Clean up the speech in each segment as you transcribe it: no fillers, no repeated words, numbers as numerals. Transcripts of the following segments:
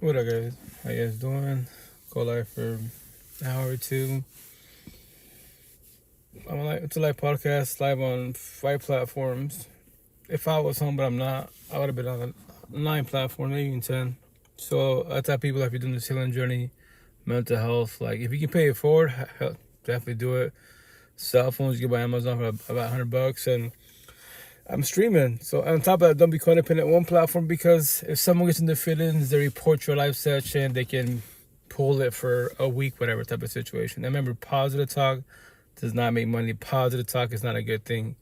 What up, guys? How you guys doing? Go live for an hour or two. It's a live podcast, live on 5 platforms. If I was home, but I'm not, I would have been on 9 platforms, maybe even 10. So I tell people, if you're doing this healing journey, mental health, like if you can pay it forward, definitely do it. Cell phones you get by Amazon for about $100, and I'm streaming. So on top of that, don't be codependent on one platform, because if someone gets in their feelings, they report your live session, they can pull it for a week, whatever type of situation. And remember, positive talk does not make money. Positive talk is not a good thing.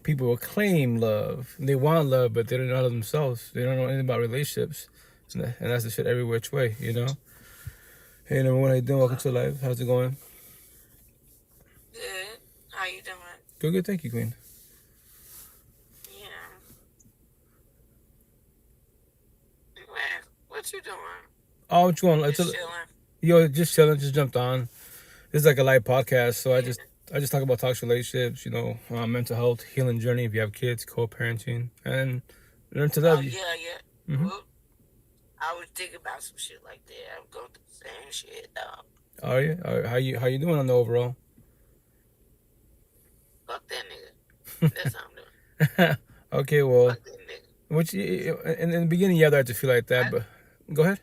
People will claim love. They want love, but they don't know love themselves. They don't know anything about relationships. And that's the shit every which way, you know? Hey, number one, how you doing? Welcome to live. How's it going? Good. How you doing? Good, thank you, Queen. Yeah. What you doing? Oh, what you want? Just chilling. Just chilling. Just jumped on. This is like a live podcast, so I just talk about toxic relationships, mental health, healing journey. If you have kids, co-parenting, and learn to love you. Yeah. Mm-hmm. Well, I was thinking about some shit like that. I'm going through the same shit, dog. Are you? How you doing on the overall? Fuck that nigga. That's how I'm doing. Okay, well, Fuck that nigga. which in the beginning you have to feel like that, but go ahead.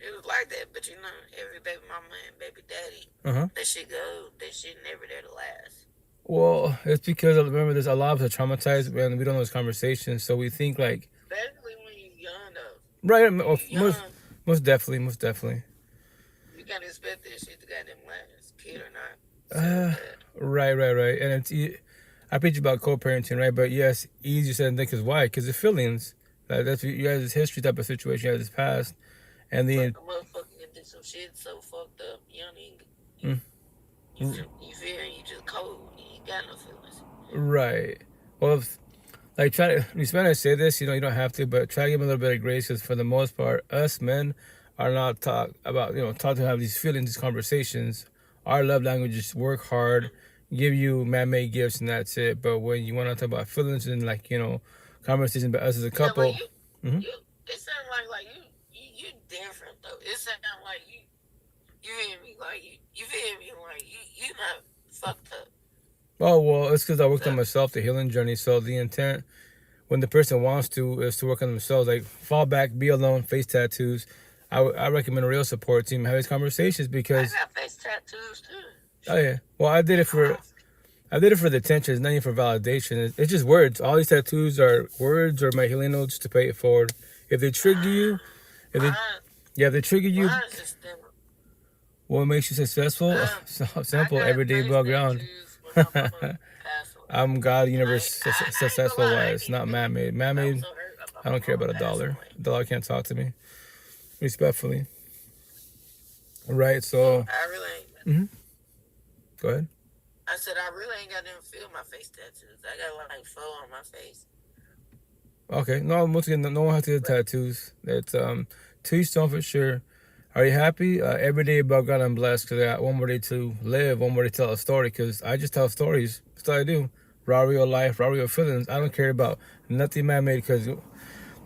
It was like that, but every baby mama and baby daddy, that shit never there to last. Well, it's because remember, there's a lot of us are traumatized when we don't know those conversations, so we think like. Especially when you're young, though. Right, most definitely. You can't expect that shit to goddamn last, kid or not. Right. And I preach about co-parenting, right? But yes, easier said than done. Because why? Because the feelings. That's you have this history type of situation, you have this past, and the a motherfucker can do some shit so fucked up. You don't even. You feel you just cold. You ain't got no feelings. Right. Well, try to. I say this, you don't have to, but try to give them a little bit of grace, because for the most part, us men are not taught to have these feelings, these conversations. Our love language is work hard, give you man-made gifts, and that's it. But when you want to talk about feelings and conversations about us as a couple, it sounds like you different though. It sounds like you hear me, like you feel me, like you not fucked up. Oh well, it's because I worked on myself, the healing journey. So the intent, when the person wants to, is to work on themselves. Like fall back, be alone, face tattoos. I recommend a real support team. Have these conversations because I got face tattoos too. Oh yeah. Well, I did it for the attention. It's not even for validation. It's just words. All these tattoos are words or my healing notes to pay it forward. If they trigger you, if they trigger you, what makes you successful? Simple, everyday above ground. I'm God, universe, successful wise, not man-made. Man-made, I don't care about a dollar. A dollar can't talk to me. Respectfully. Right, so. I really ain't. Go ahead. I said I really ain't got them feel my face tattoos. I got like 4 on my face. Okay, no one has to get tattoos. It's to each own for sure. Are you happy? Every day above God, I'm blessed because I got one more day to live, one more day to tell a story. Because I just tell stories. That's all I do. Raw real life, raw real feelings. I don't care about nothing man-made, because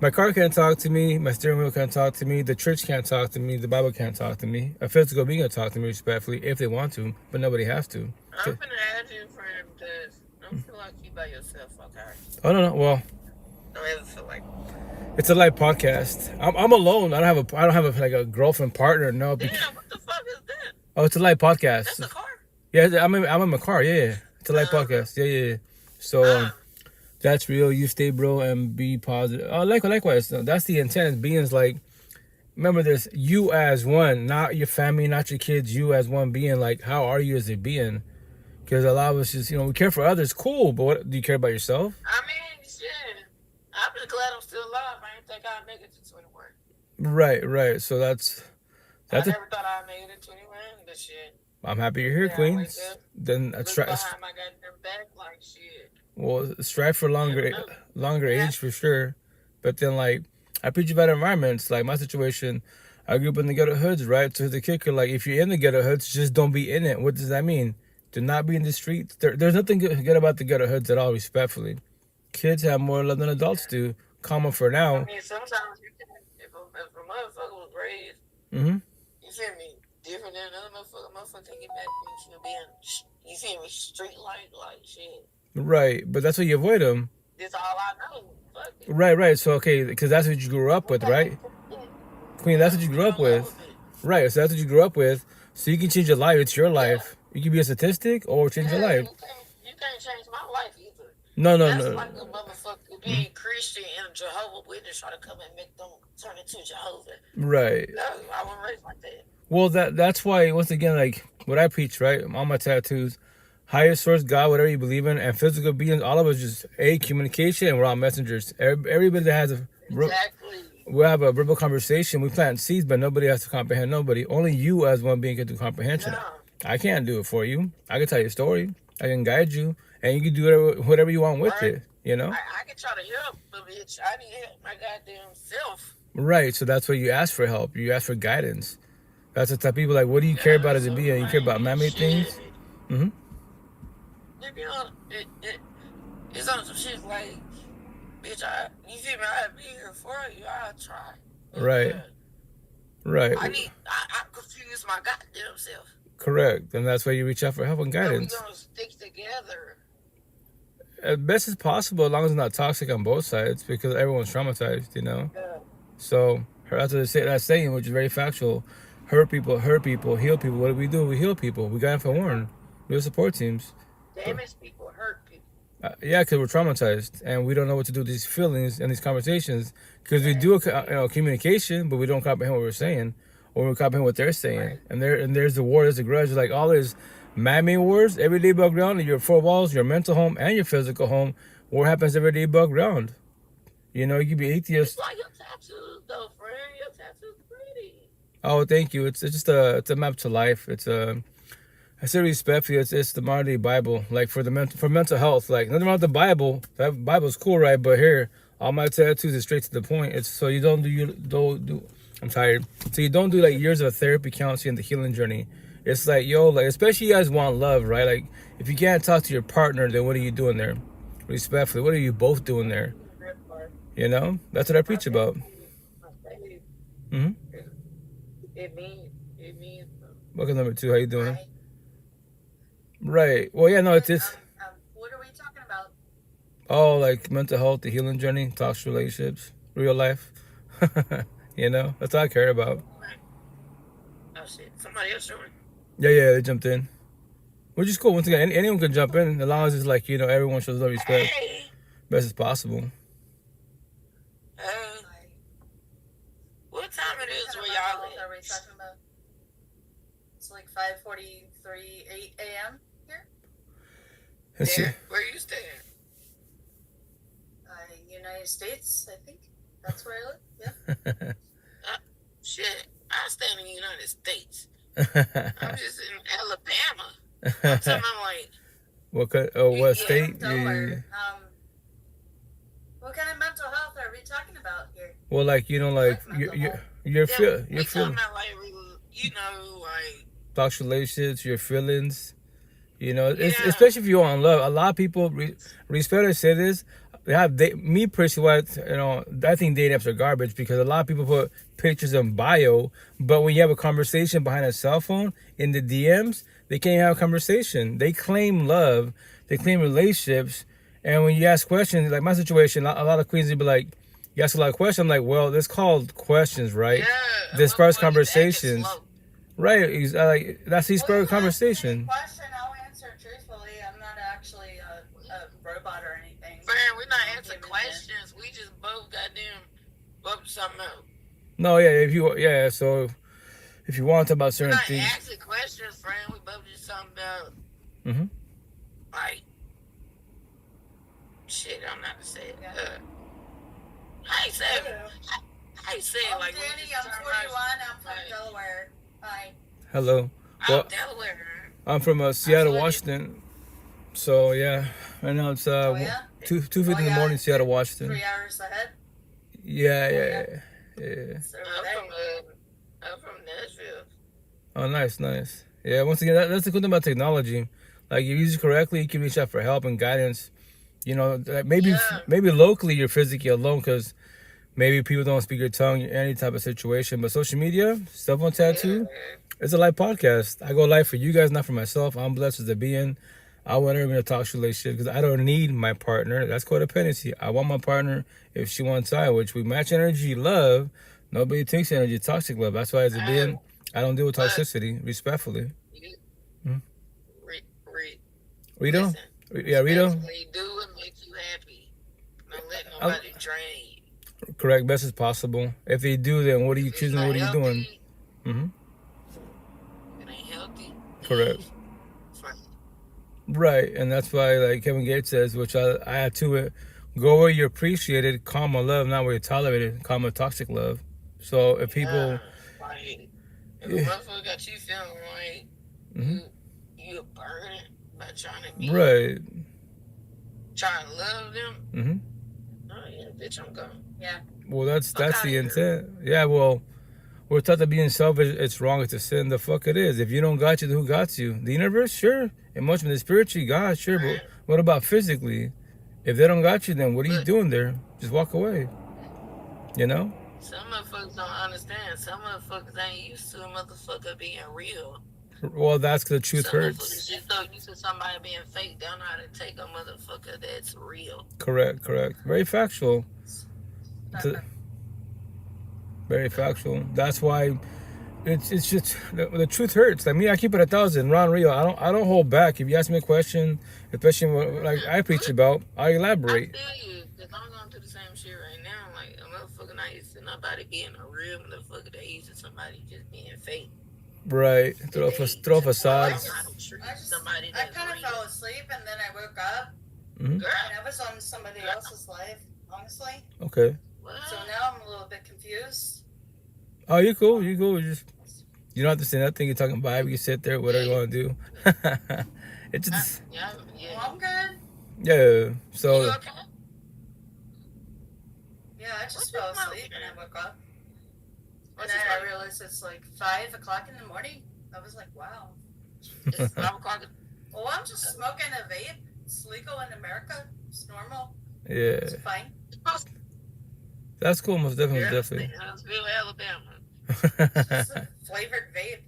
my car can't talk to me, my steering wheel can't talk to me, the church can't talk to me, the Bible can't talk to me. A physical being can talk to me respectfully if they want to, but nobody has to. I'm gonna add you, friend, because I don't feel like you by yourself, okay? Oh no, well. Don't ever feel like. It's a live podcast. I'm alone. I don't have a girlfriend partner. No. Damn, what the fuck is that? Oh, it's a live podcast. That's a car? Yeah, I'm in my car. Yeah. It's a live podcast. Yeah. So that's real. You stay, bro, and be positive. Likewise. That's the intent. Beings like, remember this. You as one, not your family, not your kids. You as one being. Like, how are you as a being? Because a lot of us just, we care for others. Cool, but what do you care about yourself? I mean, shit. I'm just glad I'm still alive. I didn't think I'd make it to 21. Right. So that's I never thought I'd make it to 21. But shit. I'm happy you're here, Queen. Then look behind my goddamn back like shit. Well, strive for longer age for sure. But then, I preach about environments. Like my situation, I grew up in the ghetto hoods, right? So the kicker, if you're in the ghetto hoods, just don't be in it. What does that mean? Do not be in the streets. There's nothing good about the ghetto hoods at all, respectfully. Kids have more love than adults do. Common for now. I mean, sometimes you can, if if a motherfucker was raised, Mm-hmm. you feel me, different than another motherfucker can get back to being, you feel me, street like shit. Right, but that's what you avoid them. That's all I know. Fuck it. Right. So okay, because that's what you grew up with, right? Queen, that's what you grew up with. Right, so that's what you grew up with. So you can change your life. It's your life. You can be a statistic or change your life. You can't change my life either. No. That's like a motherfucker being Christian and a Jehovah's Witness try to come and make them turn into Jehovah. Right. No, I wasn't raised like that. Well, that's why, once again, like what I preach, right? On my tattoos, higher source, God, whatever you believe in, and physical beings, all of us just communication, and we're all messengers. Everybody that has Exactly. We have a verbal conversation. We plant seeds, but nobody has to comprehend nobody. Only you as one being can do comprehension. Yeah. I can't do it for you. I can tell you a story. I can guide you, and you can do whatever you want with it. You know. I can try to help, but bitch, I need help my goddamn self. Right. So that's why you ask for help. You ask for guidance. That's the type of people like, what do you care about as a being? You care about man-made things. Mm-hmm. You know, it's on some shit like, bitch, you feel me? I'll be here for you. I'll try. Right. Right. I confuse my goddamn self. Correct. And that's why you reach out for help and guidance. We're gonna stick together. As best as possible, as long as it's not toxic on both sides, because everyone's traumatized, you know? Yeah. So that's what that saying, which is very factual. Hurt people, heal people. What do? We heal people. We got for warn. We're support teams. Damage people, hurt people. Yeah, because we're traumatized and we don't know what to do with these feelings and these conversations. Because we do communication, but we don't comprehend what we're saying, or we comprehend what they're saying. Right. And there's the war, there's the grudge. Like all these man-made wars every day above ground in your four walls, your mental home and your physical home. War happens every day above ground. You know, you can be atheist. It's like your tattoos, though, friend. Your tattoos pretty. Oh, thank you. It's just a map to life. I say respectfully, it's the modern day Bible, like for mental health. Like nothing wrong with the Bible. That Bible's cool, right? But here, all my tattoos is straight to the point. It's so you don't do. I'm tired. So you don't do like years of therapy, counseling, the healing journey. It's like like especially you guys want love, right? Like if you can't talk to your partner, then what are you doing there? Respectfully, what are you both doing there? You know, that's what I preach about. Mm-hmm. It means. Welcome number 2. How you doing? Right. Well, yeah, no, it's what are we talking about? Oh, like mental health, the healing journey, toxic relationships, real life. You know, that's all I care about. Oh shit! Somebody else joined. Yeah, they jumped in, which is cool. Once again, anyone can jump in as long as it's like everyone shows love, respect, best as possible. What time it is where y'all live? Are we talking about? It's like 5:43 a.m. here. There? Where you staying? United States, I think. That's where I live. Yeah. Shit, I stay in the United States. I'm just in Alabama. I'm talking about like. What state? Delaware. What kind of mental health are we talking about here? Well, like you're feeling about like like toxic relationships, your feelings. You know, especially if you want love. A lot of people respect to say this. Me personally, I think dating apps are garbage because a lot of people put pictures in bio, but when you have a conversation behind a cell phone in the DMs, they can't have a conversation. They claim love, they claim relationships, and when you ask questions, like my situation, a lot of queens would be like, you ask a lot of questions. I'm like, well, it's called questions, right? Yeah. This first conversations, right? Like that's the first conversation. Question, I'll answer truthfully. I'm not actually a robot or anything. Man, we're not answering questions. We just both both something else. No, yeah, so if you want to talk about certain things. We're not asking questions, friend. We both just something about. Mm-hmm. Like, shit, I'm not to say it. Yeah. I ain't saying it. I ain't saying like. Danny, I'm 41. I'm from Delaware. Hi. Hello. Well, Delaware. I'm from Seattle, Washington. So yeah, right now it's 2:50 in the morning, Seattle, Washington. 3 hours ahead. Yeah. So I'm from Nashville. Oh, nice. Yeah, once again, that's the cool thing about technology. Like, if you use it correctly, you can reach out for help and guidance. You know, maybe locally you're physically alone because maybe people don't speak your tongue in any type of situation. But social media, cell phone tattoo, it's a live podcast. I go live for you guys, not for myself. I'm blessed as a being. I want everyone to talk relationship because I don't need my partner. That's codependency. I want my partner if she wants I, which we match energy, love. Nobody takes energy, toxic love. That's why as a being, I don't deal with toxicity, respectfully. Hmm? Rito? Yeah, Rito? Basically, do what makes you happy. Don't let nobody drain you. Correct, best as possible. If they do, then what are you If it's choosing? not What are you doing? healthy, Mm-hmm. it ain't healthy. Correct. Fine. Right, and that's why, like Kevin Gates says, which I add to it, go where you're appreciated, comma love, not where you're tolerated, comma toxic love. So if people, Like, if a motherfucker got you feeling like you a burden by trying to be, right, trying to love them, oh yeah, bitch, I'm gone. Yeah. well, that's the here. intent. Yeah, well, we're taught that being selfish, it's wrong, it's a sin. The fuck it is. If you don't got you, then who got you? The universe, sure. Emotionally, spiritually, God, sure. But what about physically? If they don't got you, then what are you doing there? Just walk away. You know? Some motherfuckers don't understand. Some motherfuckers ain't used to a motherfucker being real. Well, that's because the truth Some hurts. motherfuckers just so used to somebody being fake. They don't know how to take a motherfucker that's real. Correct. Very factual. Very factual. That's why it's just the truth hurts. Like me, I keep it 1,000. Ron Rio, I don't hold back. If you ask me a question, especially what, like I preach about, I elaborate. I feel you, because I'm going through the same shit right now. Like a motherfucker not used to nobody being a real motherfucker. They used to somebody just being fake. Right. Throw facades. I kind of fell asleep and then I woke up Mm-hmm. and I was on somebody else's life, honestly. Okay. So now I'm a little bit confused. Oh, you cool. You don't have to say nothing. You're talking vibe. You can sit there, whatever you want to do. It's just. Well, I'm good. Yeah. So. You okay? Yeah, I just fell asleep and I woke up. And then I realized it's like 5 o'clock in the morning. I was like, wow. It's 5 o'clock. Well, I'm just smoking a vape. It's legal in America. It's normal. Yeah. It's fine. That's cool. Most definitely. Huntsville, Alabama. It's just a flavored vape.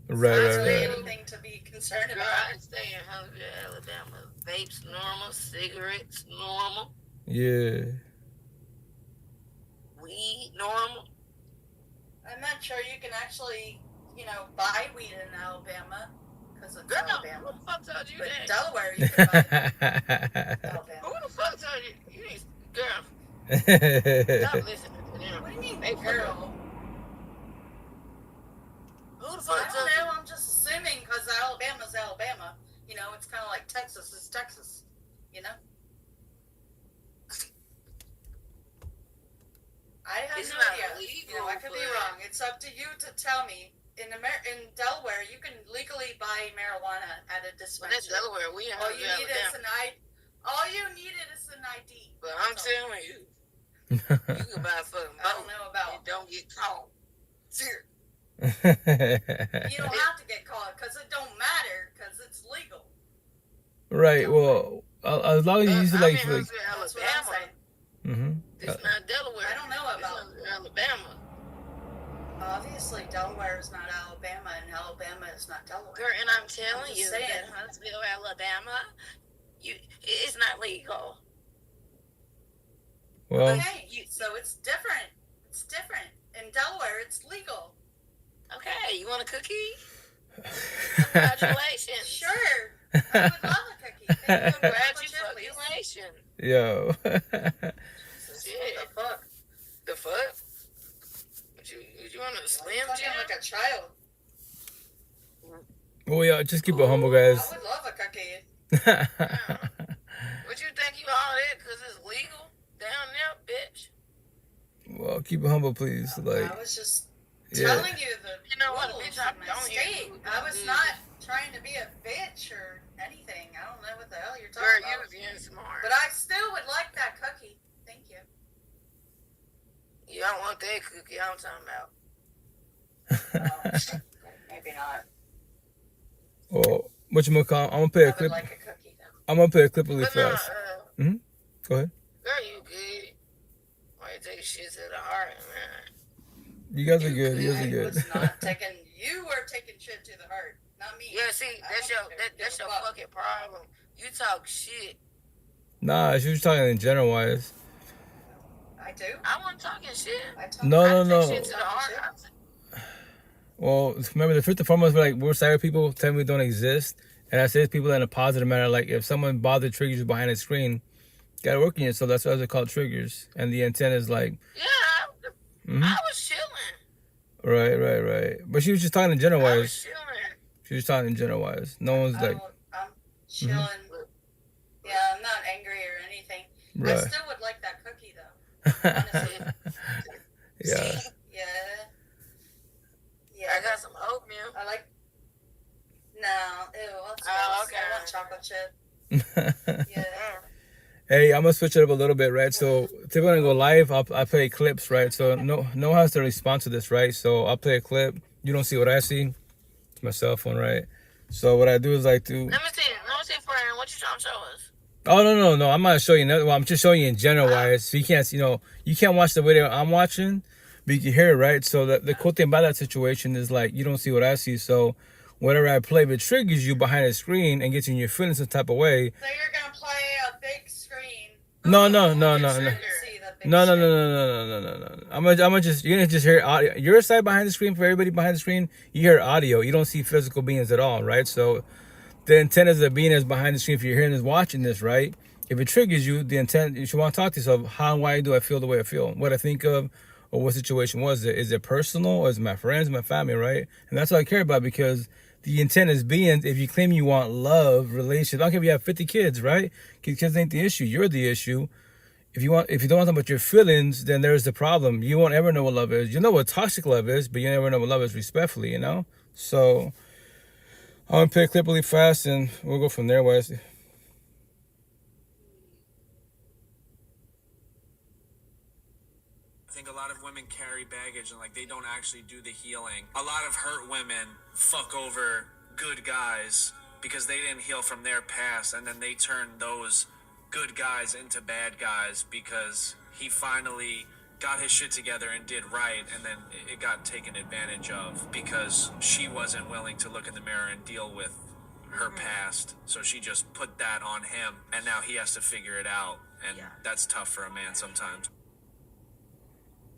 Right. Anything to be concerned Girl, about. I stay in Huntsville, Alabama. Vapes normal, cigarettes normal, Yeah. weed normal. I'm not sure you can actually, buy weed in Alabama because it's Girl, Alabama. who the fuck told you But that? in Delaware, you can buy Alabama. Who the fuck told you? You need, girl, stop listening to them. What do you mean, They girl? Who the I fuck don't told you? know. I'm just assuming because Alabama's Alabama. It's kind of like Texas is Texas. I have It's no not idea. illegal, I could be but- wrong. It's up to you to tell me. In Delaware, you can legally buy marijuana at a Well, that's dispensary. Delaware. We in All you Huntsville, need is Alabama. All you needed is an ID. But I'm That's all. telling you, you can buy a fucking I don't boat know about. and don't get caught. Serious. You don't have to get caught because it don't matter because it's legal. Right. Well, as long as you use it I'm like. in Huntsville, That's what I'm Alabama. saying. Mm-hmm. It's not Delaware. I don't know It's about. Huntsville, Alabama. Obviously, Delaware is not Alabama, and Alabama is not Delaware. Girl, and I'm telling just you saying. that Huntsville, Alabama, it's not legal. Well. Okay, so it's different. It's different. In Delaware, it's legal. Okay, you want a cookie? Congratulations. Sure. I would love a cookie. Thank you. Congratulations. Yo. Shit. The fuck? The fuck? Would you want a Slim Fucking Jim? like a child. Well, yeah. Just keep it humble, guys. I would love a cookie. Would you think you all that because it's legal down there, bitch? Well, keep it humble, please. Like. I was just Yeah. telling you the You know what, rules bitch, I in my don't hear state. you. I was not trying to be a bitch or anything. I don't know what the hell you're Girl, talking you about. was getting smart. But I still would like that cookie. Thank you. You don't want that cookie I'm talking about. Maybe not. Well, whatchamacallit, I'm gonna play I a would clip. like a cookie though. I'm gonna play a clip really But no, fast. Go ahead. girl, you good. Why take shit to the heart, man. You guys are good. You guys are I good. was not taking. You were taking shit to the heart, not me. Yeah, see, that's your fucking problem. You talk shit. Nah, she was talking in general wise. I do. I wasn't talking shit. No. Take shit to the heart. Well, remember the first and foremost, like we're cyber people, tell me we don't exist, and I say people in a positive manner. Like if someone bothered triggers you behind a screen, gotta work in yourself. That's why they're called triggers, and the intent is like. Yeah, I was chilling. Right. But she was just talking in general I wise. was chilling. She was talking in general wise. No one's like. I'm chilling. Yeah, I'm not angry or anything. Right. I still would like that cookie though. Honestly. Yeah. Yeah. I got some oatmeal. I like. No, ew. That's okay. I want chocolate chip. Yeah. Hey, I'm gonna switch it up a little bit, right? So if we're gonna go live, I play clips, right? So no one has to respond to this, right? So I'll play a clip. You don't see what I see. It's my cell phone, right? So what I do is like to. Let me see, friend. What you trying to show us? Oh no! I'm not showing you nothing. Well, I'm just showing you in general wise. So you can't, you can't watch the video I'm watching, but you can hear it, right? So the cool thing about that situation is like you don't see what I see. So whatever I play, if it triggers you behind the screen and gets you in your feelings some type of way. So you're gonna play a big screen. No. I'm gonna just you're gonna just hear audio. Your side behind the screen for everybody behind the screen. You hear audio. You don't see physical beings at all, right? So the intent is the being is behind the screen. If you're hearing this, watching this, right? If it triggers you, the intent you should want to talk to yourself. How and why do I feel the way I feel? What I think of, or what situation was it? Is it personal, or is it my friends, my family, right? And that's what I care about because the intent is being. If you claim you want love, relationship, I don't care if you have 50 kids, right? Kids ain't the issue. You're the issue. If you don't want to talk about your feelings, then there's the problem. You won't ever know what love is. You know what toxic love is, but you never know what love is respectfully, So I'm going to play a clip really fast, and we'll go from there, Wes. I think a lot of women carry baggage and they don't actually do the healing. A lot of hurt women fuck over good guys because they didn't heal from their past, and then they turn those good guys into bad guys because he finally got his shit together and did right, and then it got taken advantage of because she wasn't willing to look in the mirror and deal with her past. So she just put that on him, and now he has to figure it out, and that's tough for a man sometimes.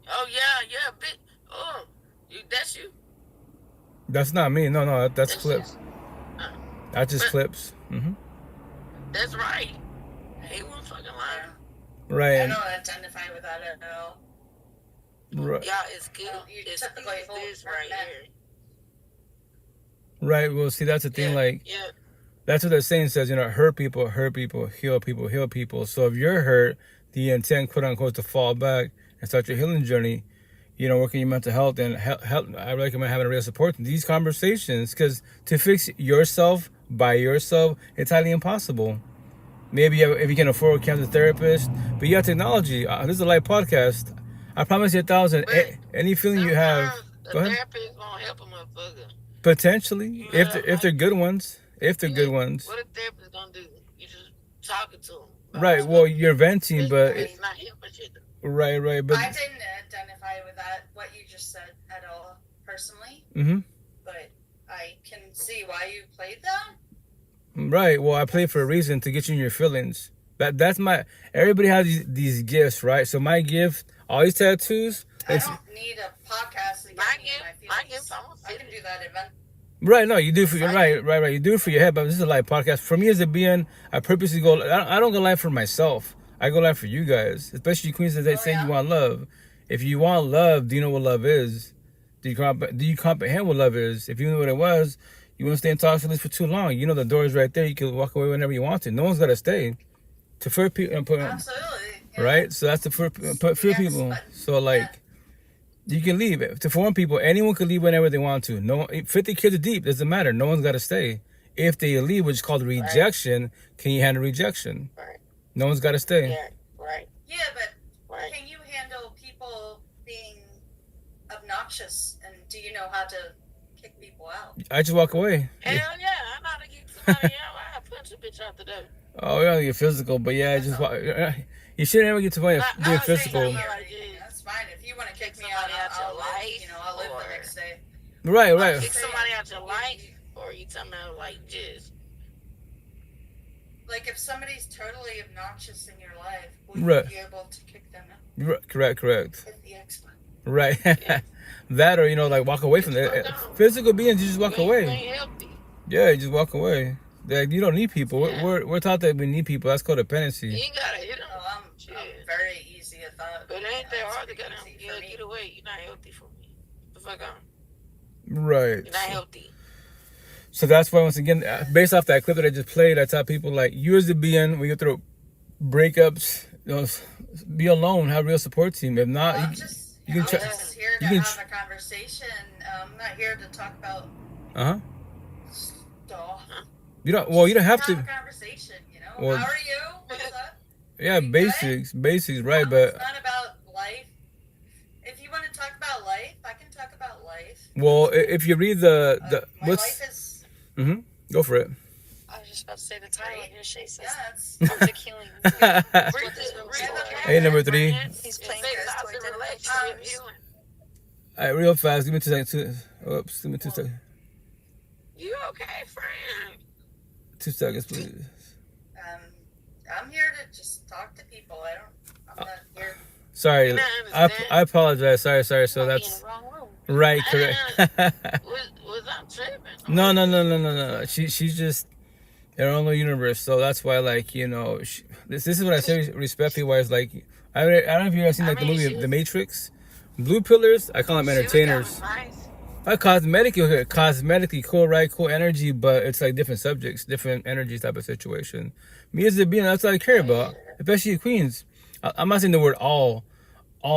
Oh yeah, bitch. Oh, that's you. That's not me. No, that's clips. That's just clips. That's right. He won't fucking lie. Right. I don't identify with that at all. Right. Yeah, it's good. It's this right here. Right. Well, see, that's the thing. That's what the saying says. Hurt people, heal people. So if you're hurt, the intent, quote unquote, to fall back and start your healing journey. Working your mental health and help. I recommend having a real support in these conversations because to fix yourself by yourself, it's highly impossible. Maybe if you can afford a cancer therapist, but you have technology. This is a live podcast. I promise you 1,000. Any feeling you have, go ahead. Therapist gonna help a motherfucker. Potentially, if they're good ones. If they're good ones. What a therapist gonna do? You just talking to them. Right. Well, you're venting, but it's not helping shit. Right. But I didn't identify with that what you just said at all personally. But I can see why you played that. Right. Well, I play for a reason to get you in your feelings. That's my. Everybody has these gifts, right? So my gift, all these tattoos. I don't need a podcast to get me in my feelings. gift, I can do that event. Right. No, you do for your right. You do it for your head, but this is a live podcast. For me as a being, I purposely go. I don't go live for myself. I go live for you guys, especially queens that say you want love. If you want love, do you know what love is? Do you comprehend what love is? If you knew what it was, you wouldn't stay in toxic for too long. The door is right there. You can walk away whenever you want to. No one's got to stay. To fear people, absolutely, right? So that's fear people. So you can leave. To foreign people, anyone can leave whenever they want to. No, 50 kids are deep. Doesn't matter. No one's got to stay. If they leave, which is called rejection, can you handle rejection? Right. No one's got to stay. Yeah, right. Yeah, but can you handle people being obnoxious? And do you know how to kick people out? I just walk away. Hell yeah, I know how to kick somebody out. I punch a bitch out the door. Oh, yeah, you're physical, but yeah, just walk. You shouldn't ever get to the point of being physical. Right, Like, right. kick somebody out your life, or you talking about like just Like if somebody's totally obnoxious in your life, will Right. you be able to kick them out? Correct. Hit the X button. Right. That, or like walk away from Just it. fuck on. Physical beings, you just walk You away. ain't healthy. Yeah, you just walk away. Like, you don't need people. Yeah. We're taught that we need people. That's codependency. You ain't gotta hit them. Oh, I'm very easy at that. But it ain't that hard to That's get them. easy Yeah, for me. get away. You're not healthy for me. The fuck on. Right. You're not healthy. So that's why, once again, based off that clip that I just played, I tell people, like, you as a being, when you go through breakups, be alone, have a real support team. If not, I'm you just can try. here to you can have a conversation. I'm not here to talk about Uh huh. stuff. You don't. Well, you don't have Have to. a conversation, you know? Well, How are you? What's up? Yeah, You basics, right? It's But not about life. If you want to talk about life, I can talk about life. well, if you read the My life is go for it. I was just about to say the title of your shit says it's toxic healing. Hey, number 3. He's playing It this says to toxic identify relationship triggers. healing. All right, real fast. Give me 2 seconds. Oops, give me 2 seconds. You okay, friend? 2 seconds, please. I'm here to just talk to people. I'm not here. Sorry, You know, I I understand. apologize. Sorry. So Might be in that's the wrong room. right, correct. Was I tripping? No. She's just in her own little universe. So that's why, like, this is what I say respectfully. Wise, like, I don't know if you guys seen like the mean, movie The Matrix. Blue pillars, I call them entertainers. Cosmetically cool, right? Cool energy, but it's like different subjects, different energies type of situation. Me as a being, that's what I care about, especially queens. I'm not saying the word all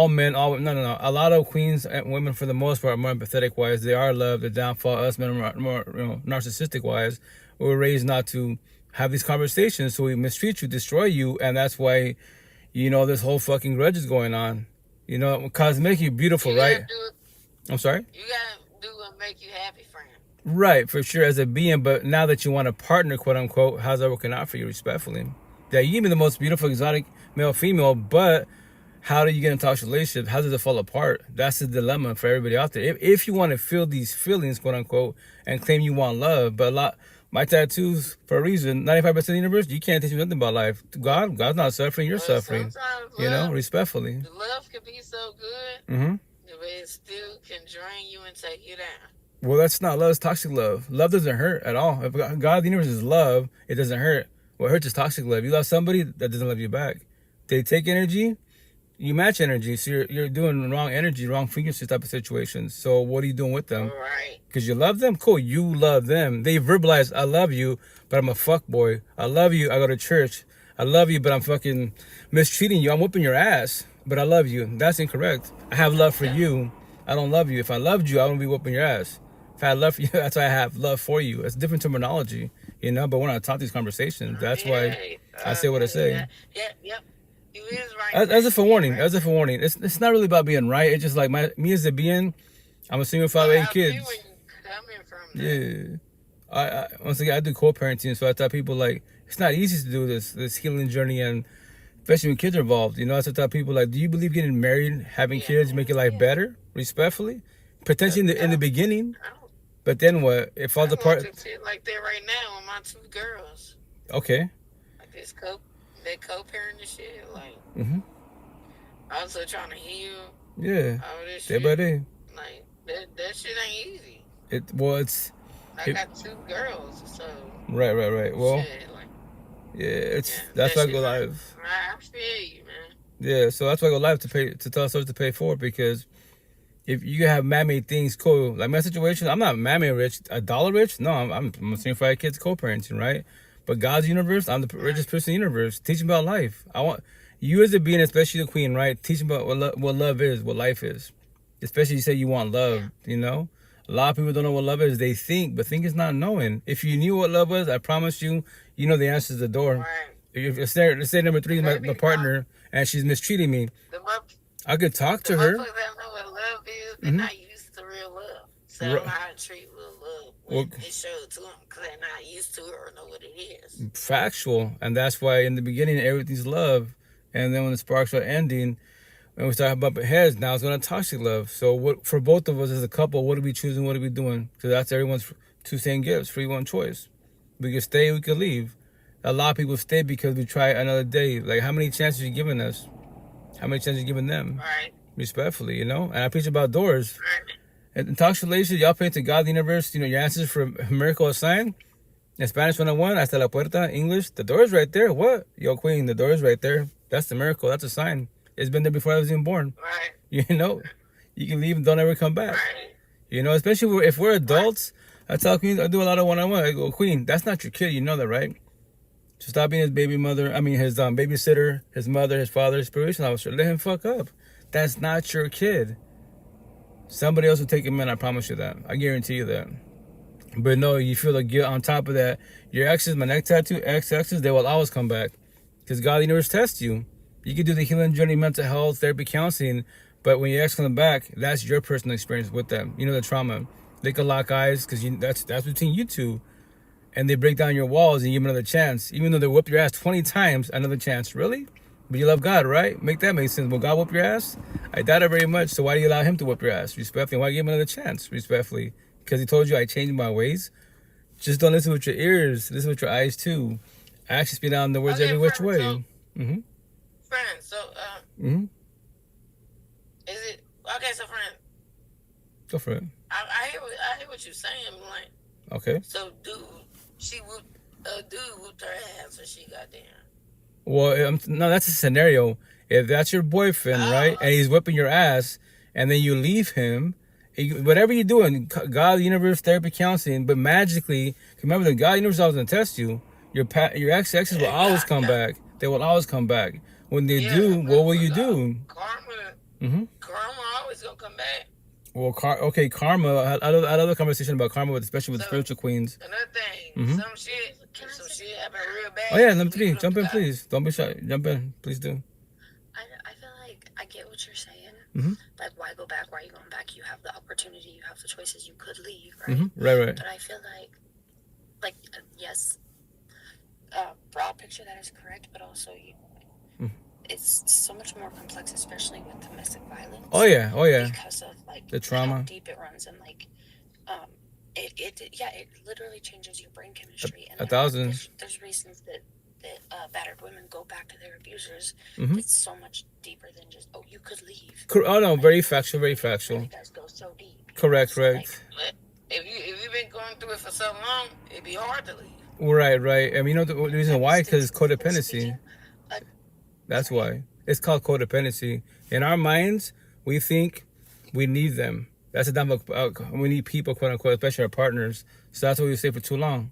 men, no. A lot of queens and women, for the most part, are more empathetic wise. They are loved. The downfall, us men are more narcissistic wise. We were raised not to have these conversations, so we mistreat you, destroy you, and that's why, this whole fucking grudge is going on. Cosmetically beautiful, right? I'm sorry? You gotta do what make you happy, friend. Right, for sure, as a being, but now that you want a partner, quote unquote, how's that working out for you, respectfully? Yeah, you can be the most beautiful, exotic male, female, but how do you get into a toxic relationship? How does it fall apart? That's the dilemma for everybody out there. If you want to feel these feelings, quote unquote, and claim you want love, but my tattoos, for a reason, 95% of the universe, you can't teach me nothing about life. God's not suffering, you're suffering. Sometimes Respectfully. the love can be so good, Mm-hmm. but it still can drain you and take you down. Well, that's not love. It's toxic love. Love doesn't hurt at all. If God, the universe, is love, it doesn't hurt. What hurts is toxic love. You love somebody that doesn't love you back. They take energy, you match energy. So you're doing wrong energy, wrong frequency type of situations. So what are you doing with them? All right. Because you love them? Cool, you love them. They verbalize, I love you, but I'm a fuckboy. I love you, I go to church. I love you, but I'm fucking mistreating you. I'm whooping your ass, but I love you. That's incorrect. I have love for you. I don't love you. If I loved you, I wouldn't be whooping your ass. If I had love for you, that's why I have love for you. It's different terminology, but when I talk these conversations, that's why I say what I say. Yep. You is right. As a forewarning, it's not really about being right. It's just like me as a being, I'm a single father, 8 kids. Coming from that. Yeah. I once again, I do co-parenting, so I tell people, like, it's not easy to do this healing journey, and especially when kids are involved. I tell people, like, do you believe getting married, having kids, make your life better, respectfully, potentially in the beginning, but then what? It falls apart. Shit like that right now with my 2 girls. Okay. Like that co-parenting shit. Like, Mhm. also trying to heal. Yeah. All this Day shit. by day. Like that shit ain't easy. I got 2 girls, so right. Well, shit, like, that's why I that go shit, live. I feel you, man. Yeah, so that's why I go live to tell us to pay for it, because if you have man-made things, cool. Like my situation, I'm not man-made rich, $1 rich. No, I'm a single 5 kids co-parenting, right? But God's universe, I'm the richest person in the universe. Teach them about life. I want you as a being, especially the queen, right? Teach them about what love is, what life is. Especially you say you want love, A lot of people don't know what love is. They think, but think is not knowing. If you knew what love was, I promise you, the answer is the door. Right. If let's say number 3 is my partner, and she's mistreating me, I could talk to her. The motherfuckers that know what love is, they're not used to real love. So they don't know how to treat real love when it showed to them, because they're not used to it or know what it is. Factual. And that's why in the beginning, everything's love. And then when the sparks are ending, and we start bumping heads. Now it's going to toxic love. So what for both of us as a couple? What are we choosing? What are we doing? Because that's everyone's two same gifts, free one choice. We could stay, we could leave. A lot of people stay because we try another day. Like, how many chances you giving us? How many chances you giving them? Right. Respectfully, you know. And I preach about doors. Right. And in toxic relationships, y'all pray to God, the universe. You know, your answers for a miracle or sign. In Spanish 101, hasta la puerta. English, the door is right there. What? Yo, queen, the door is right there. That's the miracle. That's a sign. It's been there before I was even born. Right. You know, you can leave and don't ever come back. Right. You know, especially if we're adults. I tell queens, I do a lot of one-on-one. I go, queen, that's not your kid. You know that, right? So stop being his baby mother. I mean, his babysitter, his mother, his father, his probation officer. Let him fuck up. That's not your kid. Somebody else will take him in. I promise you that. I guarantee you that. But no, you feel the guilt on top of that. Your exes, my neck tattoo, ex-exes, they will always come back. Because God, the universe tests you. You can do the healing journey, mental health, therapy, counseling. But when your ex comes back, that's your personal experience with them. You know the trauma. They could lock eyes because that's between you two. And they break down your walls and you give them another chance. Even though they whip your ass 20 times, another chance. Really? But you love God, right? Make that make sense. Will God whip your ass? I doubt it very much. So why do you allow him to whip your ass? Respectfully. Why give him another chance? Respectfully. Because he told you I changed my ways. Just don't listen with your ears. Listen with your eyes too. I actually speak down the words every which way. Friend, so is it okay? So friend, go for it. I hear what you're saying. Like, okay. So dude whooped her ass when she got there. Well, no, that's a scenario. If that's your boyfriend, right, and he's whipping your ass, and then you leave him, whatever you're doing, God, the universe, therapy, counseling, but magically, remember that God, the universe, is always gonna test you. Your exes will always come back. They will always come back. When they do, what will you do? Karma always gonna come back. Well, karma. I love the conversation about karma, especially with spiritual queens. Another thing, some shit happened real bad. Oh yeah, number 3. Jump in, please. Don't be shy. Jump in, please do. I feel like I get what you're saying. Like, why go back? Why are you going back? You have the opportunity. You have the choices. You could leave, right? Right. But I feel like yes, broad picture that is correct, but also it's so much more complex, especially with domestic violence. Oh yeah. Because of like the trauma, how deep it runs, and like it literally changes your brain chemistry. And 1,000. There's reasons that battered women go back to their abusers. It's so much deeper than just you could leave. Oh no, very factual. It really does go so deep. Correct. Like, if you've been going through it for so long, it'd be hard to leave. Right. I mean, you know the reason why? Because it's codependency. That's why. It's called codependency. In our minds, we think we need them. That's a dumb. We need people, quote unquote, especially our partners. So that's why we stay for too long.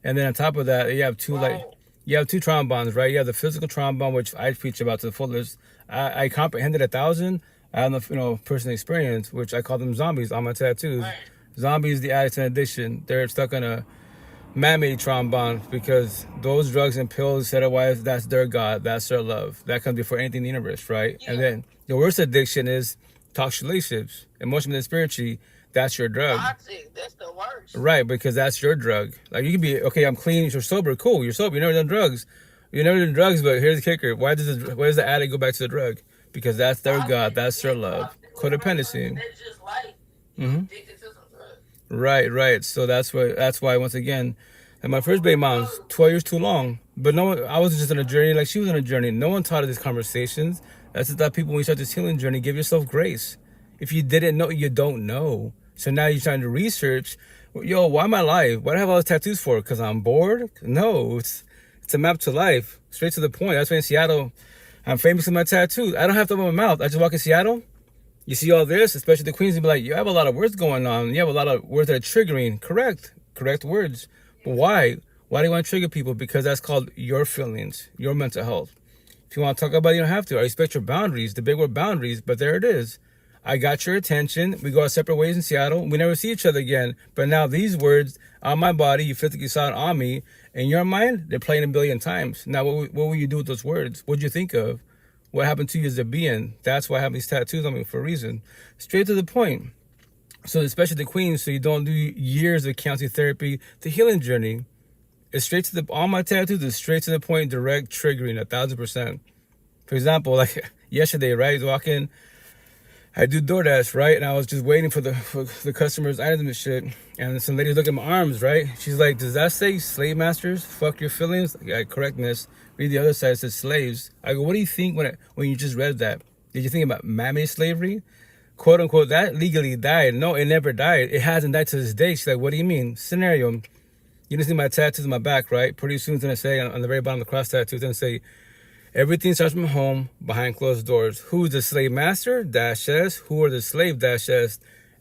And then on top of that, you have two trauma bonds, right? You have the physical trauma bond, which I preach about to the fullest. I comprehended 1,000. I have personal experience, which I call them zombies on my tattoos. Right. Zombies, the addicts and addiction. They're stuck on a man-made trauma bond because those drugs and pills, otherwise, that's their God, that's their love. That comes before anything in the universe, right? Yeah. And then the worst addiction is toxic relationships, emotionally and spiritually. That's your drug. Toxic, that's the worst. Right, because that's your drug. Like, you can be, okay, I'm clean, you're sober, cool, you're sober, you never done drugs. You never done drugs, but here's the kicker. Why does the addict go back to the drug? Because that's their God, that's their love. Codependency. That's just life. Addicted to some drugs. Right. So that's why once again, and my first baby mom was 12 years too long. But I was just on a journey like she was on a journey. No one taught her these conversations. That's just that people, when you start this healing journey, give yourself grace. If you didn't know, you don't know. So now you're trying to research, why am I alive? What do I have all these tattoos for? Because I'm bored? No, it's a map to life. Straight to the point. That's why in Seattle, I'm famous with my tattoos. I don't have to open my mouth. I just walk in Seattle. You see all this, especially the queens, and be like, you have a lot of words going on. You have a lot of words that are triggering. Correct words. But why? Why do you want to trigger people? Because that's called your feelings, your mental health. If you want to talk about it, you don't have to. I respect your boundaries, the big word boundaries, but there it is. I got your attention. We go our separate ways in Seattle. We never see each other again. But now these words on my body, you physically saw it on me. In your mind, they're playing a billion times. Now, what will you do with those words? What'd you think of? What happened to you as a being? That's why I have these tattoos on me for a reason. Straight to the point. So especially the queens, so you don't do years of counseling therapy. The healing journey is straight to all my tattoos is straight to the point, direct, triggering, 1,000%. For example, like yesterday, right? Walking, I do DoorDash, right? And I was just waiting for the customers' items and shit. And some lady looked at my arms, right? She's like, "Does that say slave masters? Fuck your feelings." I correct, miss. Read the other side. It says slaves. I go, "What do you think when you just read that? Did you think about man-made slavery? Quote unquote, that legally died. No, it never died. It hasn't died to this day." She's like, "What do you mean?" Scenario. You can see my tattoos on my back, right? Pretty soon it's going to say on the very bottom of the cross tattoo, it's going to say, "Everything starts from home, behind closed doors. Who's the slave master? Dash S. Who are the slave? Dash S.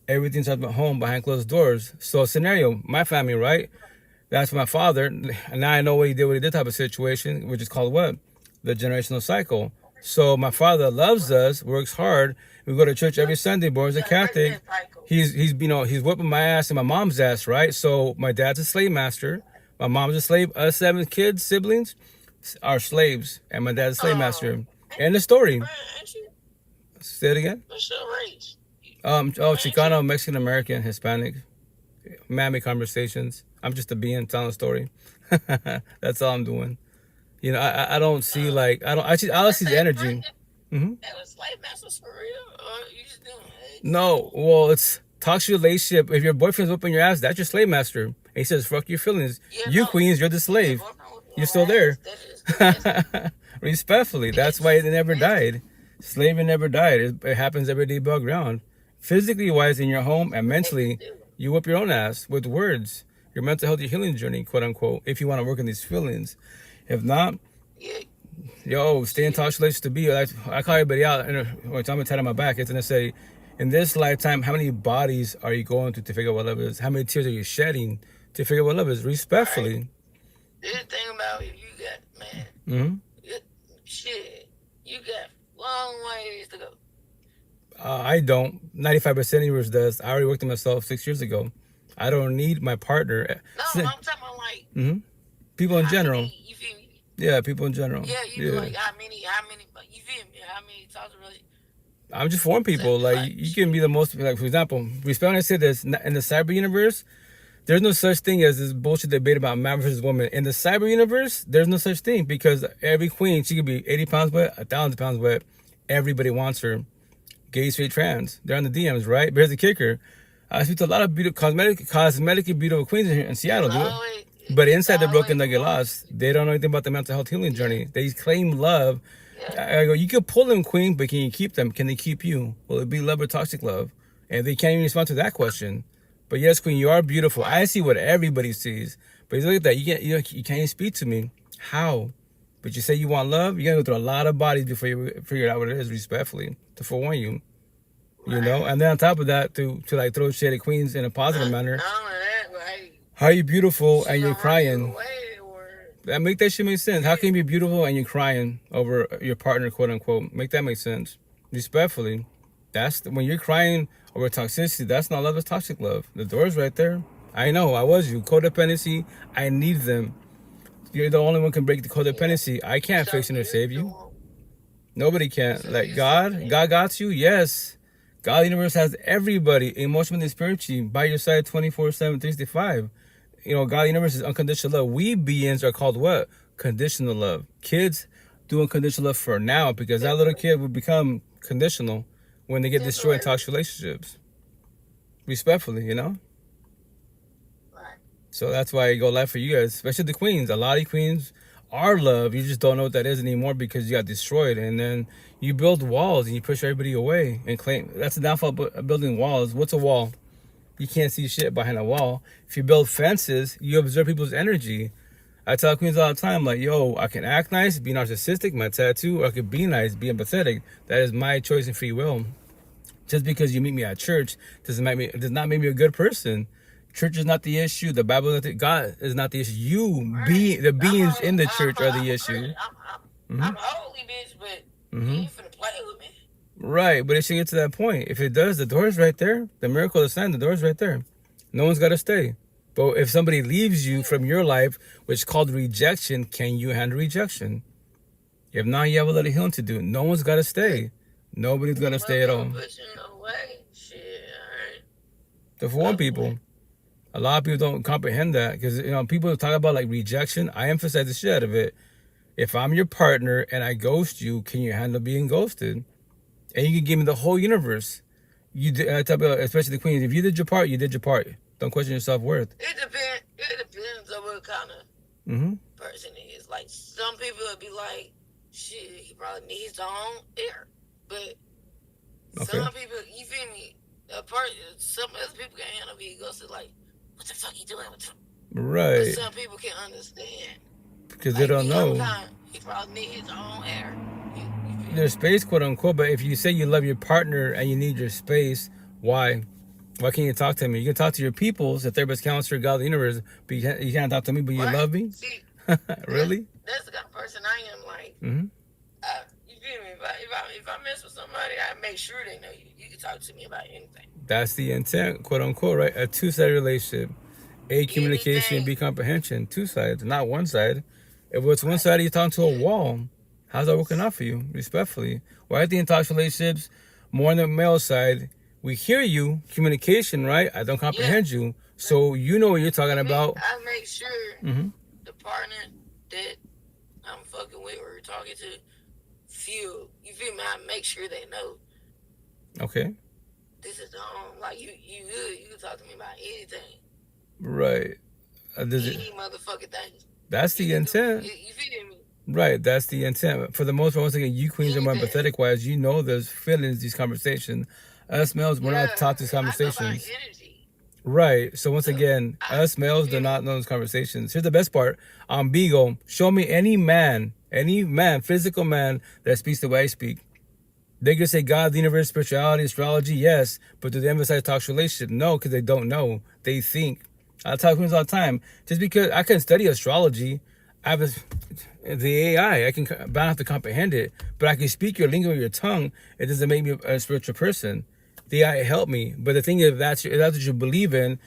Everything starts from home, behind closed doors." So scenario, my family, right? That's my father. And now I know what he did type of situation, which is called what? The generational cycle. So my father loves us, works hard. We go to church every Sunday, born as a Catholic. He's whipping my ass and my mom's ass, right? So my dad's a slave master. My mom's a slave. Us 7 kids, siblings, are slaves. And my dad's a slave master. End the story. Say it again. What's your race? Chicano, Mexican American, Hispanic. Man-made conversations. I'm just a being telling a story. That's all I'm doing. You know, I don't see I don't see the energy. Mm-hmm. That was slave masters for real, or you just doing it? No, well, it's toxic relationship. If your boyfriend's whipping your ass, that's your slave master. And he says, "Fuck your feelings. You queens, you're the slave. You're still there." Respectfully, that's why it never died. Slavery never died. It happens every day above ground. Physically wise in your home and mentally, you whip your own ass with words. Your mental health, your healing journey, quote unquote, if you want to work on these feelings. If not, yo, stay in touch relations to be. I call everybody out, and when I'm tatting my back, it's gonna say, in this lifetime, how many bodies are you going to figure out what love is? How many tears are you shedding to figure out what love is? Respectfully. The thing about it, you got, man, you got long ways to go. I don't. 95% of the universe does. I already worked on myself 6 years ago. I don't need my partner. No, I'm talking about like people in general. You feel me? Yeah, people in general. Yeah, you like how many? You feel me? How many times really? I'm just for people. Like you can be the most. Like for example, respect when I say this in the cyber universe. There's no such thing as this bullshit debate about man versus woman. In the cyber universe, there's no such thing because every queen, she could be 80 pounds wet, 1,000 pounds wet. Everybody wants her. Gay, straight, trans. They're on the DMs, right? But here's the kicker. I speak to a lot of beautiful, cosmetically beautiful queens in Seattle, dude. But inside they're broken, they get lost. They don't know anything about the mental health healing journey. They claim love. I go, you can pull them, queen, but can you keep them? Can they keep you? Will it be love or toxic love? And they can't even respond to that question. But yes, queen, you are beautiful. I see what everybody sees. But you look at that, you can't even speak to me. How? But you say you want love, you gotta go through a lot of bodies before you figure out what it is, respectfully, to forewarn you. You know? And then on top of that, to like throw shade at queens in a positive manner. How are you beautiful and you're crying? That make that shit make sense. How can you be beautiful and you're crying over your partner, quote unquote? Make that make sense. Respectfully. When you're crying over toxicity, that's not love, it's toxic love. The door's right there. I know, I was you. Codependency, I need them. You're the only one who can break the codependency. I can't fix it or save you. Nobody can. Like God got you? Yes. God, the universe has everybody, emotionally and spiritually, by your side 24/7, 365. You know, God, the universe is unconditional love. We beings are called what? Conditional love. Kids do unconditional love for now because that little kid will become conditional when they get destroyed in toxic relationships. Respectfully, you know? So that's why I go live for you guys, especially the queens. A lot of queens are love. You just don't know what that is anymore because you got destroyed. And then you build walls and you push everybody away and claim. That's the downfall of building walls. What's a wall? You can't see shit behind a wall. If you build fences, you observe people's energy. I tell queens all the time, like, yo, I can act nice, be narcissistic, my tattoo, or I could be nice, be empathetic. That is my choice and free will. Just because you meet me at church does not make me a good person. Church is not the issue. The Bible is not God is not the issue. The beings in the church are the issue. I'm holy, bitch, but you ain't finna play with me. Right, but it should get to that point. If it does, the door's right there. The miracle of the sign, the door's right there. No one's got to stay. But if somebody leaves you from your life, which is called rejection, can you handle rejection? If not, you have a lot of healing to do. No one's got to stay. Nobody's got to stay at all. To forewarn people. A lot of people don't comprehend that because, you know, people talk about like rejection. I emphasize the shit out of it. If I'm your partner and I ghost you, can you handle being ghosted? And you can give me the whole universe. I tell people, especially the queens, if you did your part, you did your part. Don't question your self-worth. It depends on what kind of Mm-hmm. person he is. Like, some people would be like, shit, he probably needs his own air. But some people, you feel me? Some other people can handle being ghosted. Like, what the fuck he doing with him? Right. But some people can understand. Because they don't know. He probably needs his own air. There's space, quote unquote. But if you say you love your partner and you need your space, why? Why can't you talk to me? You can talk to your peoples, the therapist, counselor, God, the universe, but you can't talk to me, but you love me? See, really? That's the kind of person I am. Like, mm-hmm. You feel me? If I mess with somebody, I make sure they know you. You can talk to me about anything. That's the intent, quote unquote, right? A two-sided relationship. A, communication, B, comprehension. Two sides, not one side. If it's one side, you're talking to a wall. How's that working out for you? Respectfully. Well, I think in toxic relationships, more on the male side, we hear you, communication, right? I don't comprehend you. So you know what you're talking about. I make sure the partner that I'm fucking with or talking to feel, you feel me? I make sure they know. Okay. This is the home. Like, you good. You can talk to me about anything. Right. Any motherfucking thing. That's the intent. You feel me? Right, that's the intent. For the most part, once again, you queens are more empathetic wise. You know there's feelings, these conversations. Us males, we're not taught these conversations. Right. So once again, us males do not know those conversations. Here's the best part. On Beagle, show me any man, physical man that speaks the way I speak. They can say God, the universe, spirituality, astrology, yes. But do they emphasize toxic relationship? No, because they don't know. They think. I tell queens all the time. Just because I can study astrology, I have the AI, but I don't have to comprehend it. But I can speak your lingo, your tongue. It doesn't make me a spiritual person. The AI helped me. But the thing is, if that's what you believe in,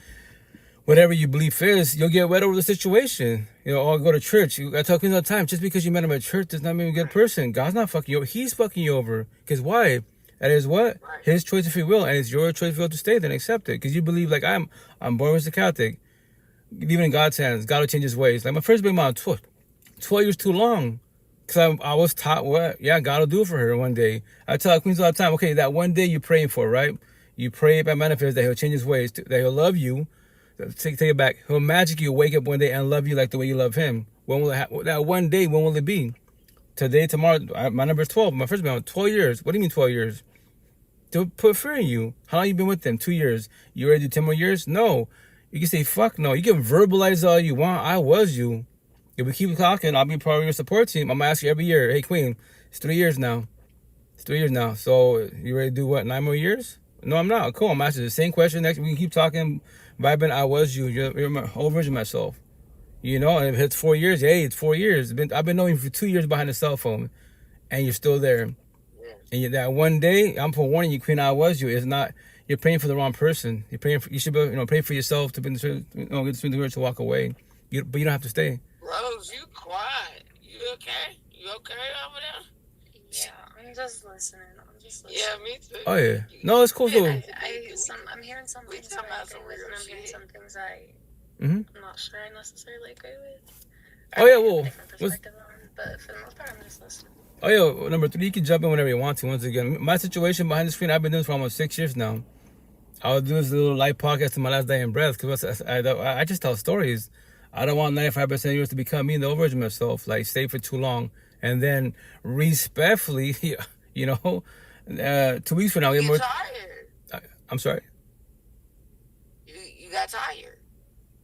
whatever you believe is, you'll get wet over the situation. Or go to church. I tell queens all the time, just because you met him at church does not make him a good person. God's not fucking you over. He's fucking you over. Because why? That is what? His choice of free will. And it's your choice of free will to stay, then accept it. Because you believe, like, I'm born as a Catholic. Even in God's hands, God will change his ways. Like my first baby mom, 12 years too long. Because I was taught what? Yeah, God will do it for her one day. I tell queens all the time, okay, that one day you're praying for, right? You pray by manifest that he'll change his ways, that he'll love you. Take it back. He'll magically wake up one day and love you like the way you love him. When will it happen? That one day, when will it be? Today, tomorrow, my number is 12. My first baby mom, 12 years. What do you mean 12 years? To put fear in you. How long you been with them? 2 years. You ready to do 10 more years? No. You can say, fuck no. You can verbalize all you want. I was you. If we keep talking, I'll be part of your support team. I'm going to ask you every year, hey, queen, it's 3 years now. It's 3 years now. So you ready to do what, 9 more years? No, I'm not. Cool. I'm asking the same question next. We can keep talking, vibing. I was you. You're my whole version of myself. And if it's 4 years, hey, it's 4 years. I've been knowing you for 2 years behind the cell phone, and you're still there. And that one day, I'm forewarning you, queen, I was you. It's not. You're praying for the wrong person. You should be, pray for yourself to be get the courage to walk away. But you don't have to stay. Rose, you quiet. You okay? You okay over there? Yeah, I'm just listening. Yeah, me too. Oh yeah. No, it's cool. I'm hearing some things that I agree with, and I'm hearing some things I'm not sure I necessarily agree with. Oh yeah, well, but for the most part, I'm just listening. Oh yeah, number 3, you can jump in whenever you want to. Once again, my situation behind the screen, I've been doing this for almost 6 years now. I'll do this little live podcast to my last day in breath because I just tell stories. I don't want 95% of yours to become me and the over version of myself, like stay for too long. And then respectfully, 2 weeks from now, you're tired. I'm sorry? You got tired.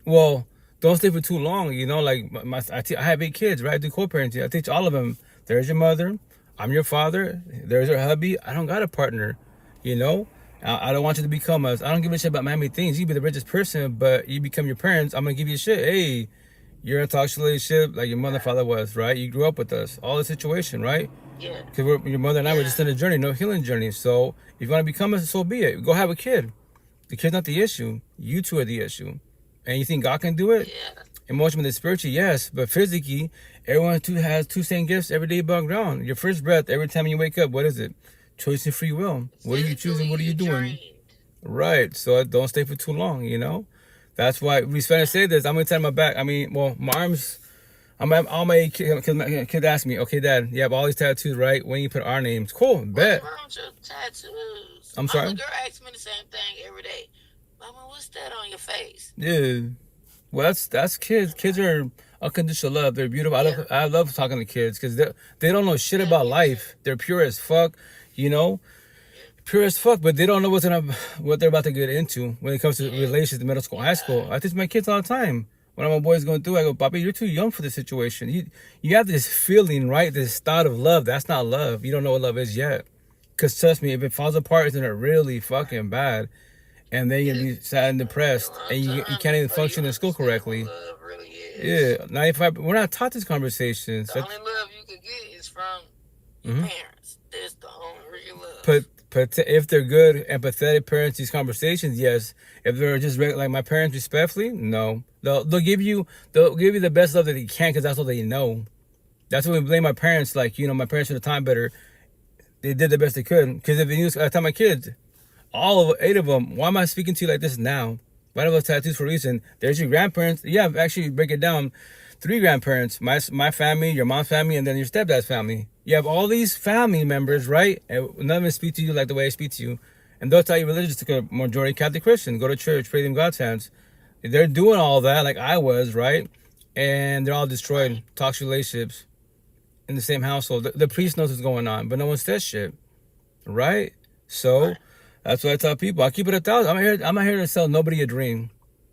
Well, don't stay for too long, like I have 8 kids, right? I do co-parenting. I teach all of them. There's your mother. I'm your father. There's your hubby. I don't got a partner, I don't want you to become us. I don't give a shit about Miami things. You be the richest person, but you become your parents. I'm going to give you shit. Hey, you're in a toxic relationship like your mother and father was, right? You grew up with us. All the situation, right? Yeah. Because your mother and I were just in a journey, no healing journey. So if you want to become us, so be it. Go have a kid. The kid's not the issue. You two are the issue. And you think God can do it? Yeah. Emotionally and spiritually, yes. But physically, everyone has 2 same gifts every day above ground. Your first breath, every time you wake up, what is it? Choice and free will. What are you choosing? What are you doing? Trained. Right. So don't stay for too long, That's why we trying to say this. I'm going to turn my back. My arms All my kids, cause my kid asked me, okay, Dad, you have all these tattoos, right? When you put our names, cool, bet. What's wrong with your tattoos? I'm sorry? My little girl asks me the same thing every day. Mama, what's that on your face? Yeah. Well, that's kids. Kids are unconditional love. They're beautiful. I love talking to kids because they don't know shit about life. They're pure as fuck, you know, pure as fuck. But they don't know what they're about to get into when it comes to relations, middle school, high school. I teach my kids all the time. When my boys going through, I go, Bobby, you're too young for this situation. You have this feeling, right? This thought of love. That's not love. You don't know what love is yet. Because trust me, if it falls apart, it's gonna really fucking bad. And then you're gonna be sad and depressed, and you can't even function in school correctly. Love really is. Yeah, 95. We're not taught these conversations. The only love you could get is from your parents. That's the only real love. But if they're good, empathetic parents, these conversations, yes. If they're just like my parents, respectfully, no. They'll give you the best love that they can because that's what they know. That's what we blame my parents. Like, you know, my parents should have time better. They did the best they could. Because if I tell my kids, all of 8 of them, why am I speaking to you like this now? Why do I have tattoos for a reason? There's your grandparents. Yeah, actually break it down. 3 grandparents, my family, your mom's family, and then your stepdad's family. You have all these family members, right? And none of them speak to you like the way I speak to you. And they'll tell you religious to a majority Catholic Christian. Go to church, pray in God's hands. They're doing all that like I was, right? And they're all destroyed. Toxic relationships in the same household. The priest knows what's going on, but no one says shit, right? So that's what I tell people. I keep it 1,000. I'm not here to sell nobody a dream.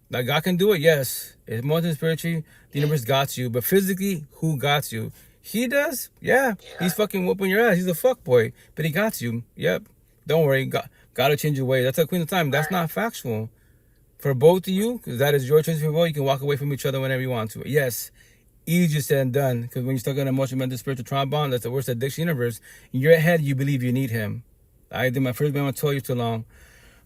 Like, God can do it, yes. It's more than spiritually, the universe got you. But physically, who got you? He does? Yeah. He's fucking whooping your ass. He's a fuck boy. But he got you. Yep. Don't worry. God will change your way. That's a Queen of Time. That's not factual. For both of you, because that is your choice for both, you can walk away from each other whenever you want to. Yes. Easier said than done. Because when you're stuck in an emotional, mental, spiritual trauma bond, that's the worst addiction in the universe. In your head, you believe you need him. I did my first baby 12 years too long.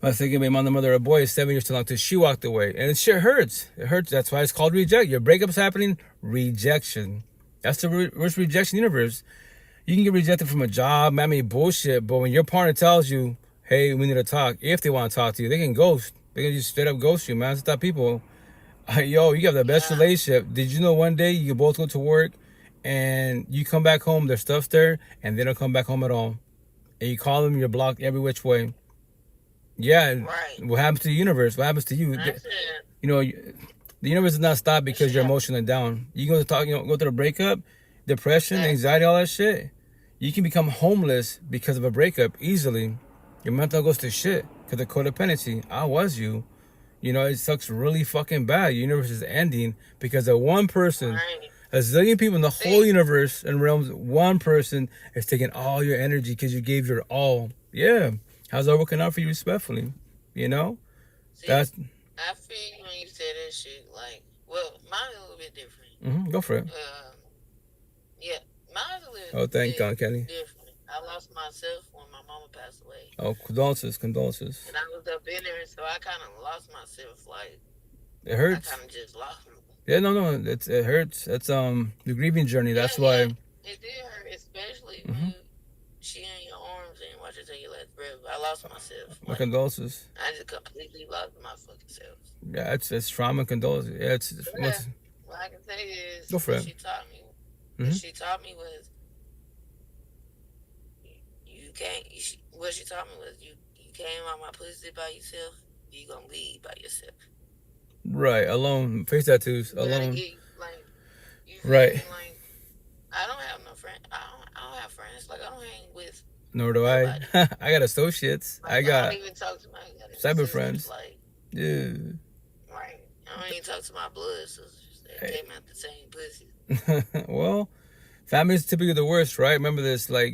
My second baby mom, the mother of a boy, is 7 years too long till she walked away. And it shit hurts. It hurts. That's why it's called reject. Your breakup's happening. Rejection. That's the worst rejection universe. You can get rejected from a job, bullshit. But when your partner tells you, hey, we need to talk, if they want to talk to you, they can ghost. They can just straight up ghost you, man. That's that people. Yo, you have the best relationship. Did you know one day you can both go to work and you come back home, their stuff's there, and they don't come back home at all. And you call them, you're blocked every which way. Yeah, what happens to the universe? What happens to you? You know, the universe does not stop because you're emotionally down. You go to talk, go through a breakup, depression, anxiety, all that shit. You can become homeless because of a breakup easily. Your mental goes to shit because of codependency. I was you. You know, it sucks really fucking bad. Your universe is ending because of one person. A zillion people in the whole universe and realms, one person is taking all your energy because you gave your all. Yeah. How's that working out for you respectfully? You know? See, that's... I feel when you say that shit, like, well, mine's a little bit different. Go for it. Yeah, mine's a little Oh, thank God, Kenny. different. I lost myself when my mama passed away. Oh, condolences. And I was up in there, so I kind of lost myself, like... It hurts. I kind of just lost myself. Yeah, no, it hurts. It's the grieving journey. That's why. It did hurt, especially when she in your arms and watch her take your last breath. I lost myself. My condolences. I just completely lost my fucking self. Yeah, it's trauma and condolences. Yeah, what I can say is go for what it. she taught me. What she taught me was you can't. What she taught me was you came out my pussy by yourself. You gonna leave by yourself. Right, alone. Face tattoos, alone. Right. Like, I don't have no friends. I don't have friends. Like, I don't hang with. Nor do nobody. I got associates. Like, I got don't even talk to my cyber friends. Like, yeah. Right. I don't even talk to my blood sisters. They came out the same pussy. Well, family's typically the worst, right? Remember this, like,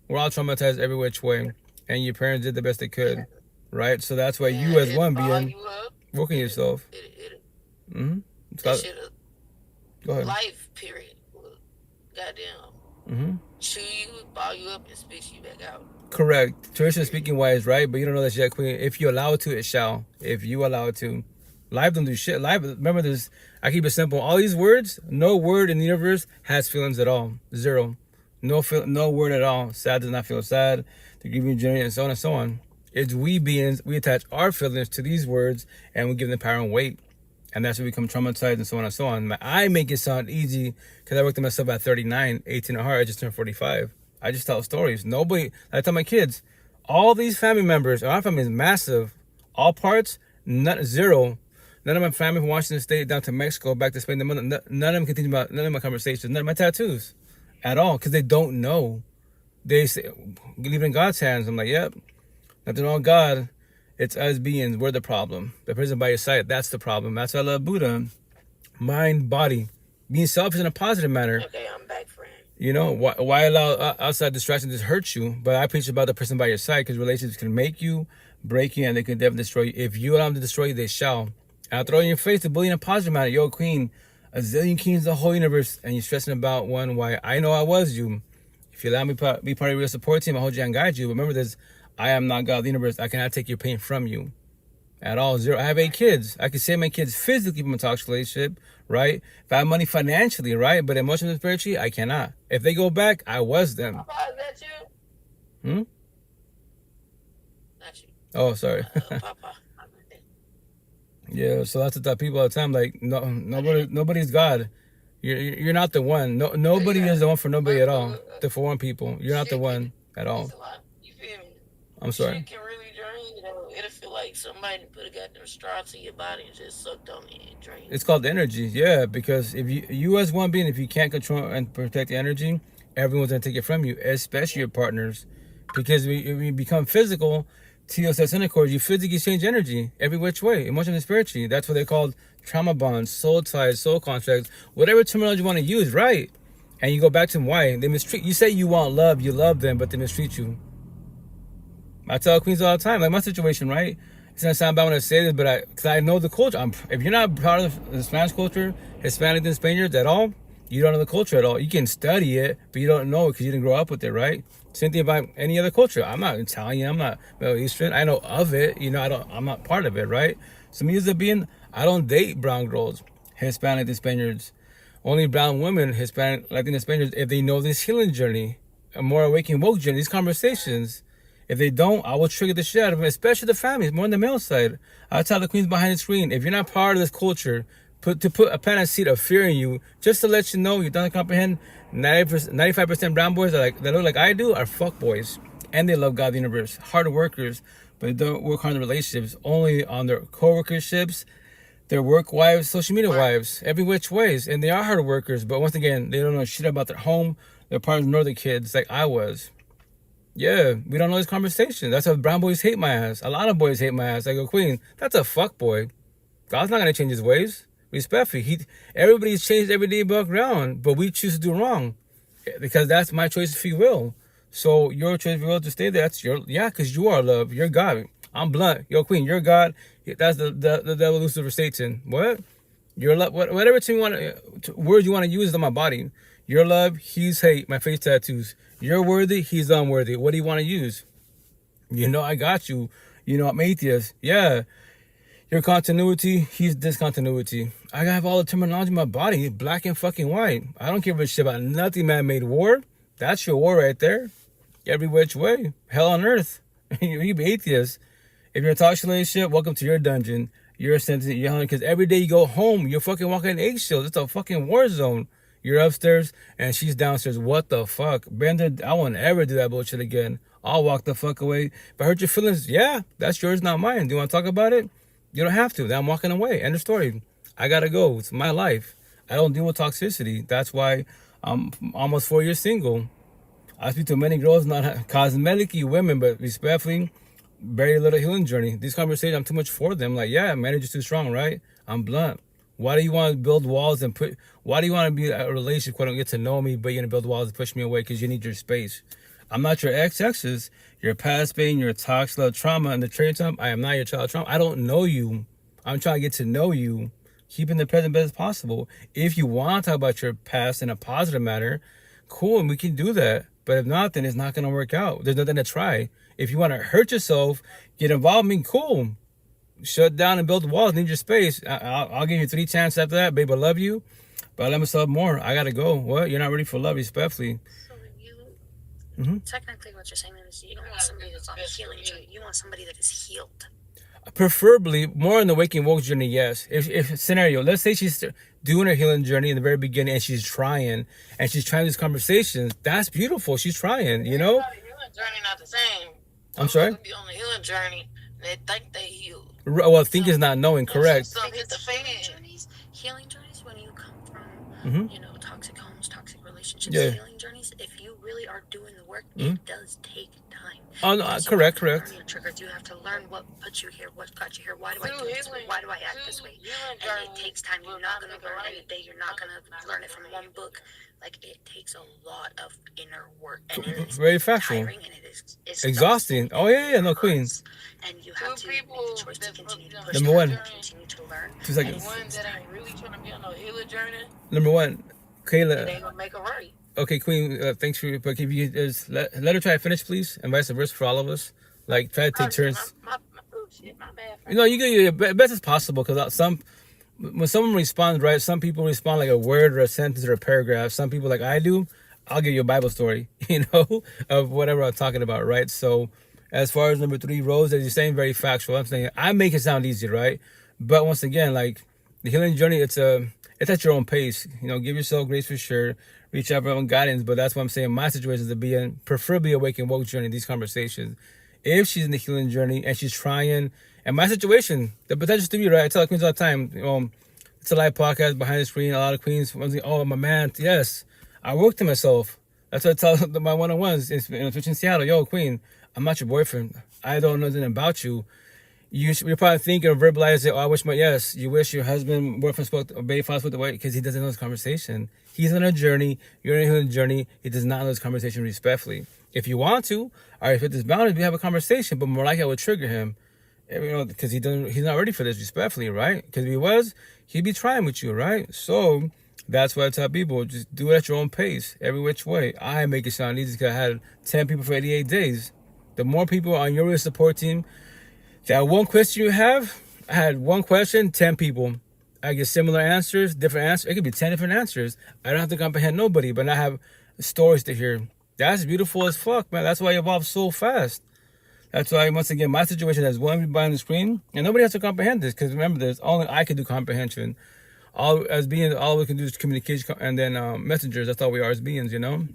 we're all traumatized every which way. And your parents did the best they could. Right? So that's why you as one being working yourself. Go ahead. Life, period. Goddamn. Chew you, ball you up, and spit you back out. Correct. Traditionally speaking wise, right? But you don't know that yet, Queen. If you allow it to, it shall. If you allow it to. Life don't do shit. Life, remember this, I keep it simple. All these words, no word in the universe has feelings at all. Zero. No word at all. Sad does not feel sad. The grieving journey, and so on and so on. It's we beings, we attach our feelings to these words and we give them power and weight. And that's when we become traumatized and so on and so on. I make it sound easy because I worked on myself at 39, 18 at heart. I just turned 45. I just tell stories. Nobody, I tell my kids, all these family members, our family is massive. All parts, zero. None of my family from Washington State down to Mexico, back to Spain, none of them continue about none of my conversations, none of my tattoos at all because they don't know. They say, leave it in God's hands. I'm like, yep, nothing on God. It's us beings. We're the problem. The person by your side, that's the problem. That's why I love Buddha. Mind, body. Being selfish in a positive manner. Okay, I'm back, friend. You know, why allow outside distractions to hurt you? But I preach about the person by your side because relationships can make you, break you, and they can definitely destroy you. If you allow them to destroy you, they shall. And I'll throw in your face the bully in a positive manner. Yo, queen, a zillion kings, the whole universe, and you're stressing about one why I know I was you. If you allow me to be part of your support team, I'll hold you and guide you. But remember this, I am not God of the universe. I cannot take your pain from you at all. Zero. I have 8 kids. I can save my kids physically from a toxic relationship, right? If I have money financially, right? But emotionally and spiritually, I cannot. If they go back, I was them. Papa, is that you? Not you. Oh, sorry. Papa. Yeah, so that's what I tell people all the time. Like, nobody's God. You're not the one. Nobody is the one for nobody at all. For one people, you're not the one at all. You feel me? I'm sorry. Shit can really drain you. Know? It'll feel like somebody put a goddamn straw to your body and just sucked on it and drained. It's called energy, yeah. Because if you as one being, if you can't control and protect the energy, everyone's gonna take it from you, especially your partners. Because when you become physical, TSS intercourse, you physically exchange energy every which way, emotionally and spiritually. That's what they call trauma bonds, soul ties, soul contracts, whatever terminology you want to use, right? And you go back to them, why? They mistreat you. Say you want love, you love them, but they mistreat you. I tell queens all the time, like my situation, right? It's gonna sound bad when I say this, but because I know the culture. If you're not part of the Spanish culture, Hispanic and Spaniards at all, you don't know the culture at all. You can study it, but you don't know it because you didn't grow up with it, right? Same thing about any other culture. I'm not Italian. I'm not Middle Eastern. I know of it. You know, I'm not part of it, right? So me as a being, I don't date brown girls, Hispanic and Spaniards. Only brown women, Hispanic, Latin and Spaniards, if they know this healing journey, a more awakening woke journey, these conversations. If they don't, I will trigger the shit out of them, especially the families, more on the male side. I tell the queens behind the screen, if you're not part of this culture, put a pen and seed of fear in you, just to let you know you don't comprehend. 95% brown boys that look like I do are fuck boys, and they love God, the universe, hard workers, but they don't work hard in relationships, only on their co-workerships, their work wives, social media wives, every which ways, and they are hard workers. But once again, they don't know shit about their home, their partners, nor their kids, like I was. Yeah, we don't know this conversation. That's why brown boys hate my ass. A lot of boys hate my ass. I go, queen, that's a fuck boy. God's not gonna change his ways. Respectfully, everybody's changed every day background, but we choose to do wrong because that's my choice of free will. So your choice of free will to stay there, that's because you are love. You're God. I'm blunt. Yo, queen, you're God. That's the devil, Lucifer, Satan. What? Your love, whatever words you want to use is on my body. Your love, he's hate. My face tattoos. You're worthy, he's unworthy. What do you want to use? You know, I got you. You know, I'm atheist. Yeah. Your continuity, he's discontinuity. I have all the terminology in my body, black and fucking white. I don't give a shit about nothing man-made war. That's your war right there. Every which way. Hell on earth. You be atheist. If you're in a toxic relationship, welcome to your dungeon. You're a sentence, you're hungry. Because every day you go home, you're fucking walking in eggshells. It's a fucking war zone. You're upstairs and she's downstairs. What the fuck? Bender, I won't ever do that bullshit again. I'll walk the fuck away. If I hurt your feelings, yeah, that's yours, not mine. Do you want to talk about it? You don't have to. Then I'm walking away. End of story. I gotta go. It's my life. I don't deal with toxicity. That's why I'm almost 4 years single. I speak to many girls, not cosmetically women, but respectfully, very little healing journey. These conversations, I'm too much for them. Like, yeah, marriage is too strong, right? I'm blunt. Why do you want to build walls and why do you want to be in a relationship where you don't get to know me, but you're going to build walls and push me away because you need your space? I'm not your ex-exes. Your past pain, your toxic love, trauma, and the trade time. I am not your child trauma. I don't know you. I'm trying to get to know you. Keeping the present best possible. If you want to talk about your past in a positive manner, cool, and we can do that. But if not, then it's not going to work out. There's nothing to try. If you want to hurt yourself, get involved in me, cool. Shut down and build walls, need your space. I'll give you 3 chances after that, babe. I love you, but I love myself more. I got to go. What? You're not ready for love, respectfully. So technically what you're saying is you don't want somebody that's on a healing journey. You want somebody that is healed. Preferably more in the waking woke journey, yes. If scenario, let's say she's doing her healing journey in the very beginning and she's trying these conversations, that's beautiful. She's trying, you know? The healing journey not the same. I'm sorry? Be on the healing journey and they think they healed. Well, think is not knowing, correct. Some hit the fan. Healing journeys, when you come from, you know, toxic homes, toxic relationships, Yeah. healing journeys, if you really are doing the work, it does take time. Oh, no, Because correct. You have to learn your triggers. You have to learn what put you here, what got you here. Why do I do this way? Why do I act this way? And it takes time. You're not going to learn it in a day. You're not going to learn it from one book. Like, it takes a lot of inner work. And it is Very factual. tiring, and it is Exhausting. Oh, yeah, no, queen. And you have to make the choice to continue to push Number one. continue to learn. 2 seconds. One that ain't really trying to be on no healing journey, Number one, Kayla. they gonna make it right. Okay, Queen, thanks for but if you just let her try to finish, please, and vice versa for all of us. Like, try to take turns. My bad. You know, you get your best as possible, because when someone responds, right, some people respond like a word or a sentence or a paragraph. Some people, like I do, I'll give you a Bible story, you know, of whatever I'm talking about, right? So, as far as number 3, Rose, as you're saying, very factual. I'm saying I make it sound easy, right? But once again, like, the healing journey, it's at your own pace. You know, give yourself grace for sure. Reach out for your own guidance. But that's what I'm saying. My situation is to be in preferably awake and woke journey, these conversations. If she's in the healing journey and she's trying, and my situation, the potential to be right, I tell queens all the time, it's a live podcast behind the screen. A lot of queens, oh, my man, yes, I work to myself. That's what I tell my one-on-ones in Seattle. Yo, queen, I'm not your boyfriend. I don't know anything about you. You're probably thinking or verbalizing, I wish you wish your husband, boyfriend spoke to obey father spoke the way, because he doesn't know this conversation. He's on a journey, you're on a healing journey, he does not know this conversation respectfully. If you want to, all right, with this boundary, we have a conversation, but more likely I would trigger him. You know, because he's not ready for this respectfully, right? Because if he was, he'd be trying with you, right? So that's why I tell people, just do it at your own pace, every which way. I make it sound easy because I had 10 people for 88 days. The more people on your support team, that one question you have, I had one question, 10 people. I get similar answers, different answers. It could be 10 different answers. I don't have to comprehend nobody, but I have stories to hear. That's beautiful as fuck, man. That's why you evolve so fast. That's why, once again, my situation is one behind the screen, and nobody has to comprehend this, because remember, there's only I can do comprehension. All we can do is communication, and then messengers. That's all we are as beings, you know.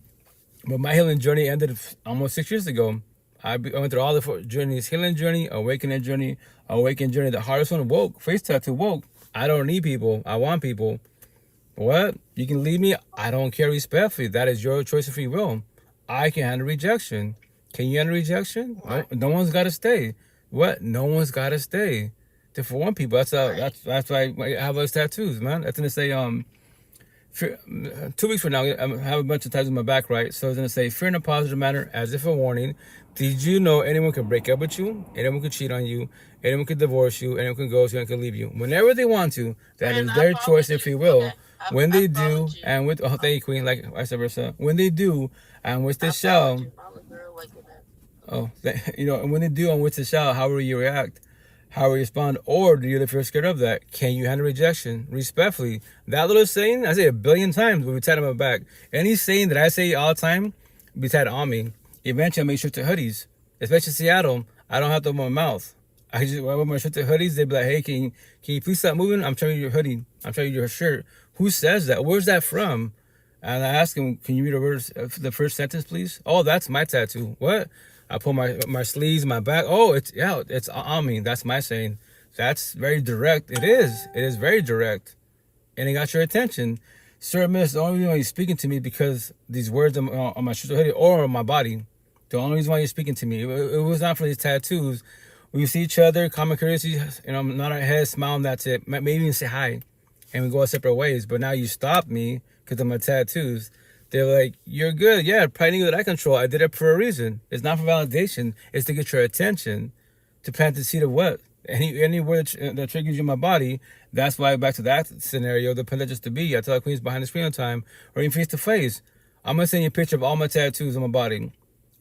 But my healing journey ended almost 6 years ago. I went through all the 4 journeys: healing journey, awakening journey, the hardest one, woke, face tattoo, woke. I don't need people. I want people. What? You can leave me. I don't care respectfully. That is your choice of free will. I can handle rejection. Can you handle rejection? No one's got to stay. What? No one's got to stay. For one people, that's why I have those tattoos, man. That's gonna say 2 weeks from now, I have a bunch of tattoos on my back, right? So it's gonna say, fear in a positive manner, as if a warning. Did you know anyone could break up with you? Anyone could cheat on you? Anyone could divorce you? Anyone could go, anyone could leave you. Whenever they want to, that is their choice and free will. When they do, and with thank you, queen, like vice versa. When they do, and which they shall. Oh, and when they do, and which they shall, how will you react? How will you respond? Or do you feel scared of that? Can you handle rejection respectfully? That little saying, I say 1 billion times, will be tatted on my back. Any saying that I say all the time, be tatted on me. Eventually, I make shifted hoodies, especially Seattle. I don't have to open my mouth. I just wear my shifted hoodies. They be like, "Hey, can you please stop moving? I'm showing you your hoodie. I'm showing you your shirt." Who says that? Where's that from? And I ask him, "Can you read the first sentence, please?" Oh, that's my tattoo. What? I pull my sleeves, my back. Oh, it's on me. That's my saying. That's very direct. It is very direct, and it got your attention. Sir, miss, the only reason why you're speaking to me is because these words on my shifted hoodie or on my body. The only reason why you're speaking to me, it was not for these tattoos. We see each other, common courtesy, nod our head, smile, and that's it. Maybe even say hi, and we go our separate ways. But now you stop me because of my tattoos. They're like, you're good. Yeah, probably that I control. I did it for a reason. It's not for validation. It's to get your attention, to plant the seed of what? Any word that triggers you in my body. That's why, back to that scenario, the just to be. I tell queens behind the screen all the time, or even face to face. I'm going to send you a picture of all my tattoos on my body.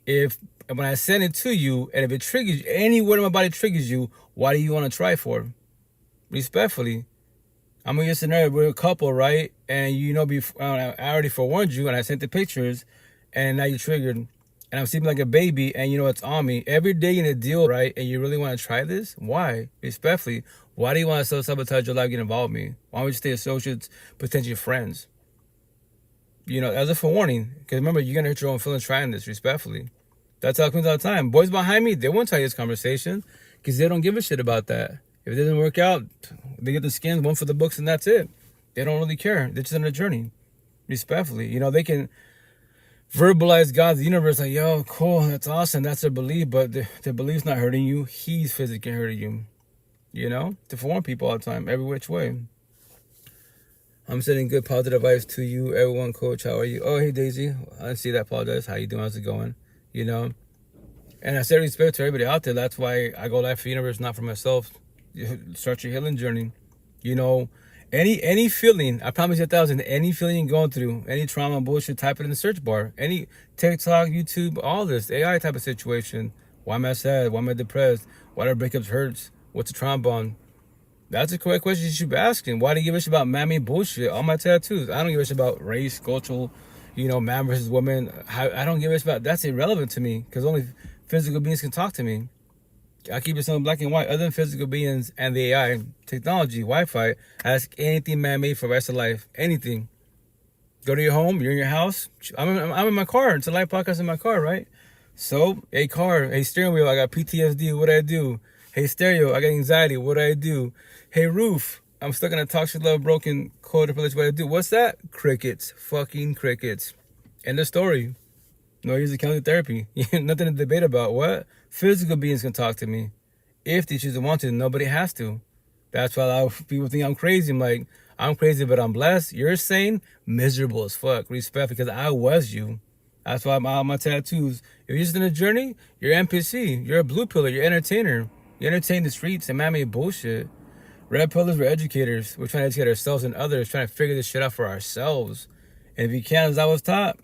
When I send it to you, and if it triggers you, any word in my body triggers you, why do you want to try for? Respectfully. I'm in a scenario, we're a couple, right? And before, I already forewarned you, and I sent the pictures, and now you're triggered. and I'm sleeping like a baby, and you know it's on me. Every day in a deal, right? And you really want to try this? Why? Respectfully, why do you want to self-sabotage your life, get involved with me? Why don't we just stay associates, potentially friends? You know, as a forewarning, because remember, you're going to hurt your own feelings trying this, respectfully. That's how it comes all the time. Boys behind me, they won't tell you this conversation because they don't give a shit about that. If it doesn't work out, they get the skins, one for the books, and that's it. They don't really care. They're just on a journey, respectfully. You know, they can verbalize God, the universe, like, yo, cool, that's awesome, that's their belief, but their belief's not hurting you. He's physically hurting you, you know, to forewarn people all the time, every which way. I'm sending good positive vibes to you, everyone. Coach, how are you? Oh, hey, Daisy, I didn't see that. Apologize. How you doing? How's it going? You know, and I say respect to everybody out there. That's why I go live for the universe, not for myself. Start your healing journey. You know, any feeling, I promise you 1,000, any feeling you're going through, any trauma, bullshit, type it in the search bar. Any TikTok, YouTube, all this, AI type of situation. Why am I sad? Why am I depressed? Why do breakups hurts? What's a trauma bond? That's a correct question you should be asking. Why do you give a shit about mammy bullshit? All my tattoos. I don't give a shit about race, cultural, you know, man versus woman. I don't give a shit about, that's irrelevant to me because only physical beings can talk to me. I keep it simple, black and white. Other than physical beings and the AI, technology, Wi-Fi, ask anything man-made for the rest of life. Anything. Go to your home, you're in your house. I'm in my car. It's a live podcast in my car, right? So, hey car, hey steering wheel, I got PTSD, what do I do? Hey stereo, I got anxiety, what do I do? Hey roof, I'm stuck in a toxic love broken codependent, what do I do? What's that? Crickets. Fucking crickets. End of story. No use of county therapy. Nothing to debate about. What? Physical beings can talk to me. If they choose to want to, nobody has to. That's why a lot of people think I'm crazy. I'm like, I'm crazy, but I'm blessed. You're sane, miserable as fuck. Respect, because I was you. That's why all my tattoos. If you're just in a journey, you're NPC. You're a blue pillar. You're an entertainer. You entertain the streets and man-made bullshit. Red pillars, we're educators. We're trying to educate ourselves and others, trying to figure this shit out for ourselves. And if you can't, as I was taught,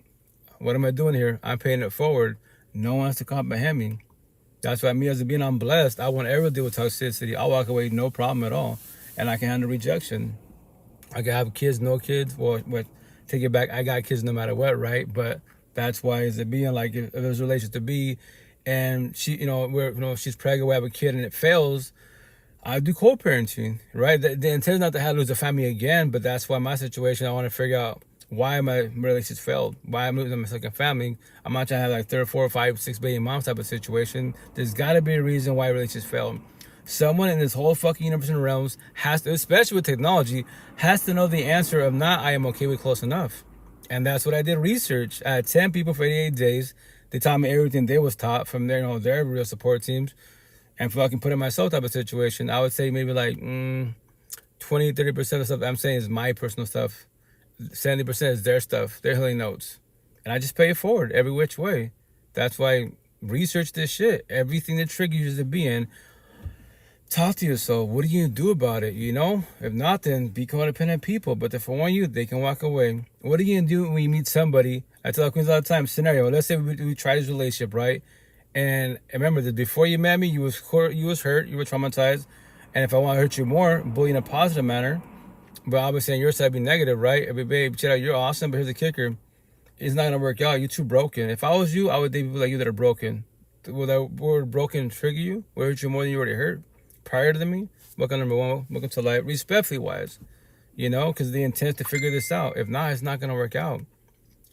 what am I doing here? I'm paying it forward. No one has to comprehend me. That's why me as a being, I'm blessed. I won't ever deal with toxicity. I'll walk away, no problem at all. And I can handle rejection. I can have kids, no kids. Well, take it back. I got kids no matter what, right? But that's why as a being, like if there's a relationship to be, and she, she's pregnant, we have a kid, and it fails. I do co-parenting, right? The intent is not to have to lose a family again, but that's why my situation, I want to figure out why my relationship failed, why I'm losing my second family. I'm not trying to have like 3 or 4 or 5, 6 baby moms type of situation. There's got to be a reason why relationships failed. Someone in this whole fucking universe and realms has to, especially with technology, has to know the answer of not I am okay with close enough. And that's what I did research. I had 10 people for 88 days. They taught me everything they was taught from their, their real support teams. And fucking put in myself type of situation, I would say maybe like 20, 30% of the stuff I'm saying is my personal stuff. 70% is their stuff, their healing notes. And I just pay it forward every which way. That's why research this shit. Everything that triggers you to be in, talk to yourself. What are you going to do about it, you know? If not, then be codependent people. But if I want you, they can walk away. What are you going to do when you meet somebody? I tell queens all the time, scenario, let's say we try this relationship, right? And remember that before you met me, you was hurt, you were traumatized. And if I want to hurt you more, bully in a positive manner, but obviously on your side be negative, right? Every babe, chill out, you're awesome, but here's the kicker. It's not gonna work out. You're too broken. If I was you, I would date people like you that are broken. Will that word broken trigger you? Will it hurt you more than you already hurt? Prior to me? Welcome number one, welcome to life. Respectfully wise. You know, because the intent to figure this out. If not, it's not gonna work out.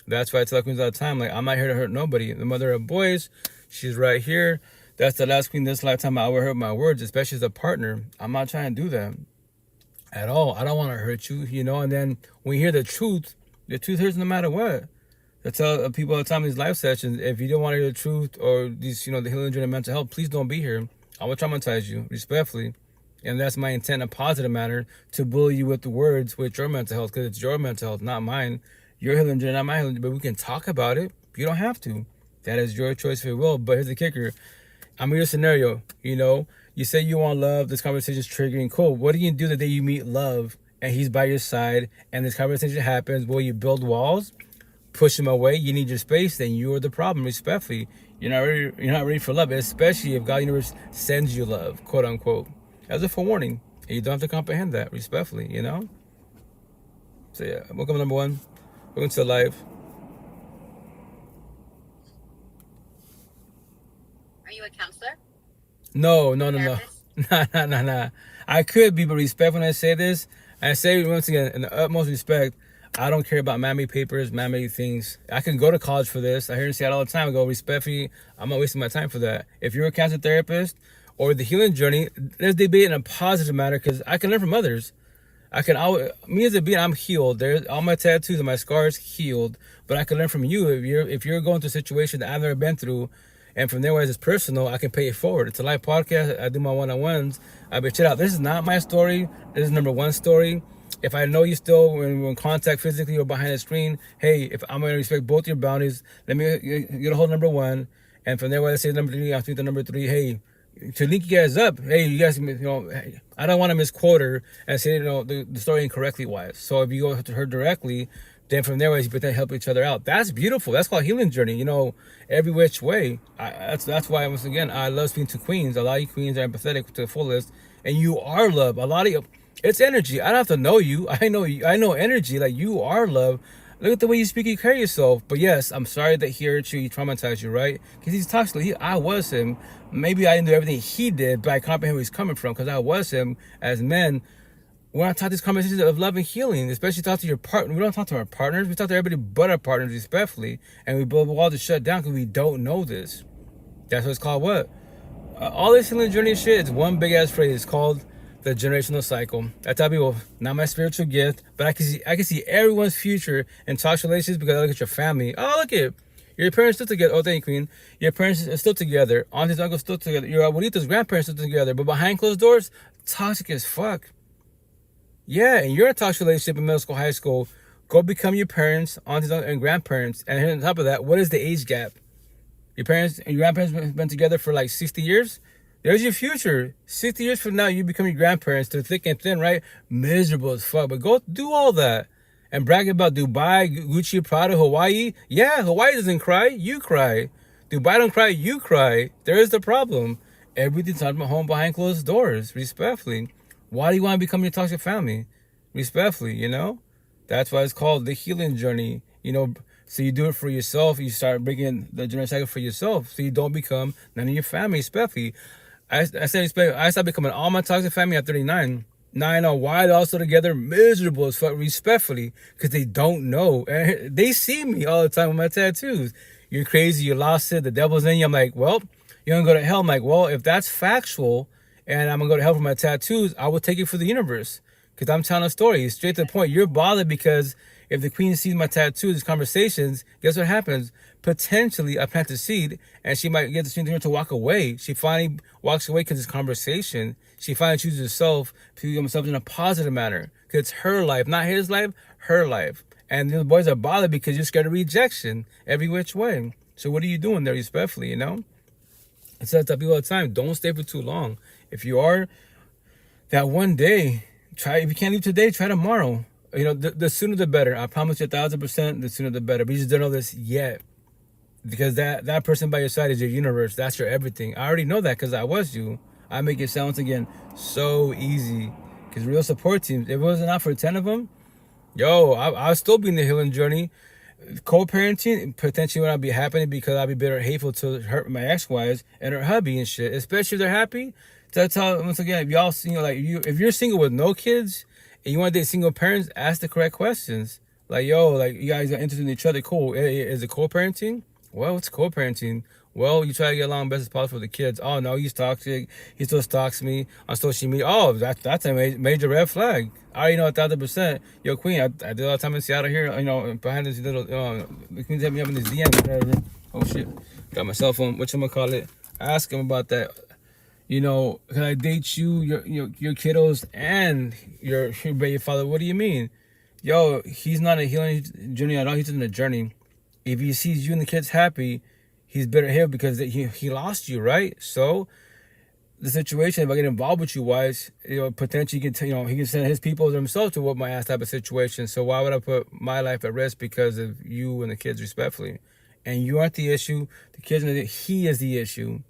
That's why I tell queens all the time, like, I'm not here to hurt nobody. The mother of boys, she's right here. That's the last queen this lifetime I ever heard my words, especially as a partner. I'm not trying to do that at all. I don't want to hurt you, you know. And then when you hear the truth hurts no matter what. I tell people all the time in these live sessions, if you don't want to hear the truth or these, the healing journey of mental health, please don't be here. I will traumatize you, respectfully. And that's my intent in a positive manner, to bully you with the words with your mental health, because it's your mental health, not mine. Your healing journey, not my healing journey, but we can talk about it. You don't have to. That is your choice if you will. But here's the kicker. I'm in your scenario, You say you want love, this conversation is triggering. Cool. What do you do the day you meet love and he's by your side and this conversation happens? Will you build walls? Push him away? You need your space, then you're the problem, respectfully. You're not ready for love, especially if God Universe sends you love, quote unquote. As a forewarning. And you don't have to comprehend that, respectfully, So yeah, welcome number one. Welcome to life. Are you a counselor? No. Therapist? Nah. I could be, but respect when I say this. I say once again, in the utmost respect, I don't care about man-made papers, man-made things. I can go to college for this. I hear you say it all the time. I go, respectfully, I'm not wasting my time for that. If you're a cancer therapist or the healing journey, let's debate in a positive manner because I can learn from others. Me as a being, I'm healed. There's all my tattoos and my scars healed, but I can learn from you. If you're going through a situation that I've never been through, and from there, where it's personal, I can pay it forward. It's a live podcast. I do my one-on-ones. I bet check it out. This is not my story. This is number one story. If I know you still when we're in contact physically or behind the screen, hey, if I'm going to respect both your boundaries, let me get a hold of number one. And from there, where I say number three, I'll speak to number three. Hey, to link you guys up, hey, you guys, I don't want to misquote her and say, the story incorrectly wise. So if you go to her directly, then from there, you can help each other out. That's beautiful. That's called healing journey, every which way. That's why, once again, I love speaking to queens. A lot of you queens are empathetic to the fullest, and you are love. A lot of you, it's energy. I don't have to know you. I know energy. Like, you are love. Look at the way you speak, you carry yourself. But yes, I'm sorry that he hurt you, he traumatized you, right? Because he's toxic. I was him. Maybe I didn't do everything he did, but I comprehend where he's coming from because I was him. As men, we're not taught these conversations of love and healing, especially talk to your partner. We don't talk to our partners. We talk to everybody but our partners, respectfully. And we build walls to shut down because we don't know this. That's what it's called what? All this healing journey shit is one big ass phrase. It's called the generational cycle. I tell people, not my spiritual gift, but I can see everyone's future in toxic relationships because I look at your family. Oh, look at your parents still together. Oh, thank you, Queen. Your parents are still together. Aunties, uncles still together. Your abuelitos, grandparents still together. But behind closed doors, toxic as fuck. Yeah, and you're in a toxic relationship in middle school, high school. Go become your parents, aunties, and grandparents. And on top of that, what is the age gap? Your parents and your grandparents have been together for like 60 years? There's your future. 60 years from now, you become your grandparents through thick and thin, right? Miserable as fuck. But go do all that. And brag about Dubai, Gucci, Prada, Hawaii. Yeah, Hawaii doesn't cry. You cry. Dubai don't cry. You cry. There is the problem. Everything's at home behind closed doors. Respectfully. Why do you want to become your toxic family? Respectfully, That's why it's called the healing journey. So you do it for yourself. You start breaking the generational cycle for yourself. So you don't become none of your family, respectfully. I started becoming all my toxic family at 39. Now I know why they're also together, miserable as fuck, respectfully, because they don't know. And they see me all the time with my tattoos. You're crazy, you lost it, the devil's in you. I'm like, well, you're going to go to hell. I'm like, well, if that's factual and I'm going to go to hell for my tattoos, I will take it for the universe. Because I'm telling a story. Straight to the point. You're bothered because if the queen sees my tattoos, these conversations, guess what happens? Potentially, I plant a seed, and she might get the student to walk away. She finally walks away because it's conversation. She finally chooses herself to become herself in a positive manner. Because it's her life, not his life, her life. And the boys are bothered because you're scared of rejection every which way. So what are you doing there, respectfully, I tell people all the time, don't stay for too long. If you are, that one day, try. If you can't leave today, try tomorrow. The sooner the better. I promise you 1,000%, the sooner the better. But you just don't know this yet. Because that person by your side is your universe. That's your everything. I already know that because I was you. I make it sound, once again, so easy. Because real support teams, if it wasn't not for 10 of them, I'll still be in the healing journey. Co-parenting, potentially would not be happening because I'd be bitter, hateful to hurt my ex-wives and her hubby and shit. Especially if they're happy. So I tell, once again, if y'all single, if you're single with no kids and you want to date single parents, ask the correct questions. You guys are interested in each other, cool. Is it co-parenting? Well, it's co-parenting. Well, you try to get along best as possible for the kids. Oh, no, he's toxic. He still stalks me on social media. Oh, that's a major red flag. I already know 1,000%. Yo, Queen, I did all the time in Seattle here, behind this little, the Queens hit me up in this DM, whatever. Oh, shit. Got my cell phone. Whatchamacallit? Ask him about that. Can I date you, your kiddos, and your baby father? What do you mean? Yo, he's not a healing journey at all. He's in a journey. If he sees you and the kids happy, he's better here because he lost you, right? So the situation, if I get involved with you, wise, potentially he can send his people or himself to whoop my ass type of situation. So why would I put my life at risk because of you and the kids, respectfully? And you aren't the issue. The kids, he is the issue.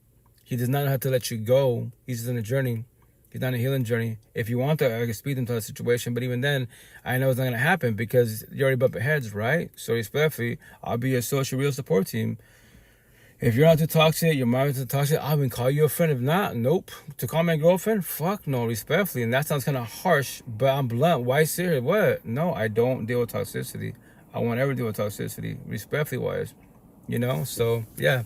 He does not have to let you go. He's just in a journey. He's not in a healing journey. If you want to, I can speak into that situation. But even then, I know it's not going to happen because you already bumped heads, right? So respectfully, I'll be your social real support team. If you're not too toxic, your mind's too toxic, I wouldn't call you a friend. If not, nope. To call my girlfriend, fuck no, respectfully. And that sounds kind of harsh, but I'm blunt. Why serious? What? No, I don't deal with toxicity. I won't ever deal with toxicity, respectfully wise. You know? So, yeah.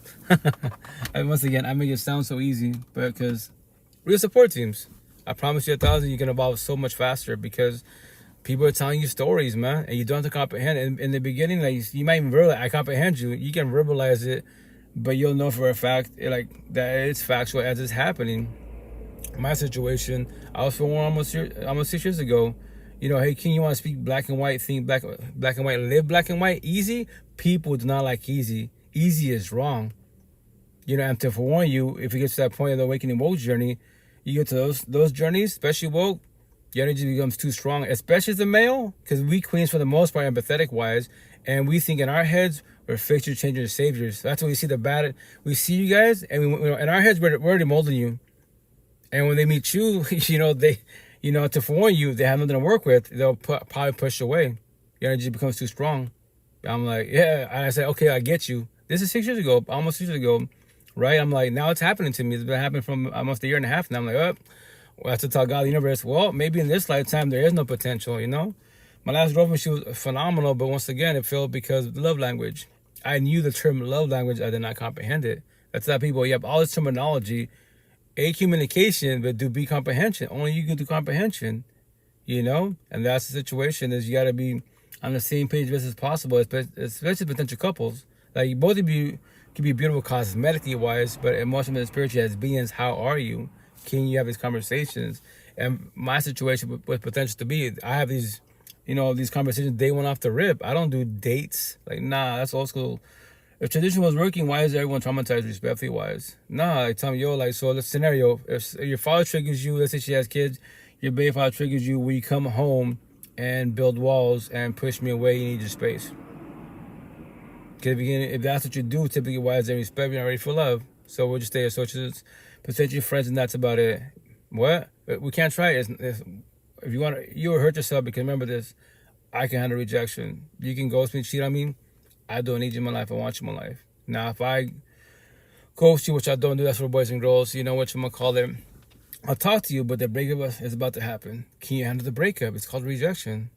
And once again, I make it sound so easy, but because real support teams. I promise you 1,000, you can evolve so much faster because people are telling you stories, man, and you don't have to comprehend. In the beginning, like you might even verbalize, I comprehend you. You can verbalize it, but you'll know for a fact, like that it's factual as it's happening. My situation, I was for almost 6 years ago. You know, hey, King, you want to speak black and white, think black and white, live black and white, easy? People do not like easy. Easy is wrong. You know, and to forewarn you, if you get to that point of the awakening woke journey, you get to those journeys, especially woke, your energy becomes too strong, especially as a male, because we queens, for the most part, empathetic wise, and we think in our heads we're fixture changers, saviors. That's when we see the bad. We see you guys, and we in our heads we're already molding you. And when they meet you, you know to forewarn you, they have nothing to work with. They'll probably push away. Your energy becomes too strong. I'm like, yeah. And I said, okay, I get you. This is 6 years ago, almost 6 years ago. Right? I'm like, now it's happening to me. It's been happening from almost a year and a half now. I'm like, well, I have to tell God, the universe, well, maybe in this lifetime there is no potential, you know? My last girlfriend, she was phenomenal, but once again, it failed because of the love language. I knew the term love language, I did not comprehend it. That's how people, you have all this terminology, A, communication, but do B, comprehension. Only you can do comprehension, you know? And that's the situation, is you got to be on the same page as best as possible, especially potential couples. Like, you both of you can be beautiful cosmetically wise, but emotionally and spiritually as beings, how are you? Can you have these conversations? And my situation with potential to be, I have these, you know, these conversations day one off the rip. I don't do dates. Like, nah, that's old school. If tradition was working, why is everyone traumatized respectfully wise? Nah, like, tell me, yo, like, so the scenario, if your father triggers you, let's say she has kids, your baby father triggers you, will you come home and build walls and push me away? You need your space. Because if that's what you do, typically wise and respect, you're not ready for love. So we'll just stay associates, potentially friends, and that's about it. What? We can't try it. If you want to, you will hurt yourself, because remember this, I can handle rejection. You can ghost me, cheat on me. I don't need you in my life. I want you in my life. Now, if I ghost you, which I don't do, that's for boys and girls, you know what I'm going to call it. I'll talk to you, but the breakup is about to happen. Can you handle the breakup? It's called rejection.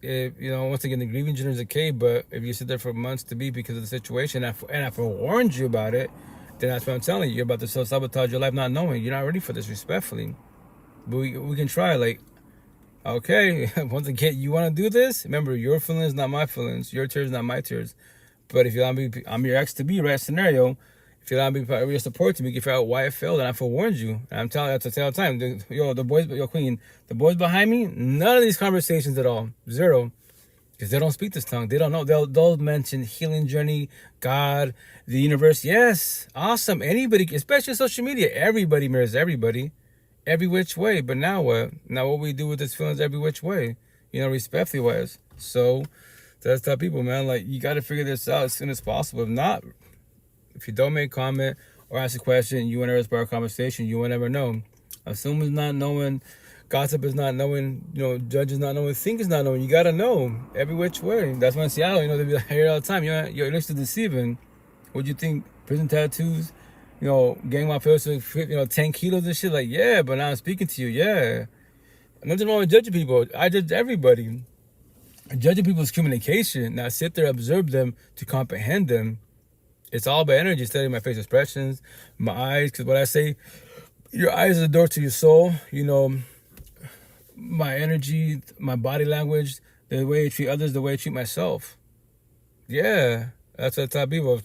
If, you know, once again, the grieving journey is okay, but if you sit there for months to be because of the situation, and I forewarned you about it, then that's what I'm telling you. You're about to self-sabotage your life not knowing. You're not ready for this, respectfully. But we can try, like, okay, once again, you want to do this? Remember, your feelings, not my feelings. Your tears, not my tears. But if you allow me, I'm your ex to be, right, scenario. If you allow me to be your support to me, you can figure out why it failed, and I forewarned you. And I'm telling you, that's all the time. The boys, your queen, the boys behind me, none of these conversations at all. Zero. Because they don't speak this tongue. They don't know. They'll mention healing journey, God, the universe. Yes, awesome. Anybody, especially social media, everybody mirrors everybody, every which way. But now what? Now what we do with this feelings every which way? You know, respectfully wise. So that's how people, man. Like, you got to figure this out as soon as possible. If not, if you don't make a comment or ask a question, you will never spark a conversation. You will never know. Assume is not knowing. Gossip is not knowing. You know, judge is not knowing. Think is not knowing. You got to know every which way. That's why in Seattle, you know, they be like, here all the time. You're illicit deceiving. What do you think? Prison tattoos? You know, gang my face with, you know, 10 kilos and shit. Like, yeah, but now I'm speaking to you. Yeah. Nothing wrong with judging people. I judge everybody. Judging people's communication. Now sit there, observe them to comprehend them. It's all about energy. Studying my face expressions, my eyes. Because what I say, your eyes are the door to your soul. You know, my energy, my body language, the way I treat others, the way I treat myself. Yeah, that's what I tell people.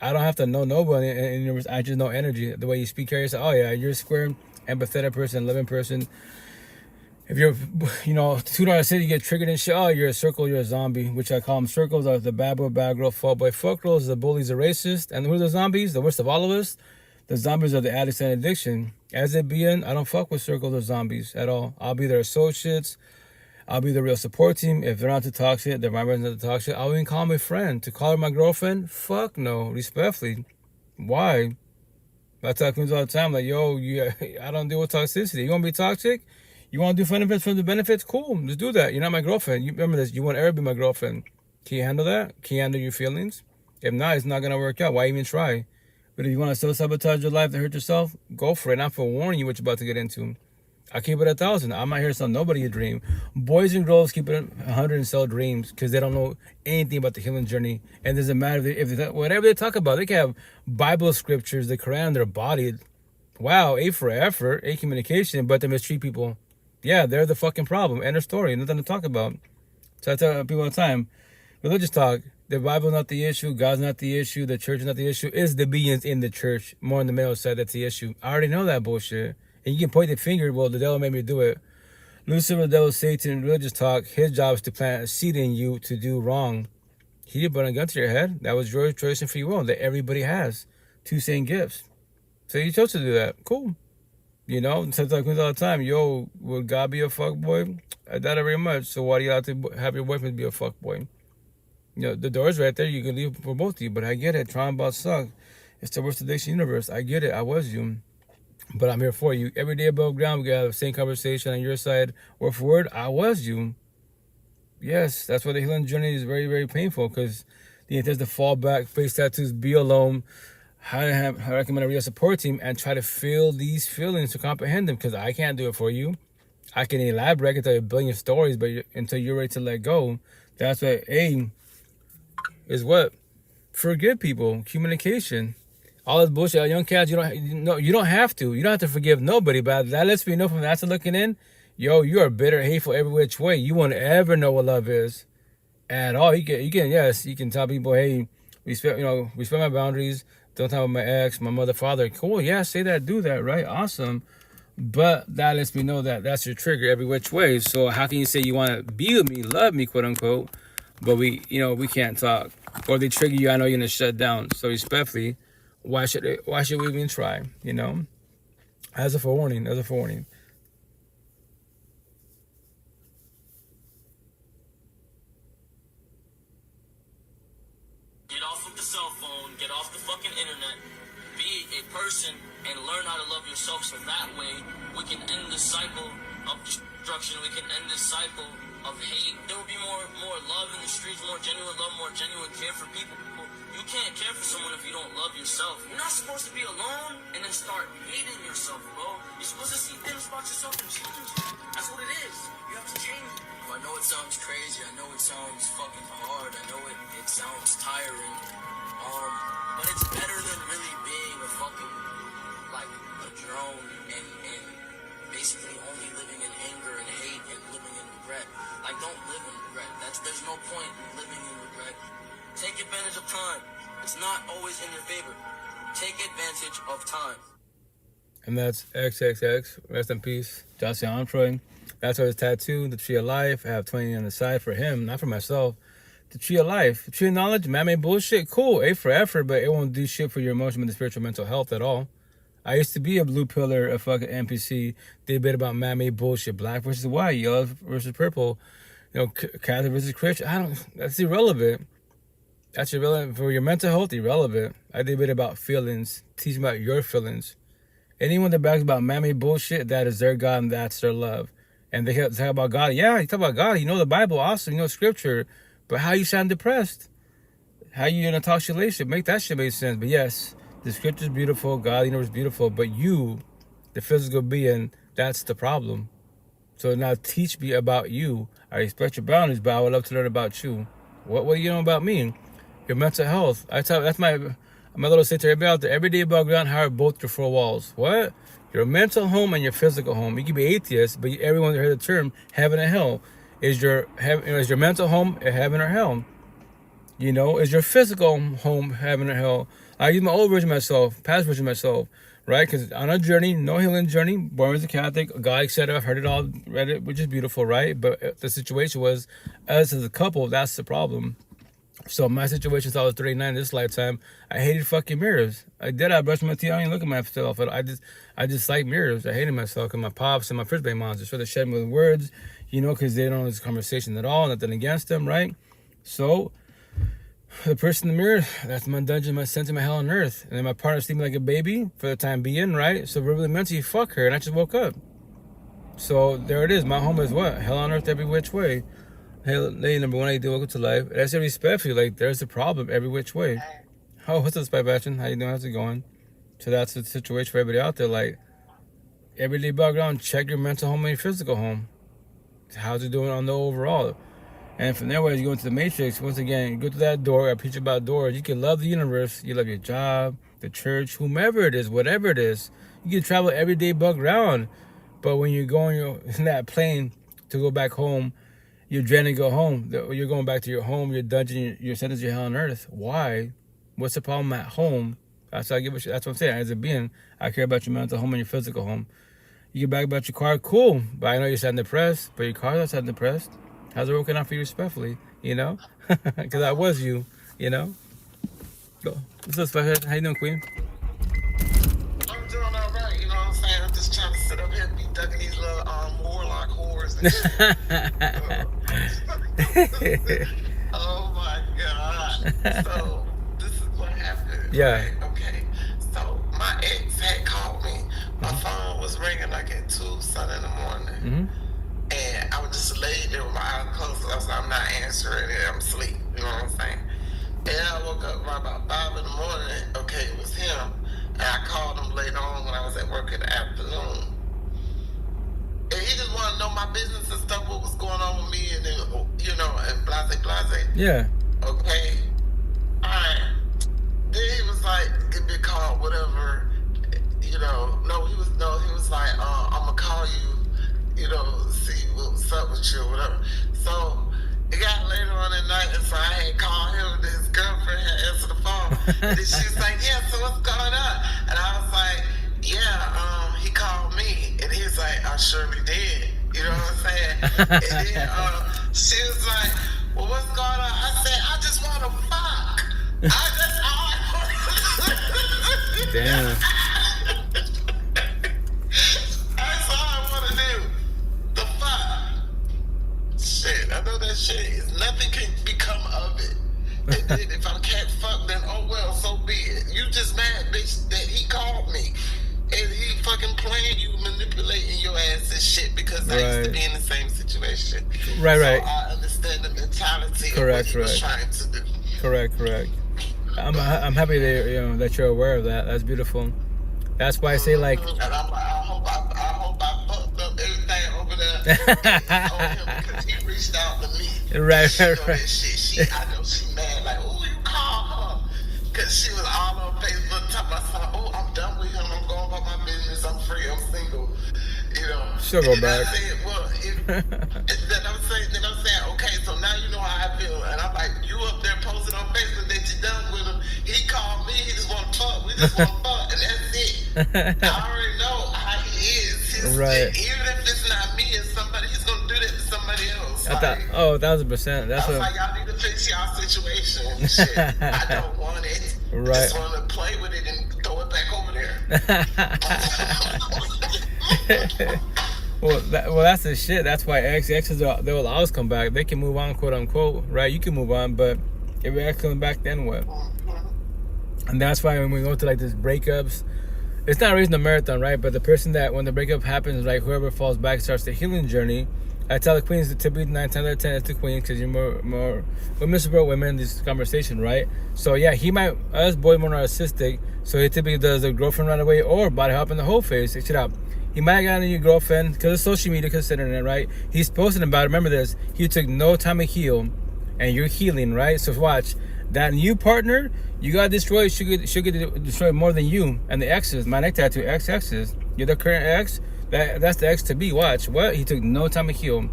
I don't have to know nobody in the universe. I just know energy. The way you speak, carry yourself. Oh yeah, you're a square, empathetic person, loving person. If you're, you know, $2 city, you get triggered and shit. Oh, you're a circle, you're a zombie, which I call them circles. Are the bad boy, bad girl, fuck boy, fuck girls. The bullies, the racist. And who are the zombies? The worst of all of us. The zombies are the addicts and addiction. As it being, I don't fuck with circles or zombies at all. I'll be their associates. I'll be the real support team. If they're not too toxic, they're my friends not too toxic, I'll even call them a friend. To call her my girlfriend? Fuck no. Respectfully. Why? I tell queens all the time, like, yo, I don't deal with toxicity. You want to be toxic? You want to do benefits from the benefits? Cool. Just do that. You're not my girlfriend. You remember this. You won't ever be my girlfriend. Can you handle that? Can you handle your feelings? If not, it's not going to work out. Why even try? But if you want to self-sabotage your life to hurt yourself, go for it. Not for warning you what you're about to get into. I keep it 1,000. I'm not here to sell nobody a dream. Boys and girls keep it 100 and sell dreams because they don't know anything about the healing journey. And it doesn't matter whatever they talk about. They can have Bible scriptures, the Quran, their body. Wow, A for effort, A communication, but they mistreat people. Yeah, they're the fucking problem. End of story. Nothing to talk about. So I tell people all the time, religious talk, the Bible's not the issue, God's not the issue, the church is not the issue. It's the beings in the church, more on the male side, that's the issue. I already know that bullshit. And you can point the finger, well, the devil made me do it. Lucifer, the devil, Satan, religious talk, his job is to plant a seed in you to do wrong. He didn't put a gun to your head. That was your choice and free will that everybody has. 2 same gifts. So you chose to do that. Cool. You know, sometimes all the time, yo, would God be a fuckboy? I doubt it very much. So why do you have to have your boyfriend be a fuckboy? You know, the door's right there. You can leave for both of you. But I get it. Trying about suck. It's the worst addiction universe. I get it. I was you. But I'm here for you. Every day above ground, we got the same conversation on your side. Word for word, I was you. Yes, that's why the healing journey is very, very painful. Because the intent is to fall back, face tattoos, be alone. How to recommend a real support team and try to feel these feelings to comprehend them, because I can't do it for you. I can elaborate, I can tell you a billion stories, but until you're ready to let go, that's what A is what? Forgive people, communication. All this bullshit, young cats, you don't have to. You don't have to forgive nobody, but that lets me know from the outside looking in, yo, you are bitter, hateful every which way. You won't ever know what love is at all. You can tell people, hey, respect my boundaries. Don't talk about my ex, my mother, father. Cool, yeah, say that, do that, right? Awesome. But that lets me know that that's your trigger every which way. So how can you say you want to be with me, love me, quote unquote, but we can't talk? Or they trigger you, I know you're going to shut down. So respectfully, why should we even try, you know? As a forewarning. Get off of the cell phone, get off the fucking internet, be a person and learn how to love yourself, so that way we can end this cycle of destruction, we can end this cycle of hate. There will be more love in the streets, more genuine love, more genuine care for people. You can't care for someone if you don't love yourself. You're not supposed to be alone and then start hating yourself, bro. You're supposed to see things about yourself and change. That's what it is. You have to change. I know it sounds crazy. I know it sounds fucking hard. I know it sounds tiring. But it's better than really being a fucking, like, a drone and basically only living in anger and hate and living in regret. Like, don't live in regret. There's no point in living in regret. Take advantage of time. It's not always in your favor. Take advantage of time. And that's XXX. Rest in peace, Jossie Entree. That's why his tattoo, the tree of life. I have 20 on the side for him, not for myself. The tree of life, the tree of knowledge, man-made bullshit, cool, A for effort, but it won't do shit for your emotional and spiritual mental health at all. I used to be a blue pillar, a fucking NPC, debate about man-made bullshit, black versus white, yellow versus purple, Catholic versus Christian. That's irrelevant. That's irrelevant for your mental health, irrelevant. I debate about feelings, teach about your feelings. Anyone that brags about man-made bullshit, that is their God and that's their love. And they talk about God. Yeah, you talk about God, you know the Bible, awesome, you know scripture. But how you sound depressed? How you in a toxic relationship? Make that shit make sense. But yes, the scripture's beautiful, God, the universe is beautiful, but you, the physical being, that's the problem. So now teach me about you. I respect your boundaries, but I would love to learn about you. What do you know about me? Your mental health. That's my little saying to everybody out there. Every day above ground, how are both your 4 walls? What? Your mental home and your physical home. You can be atheist, but everyone's heard the term heaven and hell. Is your mental home heaven or hell? Is your physical home heaven or hell? I use my old version of myself, past version of myself, right? Because on a journey, no healing journey, born as a Catholic, God, etc. I've heard it all, read it, which is beautiful, right? But the situation was, us as a couple, that's the problem. So my situation since I was 39 this lifetime, I hated fucking mirrors. I brushed my teeth, I don't even look at myself. I just like mirrors. I hated myself because my pops and my first baby moms just sort of shed me with words, because they don't know this conversation at all, nothing against them, right? So the person in the mirror, that's my dungeon, my center, my hell on earth. And then my partner sleeping like a baby for the time being, right? So really mentally, fuck her, and I just woke up. So there it is. My home is what? Hell on earth every which way. Hey, lady number 1, welcome to life. And I said respectfully, like, there's a problem every which way. Oh, what's up, Spy Bastion? How you doing? How's it going? So that's the situation for everybody out there. Like, everyday background, check your mental home and your physical home. How's it doing on the overall? And from there, where you go into the matrix, once again, you go to that door. I preach about doors. You can love the universe. You love your job, the church, whomever it is, whatever it is. You can travel everyday background. But when you're going in that plane to go back home, you're dreading to go home. You're going back to your home, your dungeon, your sentence, your hell on earth. Why? What's the problem at home? That's what I'm saying. As a being, I care about your mental home and your physical home. You get back about your car, cool. But I know you're sounding depressed, but your car's not sounding depressed. How's it working out for you respectfully? You know? Because I was you, you know? Go. What's up, Spyhead? How you doing, Queen? I'm doing all right, you know what I'm saying? I'm just trying to sit up here and be ducking these little warlock whores and shit. Oh my God. So, this is what happened. Yeah. Right? Okay. So, my ex had called me. My phone was ringing like at 2 Sunday in the morning. Mm-hmm. And I was just laid there with my eyes closed. I was like, I'm not answering it. I'm asleep. You know what I'm saying? And I woke up around about 5 in the morning. Okay, it was him. And I called him later on when I was at work in the afternoon. And he just wanted to know my business and stuff, what was going on with me, and then, you know, and blase, blase. Yeah. Okay. Alright. Then he was like, give me a call, whatever. You know, he was like, I'm gonna call you, you know, see what's up with you or whatever. So it got later on at night, and so I had called him, and his girlfriend had answered the phone. And then she was like, yeah, so what's going on? And I was like, yeah, he called me. And he was like, I surely did. You know what I'm saying? And then she was like, well, what's going on? I said, I just want to fuck. That's all I want. Damn. That's all I want to do. The fuck. Shit, I know that shit is nothing can become of it. And then if I can't fuck, then oh well, so be it. You just mad, bitch, that he called me. And he fucking playing you, manipulating your ass and shit because I used to be in the same situation. Right. So I understand the mentality of what he was trying to do. Correct. I'm happy that that you're aware of that. That's beautiful. That's why I say like. And I'm like, I hope I fucked up everything over there on him because he reached out to me. Right. I know she mad like, oh, you call her because she was all on Facebook talking about, oh, I'm done with him. I'm going about my business. I'm free. I'm single. You know. She'll go back. I said, well, then I'm saying, okay, so now you know how I feel. And I'm like, you up there posting on Facebook that you're done with him. He called me. He just want to fuck. We just want to fuck, and that's it. I already know how he is. Right. Even if it's not me, it's somebody. He's gonna do that to somebody else. I thought, 1,000%. That's I was like, y'all need to fix y'all situation. Shit, I don't want it. Right. I just want to play with it and throw it back over there. Well, that's the shit. That's why exes they will always come back. They can move on, quote unquote, right? You can move on, but if your ex comes back, then what? And that's why when we go to like these breakups, it's not racing a marathon, right? But the person that when the breakup happens, like whoever falls back starts the healing journey. I tell the queens to be 9 times out of 10 it's the queen because you're more women support women in this conversation, right? So yeah, he might us boys more narcissistic, so he typically does the girlfriend right away or body hop in the whole face. Check it out. He might have gotten a new girlfriend because of social media, because of internet, right? He's posting about it. Remember this. He took no time to heal, and you're healing, right? So watch. That new partner, you got destroyed. She'll get destroyed more than you. And the exes, my neck tattoo, exes. You're the current ex. That's the ex to be. Watch. What? He took no time to heal.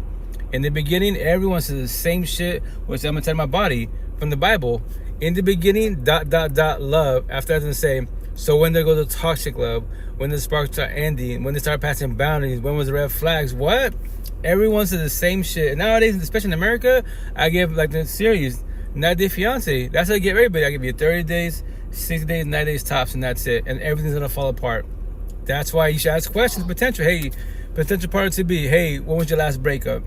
In the beginning, everyone says the same shit, which I'm going to tell my body from the Bible. In the beginning, ... love. After that, doesn't say, so when they go to toxic love, when the sparks start ending, when they start passing boundaries, when was the red flags? What? Everyone says the same shit. Nowadays, especially in America, I give like the series, 90 Day Fiance. That's how I get everybody. I give you 30 days, 60 days, 90 days tops, and that's it. And everything's going to fall apart. That's why you should ask questions. Potential partner to be, hey, when was your last breakup?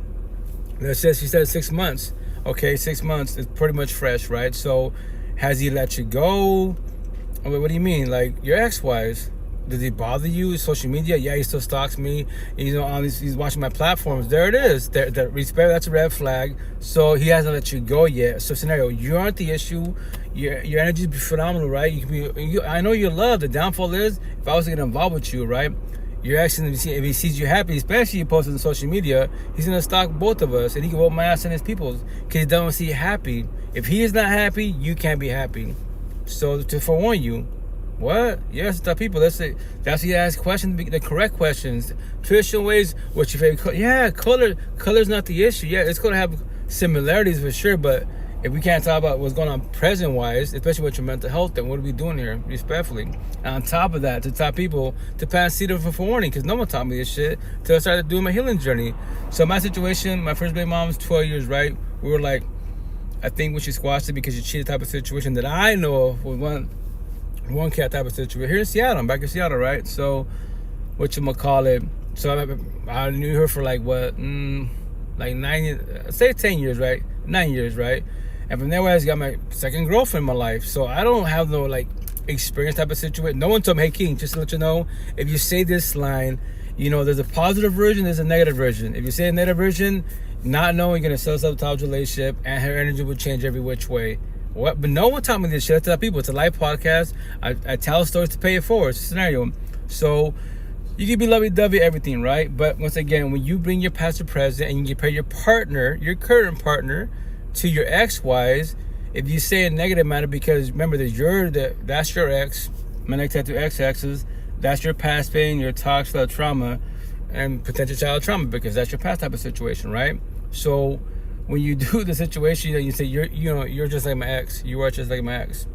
She said 6 months. Okay, 6 months is pretty much fresh, right? So has he let you go? What do you mean? Like your ex-wives? Does he bother you? Social media? Yeah, he still stalks me. He's watching my platforms. There it is. The respect, that's a red flag. So he hasn't let you go yet. So scenario, you aren't the issue. Your energy is phenomenal, right? I know you're loved. The downfall is, if I was to get involved with you, right? You're asking if he sees you happy, especially you posted on social media, he's gonna stalk both of us, and he can whoop my ass and his people's, because he doesn't see you happy. If he is not happy, you can't be happy. So to forewarn you, what? Yes, the people. That's it. That's how you ask questions, the correct questions, traditional ways. What's your favorite color? Yeah, color's not the issue. Yeah, it's gonna have similarities for sure, but if we can't talk about what's going on present-wise, especially with your mental health, then what are we doing here, respectfully? And on top of that, to top people to pass Cedar for warning, because no one taught me this shit until I started doing my healing journey. So my situation, my first baby mom was 12 years, right? We were like, I think we should squash it because she cheated type of situation that I know of with one cat type of situation. Here in Seattle, I'm back in Seattle, right? So, whatchamacallit, so I knew her for like what, like 9 years, say 10 years, right? 9 years, right? And from there, I got my second girlfriend in my life. So I don't have no like experience type of situation. No one told me, hey King, just to let you know, if you say this line, there's a positive version, there's a negative version. If you say a negative version, not knowing you're gonna self-sabotage relationship and her energy will change every which way. What? But no one taught me this shit. I tell people it's a live podcast. I tell stories to pay it forward. It's a scenario. So you can be lovey-dovey everything, right? But once again, when you bring your past to present and you compare your partner, your current partner, to your ex-wise, if you say a negative matter, because remember that's your ex, my next tattoo ex-exes, that's your past pain, your toxic trauma, and potential child trauma, because that's your past type of situation, right? So when you do the situation, you say you're just like my ex, you are just like my ex.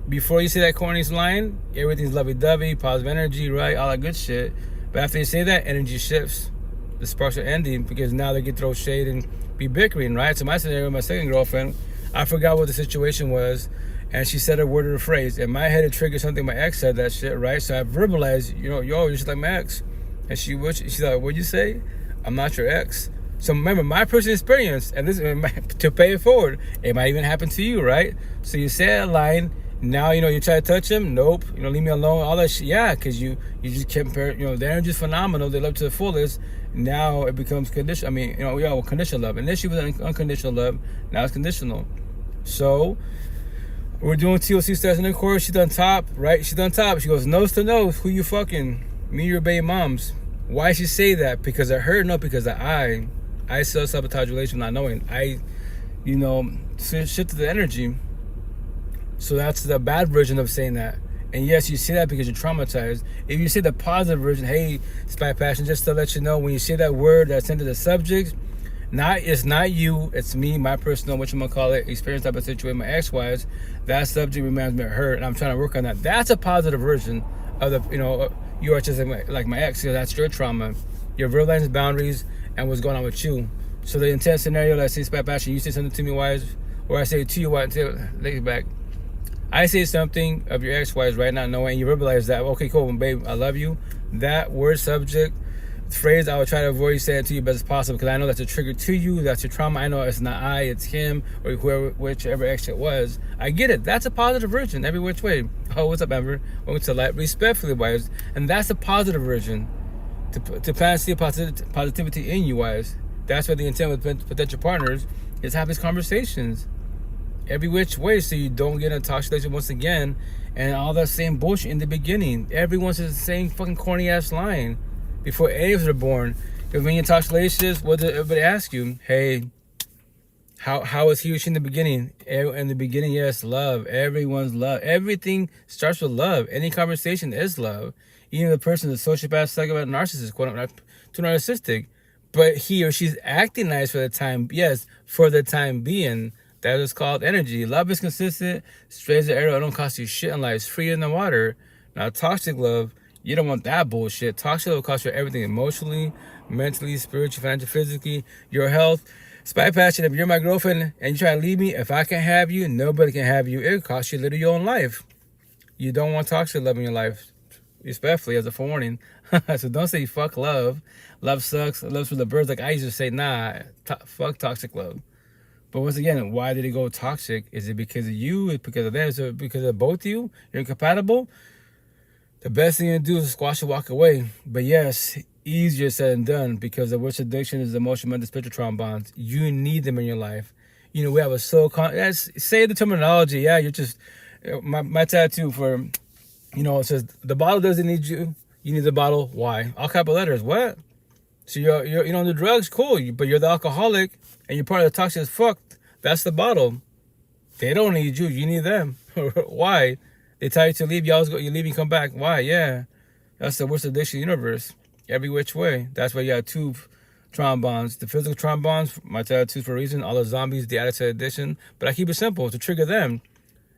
Before you say that corny line, everything's lovey-dovey, positive energy, right? All that good shit. But after you say that, energy shifts. The sparks are ending, because now they can throw shade and be bickering, right? So my scenario, my second girlfriend, I forgot what the situation was, and she said a word or a phrase. In my head, it triggered something my ex said, that shit, right? So I verbalized, you're just like my ex. And she's like, what'd you say? I'm not your ex. So remember, my personal experience, and this to pay it forward, it might even happen to you, right? So you say that line, now, you try to touch him, nope, leave me alone, all that shit, yeah, because you just compare, the energy's phenomenal, they love to the fullest, now it becomes conditional, conditional love. Initially it was unconditional love, now it's conditional. So, we're doing TOC stats in the course, she's done top, right, she goes, nose to nose, who you fucking, me or your baby moms. Why she say that? Because of her? No, because of I self-sabotage relation not knowing, shift to the energy. So that's the bad version of saying that. And yes, you say that because you're traumatized. If you say the positive version, hey, Spy Passion, just to let you know, when you say that word that's into the subject, it's not you, it's me, my personal, experience type of situation, my ex-wives, that subject reminds me of her, and I'm trying to work on that. That's a positive version of the, you are just like my ex, because that's your trauma. Your realizing boundaries and what's going on with you. So the intense scenario, let's say Spy Passion, you say something to me wise, or I say it to you wise, take it back. I say something of your ex-wives right now, knowing you verbalize that, okay, cool, babe, I love you. That word, subject, phrase, I would try to avoid saying it to you best as possible, because I know that's a trigger to you, that's your trauma. I know it's not it's him, or whichever ex it was. I get it. That's a positive version, every which way. Oh, what's up, Amber? Welcome to life, respectfully, wise. And that's a positive version. To plant see positivity in you, wise. That's what the intent with potential partners is, have these conversations. Every which way, so you don't get in a toxic relationship once again, and all that same bullshit in the beginning. Everyone says the same fucking corny ass line before any of us are born. Because when you're in toxic relationships, what does everybody ask you? Hey, how is he or she in the beginning? In the beginning, yes, love. Everyone's love. Everything starts with love. Any conversation is love. Even the person, the sociopath, psychopath, narcissist, quote unquote, too narcissistic, but he or she's acting nice for the time. Yes, for the time being. That is called energy. Love is consistent, straight as an arrow. It don't cost you shit in life. It's free in the water. Now, toxic love, you don't want that bullshit. Toxic love costs you everything, emotionally, mentally, spiritually, financially, physically, your health. Spy Passion, if you're my girlfriend and you try to leave me, if I can have you, nobody can have you. It costs you literally your own life. You don't want toxic love in your life, respectfully, as a forewarning. So don't say fuck love. Love sucks. Love's for the birds. Like I used to say, nah, fuck toxic love. But once again, why did it go toxic? Is it because of you? Is it because of them? Is it because of both of you? You're incompatible? the best thing to do is squash and walk away. But yes, easier said than done, because the worst addiction is emotional, mental, spiritual trauma bonds. You need them in your life. You know, we have a soul. Say the terminology. Yeah, you're just my tattoo for, you know, it says the bottle doesn't need you. You need the bottle. Why? All capital letters. What? So you're you know, the drugs, cool, but you're the alcoholic and you're part of the toxic as fuck. That's the bottle. They don't need you. You need them. Why? They tell you to leave. You always go. You leave and come back. Why? Yeah, that's the worst addiction in the universe. Every which way. That's why you have two trauma bonds. The physical trauma bonds, my tattoos for a reason. All the zombies, the addict addiction. But I keep it simple to trigger them.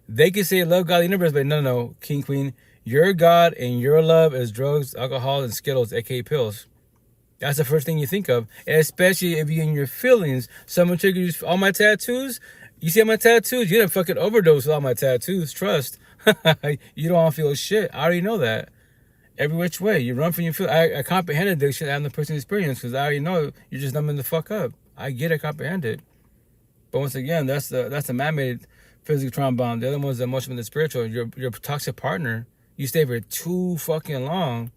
They can say love God, the universe, but no, King, Queen. Your God and your love is drugs, alcohol, and Skittles, aka pills. That's the first thing you think of. And especially if you're in your feelings. Someone triggers all my tattoos. You see all my tattoos? You didn't fucking overdose with all my tattoos. Trust. You don't want to feel shit. I already know that. Every which way. You run from your feelings. I comprehend addiction and the person's experience, because I already know you're just numbing the fuck up. I get it, comprehend it. But once again, that's the man-made physical trauma bond. The other one's the emotional and the spiritual. Your toxic partner. You stay for too fucking long.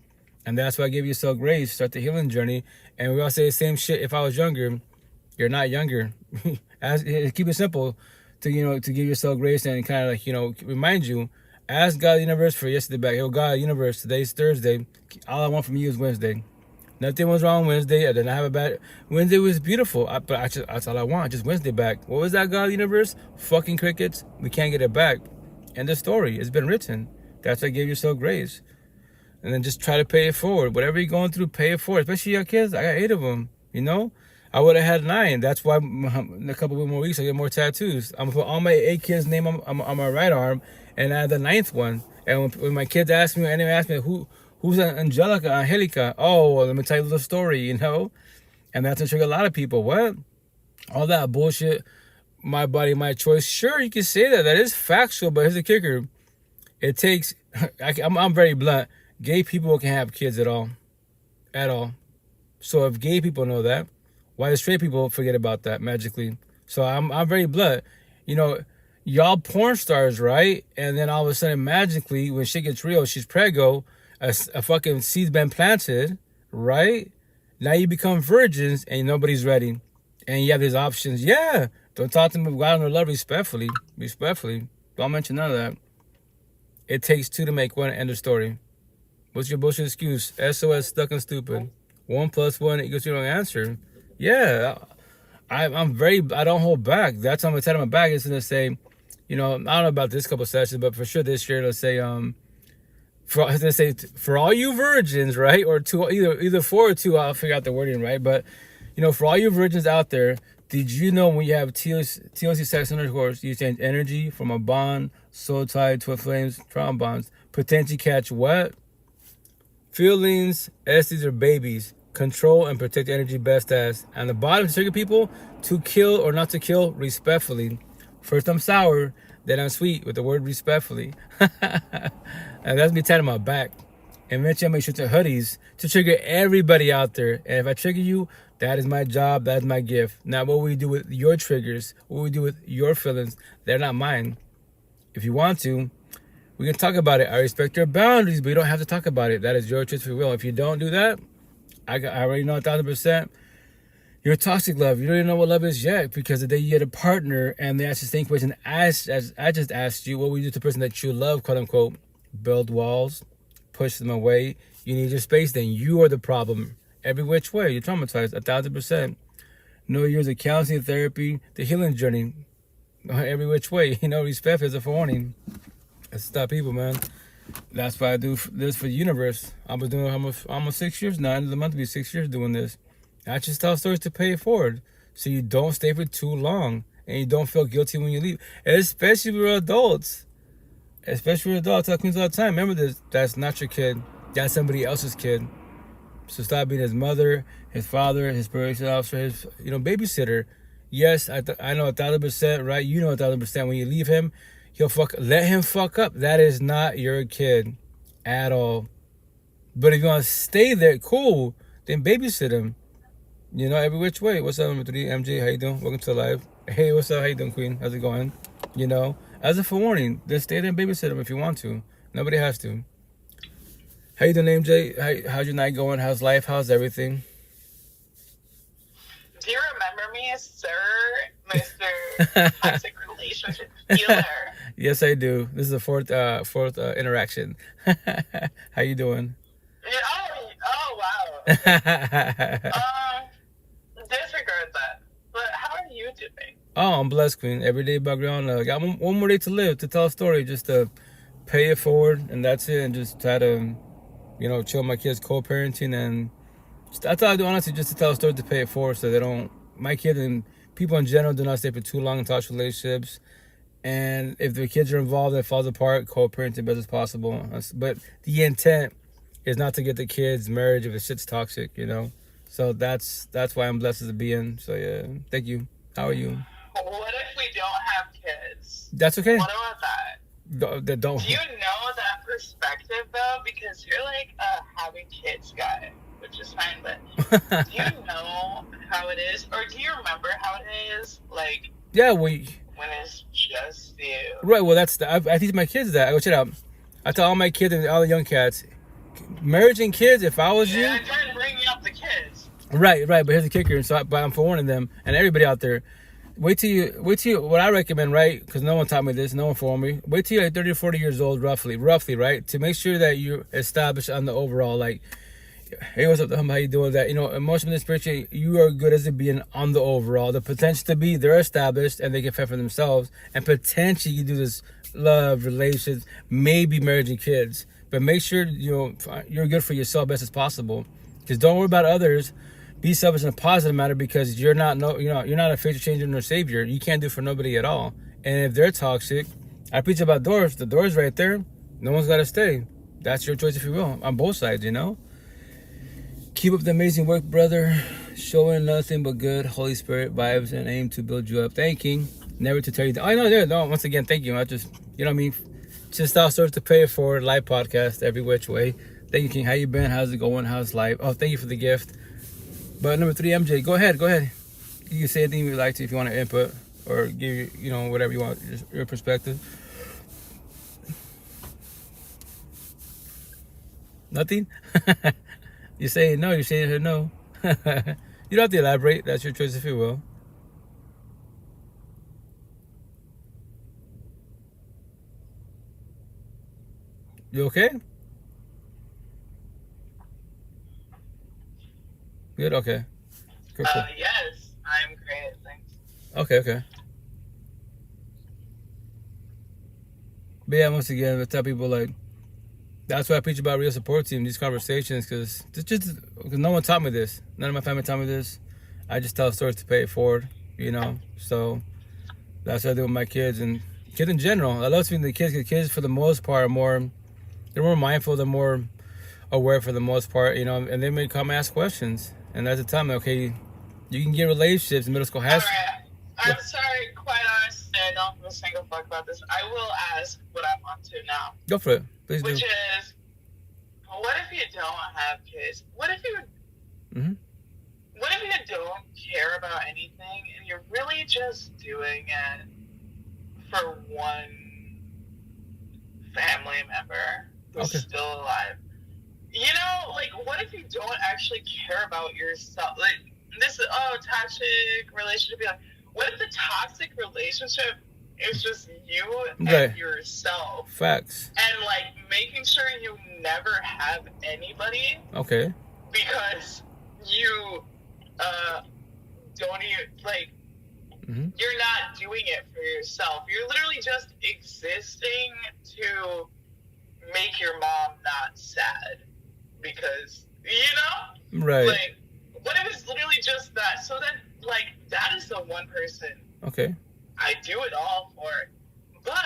And that's why I give yourself grace. Start the healing journey. And we all say the same shit. If I was younger, you're not younger. Keep it simple. To give yourself grace and kind of remind you. Ask God the universe for yesterday back. Yo, God universe, today's Thursday. All I want from you is Wednesday. Nothing was wrong Wednesday. I didn't have a bad. Wednesday was beautiful. That's all I want. Just Wednesday back. What was that, God universe? Fucking crickets. We can't get it back. And the story. It's been written. That's why I gave yourself grace. And then just try to pay it forward. Whatever you're going through, pay it forward. Especially your kids. I got 8 of them. I would have had 9. That's why in a couple of more weeks I get more tattoos. I'm gonna put all my 8 kids' name on my right arm, and I have the 9th one. And when my kids ask me, anyone ask me who's Angelica? Oh, well, let me tell you a little story. And that's gonna trigger a lot of people. What? All that bullshit. My body, my choice. Sure, you can say that. That is factual. But here's the kicker. It takes. I'm very blunt. Gay people can have kids at all. So if gay people know that, why do straight people forget about that magically? So I'm very blunt. Y'all porn stars, right? And then all of a sudden, magically, when shit gets real, she's preggo, a fucking seed's been planted, right? Now you become virgins and nobody's ready. And you have these options. Yeah. Don't talk to them about God or love respectfully. Don't mention none of that. It takes 2 to make 1, end of story. What's your bullshit excuse? SOS, stuck and stupid. 1 + 1 equals 0 answer. Yeah, I don't hold back. That's on my head on my back. It's gonna say, I don't know about this couple sessions, but for sure this year, let's say, for all you virgins, right? Or 2, either 4 or 2. I'll figure out the wording, right? But for all you virgins out there, did you know when you have TLC sex intercourse, you change energy from a bond, soul tie, twin flames, trauma bonds, potentially catch what? Feelings, STDs, or babies. Control and protect energy best as. And the bottom trigger people to kill or not to kill respectfully. First I'm sour, then I'm sweet with the word respectfully. And that's me tatting my back. And eventually I'll make sure to hoodies to trigger everybody out there. And if I trigger you, that is my job, that is my gift. Now what we do with your triggers, what we do with your feelings, they're not mine. If you want to, we can talk about it. I respect your boundaries, but you don't have to talk about it. That is your choice, free will. If you don't do that, I already know 1,000%. You're toxic love. You don't even know what love is yet, because the day you get a partner and they ask the same question as I just asked you, what would you do to the person that you love, quote unquote? Build walls, push them away. You need your space. Then you are the problem. Every which way, you're traumatized 1,000%. No years of counseling, therapy, the healing journey. Every which way, respect is a warning. Let's stop people, man. That's why I do this for the universe. I was doing almost 6 years now. End of the month will be 6 years doing this. I just tell stories to pay it forward, so you don't stay for too long and you don't feel guilty when you leave. And especially with adults. I tell queens all the time. Remember this. That's not your kid. That's somebody else's kid. So stop being his mother, his father, his probation officer, his babysitter. Yes, I know 1,000%. Right? You know 1,000%. When you leave him, let him fuck up. That is not your kid at all. But if you want to stay there, cool, then babysit him. Every which way. What's up, number 3, MJ? How you doing? Welcome to the live. Hey, what's up? How you doing, Queen? How's it going? As a forewarning, just stay there and babysit him if you want to. Nobody has to. How you doing, MJ? How's your night going? How's life? How's everything? Do you remember me, sir, Mr. Toxic Relationship Healer? Yes, I do. This is the fourth interaction. How you doing? Yeah, oh wow. Disregard that. But how are you doing? Oh, I'm blessed, Queen. Everyday background. Got one more day to live, to tell a story, just to pay it forward, and that's it. And just try to, chill my kids co-parenting, and that's all I do, honestly, just to tell a story, to pay it forward, so they don't. My kid and people in general do not stay for too long in toxic relationships. And if the kids are involved and it falls apart, co-parenting best as possible. But the intent is not to get the kids marriage if the shit's toxic, So that's why I'm blessed as a being. So yeah, thank you. How are you? What if we don't have kids? That's okay. What about that? Don't. Do you know that perspective though? Because you're like a having kids guy, which is fine. But do you know how it is, or do you remember how it is? Like when it's just you. Right. Well, I teach my kids that. I go check it out. I tell all my kids and all the young cats, marriage and kids. If I was you, I tried bringing up the kids. Right. But here's the kicker. But I'm forewarning them and everybody out there. Wait till you. What I recommend, right? Because no one taught me this. No one informed me. Wait till you're like 30 or 40 years old, roughly, right? To make sure that you're established on the overall, like, hey, what's up, how you doing? That, emotionally, spiritually, you are good as a being on the overall. The potential to be, they're established and they can fend for themselves. And potentially you do this love, relations, maybe marriage and kids. But make sure, you're good for yourself best as possible. Because don't worry about others. Be selfish in a positive manner, because you're not a future changer nor savior. You can't do for nobody at all. And if they're toxic, I preach about doors. The door's right there. No one's got to stay. That's your choice, if you will, on both sides, Keep up the amazing work, brother. Showing nothing but good Holy Spirit vibes and aim to build you up. Thanking, never to tell you. No. Once again, thank you. I just, just our sort to pay it forward. Live podcast every which way. Thank you, King. How you been? How's it going? How's life? Oh, thank you for the gift. But number 3, MJ, go ahead. You can say anything you'd like to if you want to input or give whatever you want, just your perspective. Nothing. You're saying no, you're saying her no. You don't have to elaborate. That's your choice, if you will. You okay? Good? Okay. Cool. Yes, I'm great, thanks. Okay. But yeah, once again, I tell people, like, that's why I preach about real support team, these conversations, because no one taught me this. None of my family taught me this. I just tell stories to pay it forward, So that's what I do with my kids and kids in general. I love speaking to the kids, because kids, for the most part, they're more mindful, they're more aware for the most part, and they may come ask questions. And that's the time, okay, you can get relationships in middle school. All right. I'm sorry, quite honestly, I don't give a single fuck about this. I will ask what I'm on to now. Go for it. Please do. Which is, what if you don't have kids? What if you don't care about anything and you're really just doing it for one family member who's still alive? What if you don't actually care about yourself? Like, this is, toxic relationship. What if the toxic relationship is just you and yourself? Facts. And, making sure you never have anybody. Okay. Because you, don't even, you're not doing it for yourself. You're literally just existing to make your mom not sad. Because, Right. What if it's literally just that? So then, that is the one person. Okay. I do it all for. But,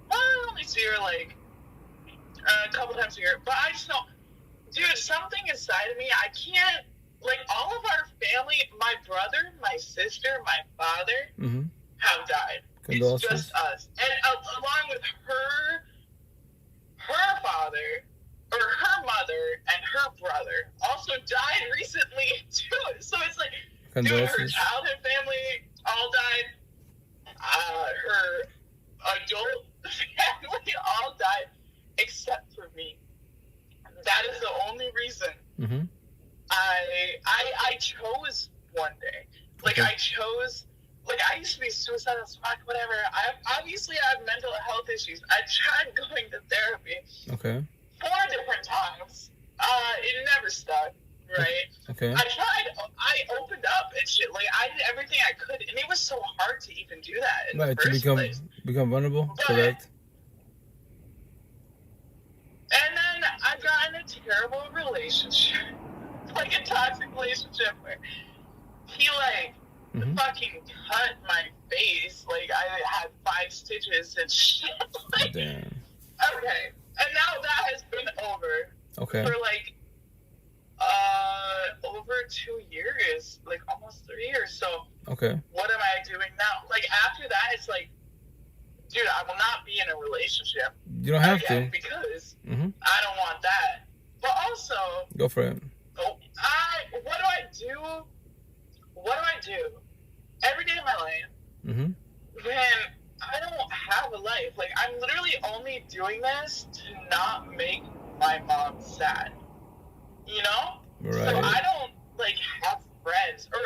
I only see her, a couple times a year. But I just don't. Dude, something inside of me, I can't. All of our family, my brother, my sister, my father, have died. It's just us. And along with her father, or her mother, and her brother also died recently, too. So it's dude, her childhood family all died. Her adult family all died, except for me. I chose one day. Like, Okay. I chose, like, I used to be suicidal as fuck, whatever. Obviously, I have mental health issues. I tried going to therapy Okay. 4 different times. It never stuck, right? Okay. I opened up and shit. Like, I did everything I could, and it was so hard to even do that in the Right, to first place. become vulnerable. But- Correct. And then I got in a terrible relationship, like a toxic relationship where he like Mhm. fucking cut my face. Like I had 5 stitches and shit. Like, Damn. okay, and now that has been over Okay. for like over 2 years, like almost 3 years. So Okay. what am I doing now? Like after that, it's like, dude, I will not be in a relationship You don't have again to. because Mhm. I don't want that. But also, Go for it. what do I do every day of my life Mhm. when I don't have a life? Like, I'm literally only doing this to not make my mom sad. You know? Right. So I don't, like, have friends. Or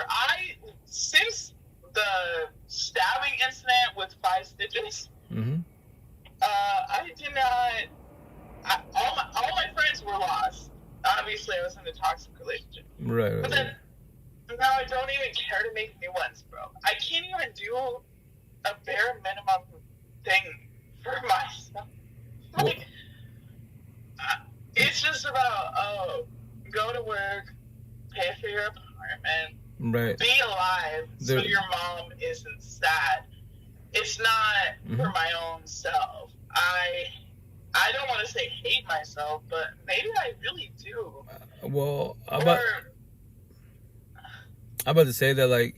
since the stabbing incident with 5 stitches, Mhm. I did not. All my friends were lost. Obviously, I was in a toxic relationship. Right. But then now I don't even care to make new ones, bro. I can't even do a bare minimum thing for myself. Like, it's just about go to work, pay for your apartment, Right. be alive, so There- your mom isn't sad. It's not for my own self. I don't want to say hate myself, but maybe I really do. Well, I'm Or, about to say that, like,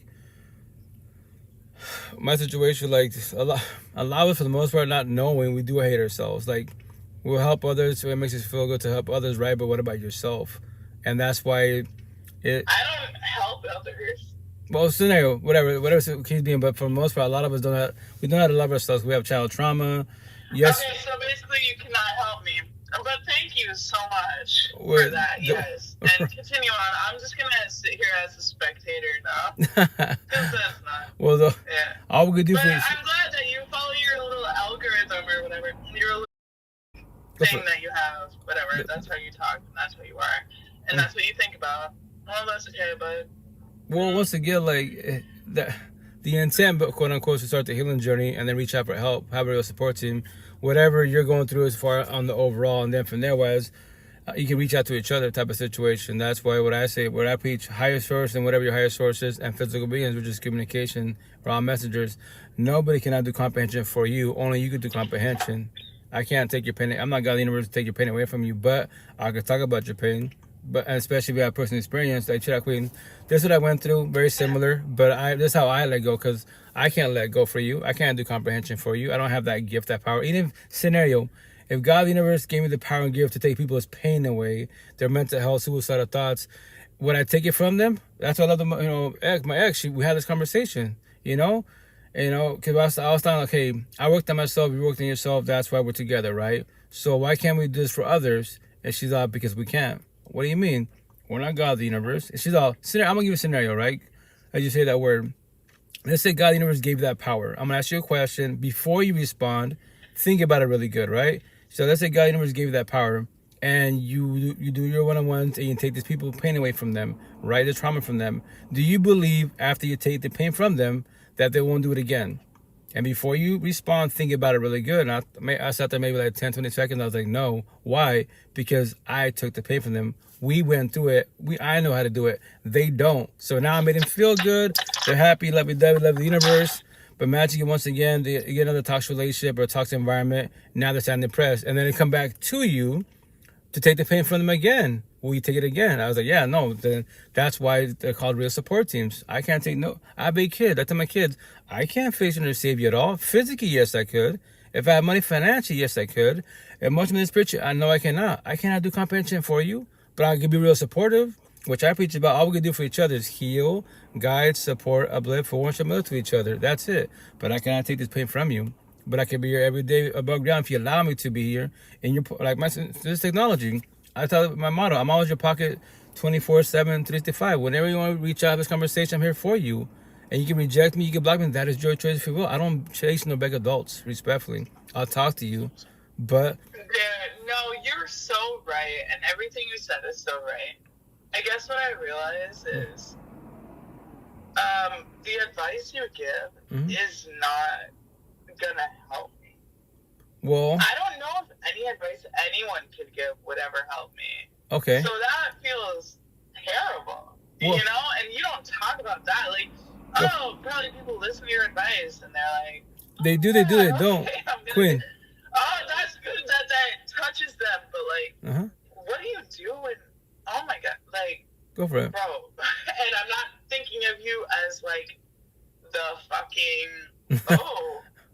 my situation, like, a lot of us, for the most part, not knowing, we do hate ourselves. Like, we'll help others, so it makes us feel good to help others, right? But what about yourself? And that's why I don't help others. well, scenario, whatever it keeps being, but for the most part, a lot of us don't know how to love ourselves. We have child trauma. Yes. Okay, so basically you cannot help me. But thank you so much for Wait, that, yes. And continue on. I'm just going to sit here as a spectator now. Because that's not. Well, Yeah. all we could do But for you. I'm glad that you follow your little algorithm or whatever. Your little thing that you have, whatever. That's how you talk, and that's how you are. And that's what you think about. Well, that's okay, but... Well, once again, like, the intent, but quote unquote, to start the healing journey and then reach out for help, have a real support team, whatever you're going through as far on the overall, and then from there, wise, you can reach out to each other type of situation. That's why what I preach, higher source and whatever your higher source is, and physical beings, which is communication, raw messengers. Nobody cannot do comprehension for you. Only you can do comprehension. I can't take your pain. I'm not God of the universe to take your pain away from you, but I can talk about your pain. But especially if you have personal experience, like Chira Queen, this is what I went through, very similar. But this is how I let go, because I can't let go for you. I can't do comprehension for you. I don't have that gift, that power. Even scenario, if God of the universe gave me the power and gift to take people's pain away, their mental health, suicidal thoughts, would I take it from them? That's why I love them. You know, my ex, we had this conversation. Because I was telling, okay, I worked on myself, you worked on yourself. That's why we're together, right? So why can't we do this for others? And she's all, because we can't. What do you mean? We're not God of the universe. And she's all, I'm going to give you a scenario, right? As you say that word. Let's say God of the universe gave you that power. I'm going to ask you a question. Before you respond, think about it really good, right? So let's say God of the universe gave you that power, and you do your one-on-ones, and you take these people's pain away from them, right? The trauma from them. Do you believe after you take the pain from them that they won't do it again? And before you respond, think about it really good. And I sat there maybe like 10, 20 seconds. I was like, no. Why? Because I took the pain from them. We went through it. I know how to do it. They don't. So now I made them feel good. They're happy, lovey-dovey, love the universe. But imagine once again, you get another toxic relationship or a toxic environment. Now they're sad and depressed. And then they come back to you to take the pain from them again. Will you take it again? I was like, yeah, no. Then that's why they're called real support teams. I can't take no. I have a kid. I tell my kids, I can't face you or save you at all. Physically, yes, I could. If I had money financially, yes, I could. Emotionally, spiritually, I know I cannot. I cannot do comprehension for you, but I can be real supportive, which I preach about. All we can do for each other is heal, guide, support, uplift, for one another to each other. That's it. But I cannot take this pain from you. But I can be here every day above ground if you allow me to be here. And this technology. I tell my motto, I'm always your pocket 24/7, 365. Whenever you want to reach out to this conversation, I'm here for you. And you can reject me, you can block me. That is your choice if you will. I don't chase no big adults, respectfully. I'll talk to you, but no, you're so right, and everything you said is so right. I guess what I realize is, the advice you give is not gonna help me. Well, I don't know if any advice anyone could give would ever help me. Okay. So that feels terrible, you know? And you don't talk about that. Like, probably people listen to your advice and they're like, they do, they don't. Queen. Oh, that's good that touches them, but like, what do you do when, oh my God, like, go for it. Bro, and I'm not thinking of you as like the fucking,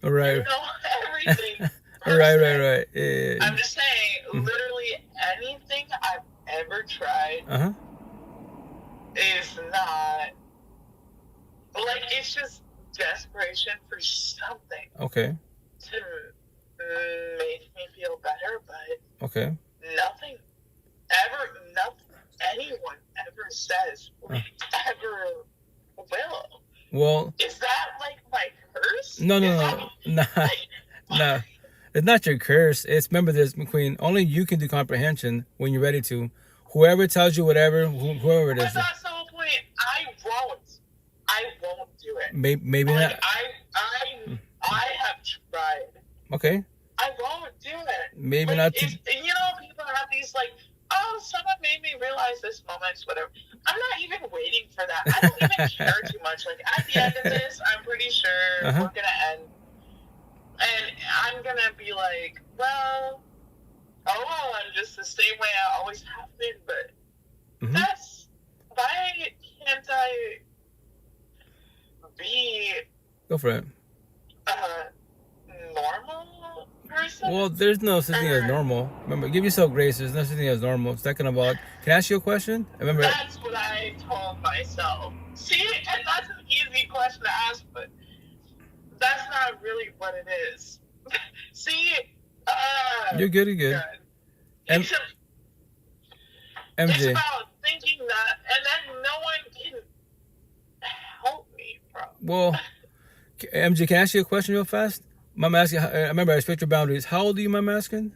all right. you know everything. Right. Yeah. I'm just saying, literally anything I've ever tried is not, like, it's just desperation for something. Okay. To make me feel better, but okay. Nothing anyone ever says ever will. Well, is that like my curse? No. Nah. It's not your curse. It's, remember this, McQueen, only you can do comprehension when you're ready to. Whoever tells you whatever, whoever it is. But that's the whole point. I won't do it. Maybe like, not. I have tried. Okay. I won't do it. Maybe like, not. You know, people have these like, oh, someone made me realize this moment, whatever. I'm not even waiting for that. I don't even care too much. Like, at the end of this, I'm pretty sure we're going to end. And I'm going to be like, well, I'm just the same way I always have been. But that's, why can't I be go for it. Normal person? Well, there's no such thing as normal. Remember, give yourself grace. There's no such thing as normal. Second of all, can I ask you a question? Remember, that's what I told myself. See, and that's an easy question to ask, but that's not really what it is. See, you're good. MJ. It's about thinking that, and then no one can help me, bro. Well, MJ, can I ask you a question real fast? Mom asking. I remember I respect your boundaries. How old are you, Mom asking?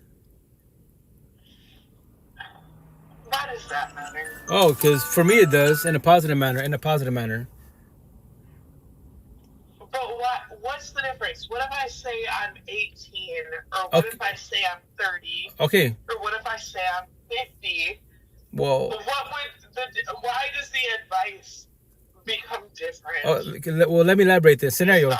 Why does that matter? Oh, because for me it does, in a positive manner. But what's the difference? What if I say I'm 18? Or what if I say I'm 30? Okay. Or what if I say I'm 50? Well, why does the advice become different? Well, let me elaborate this scenario.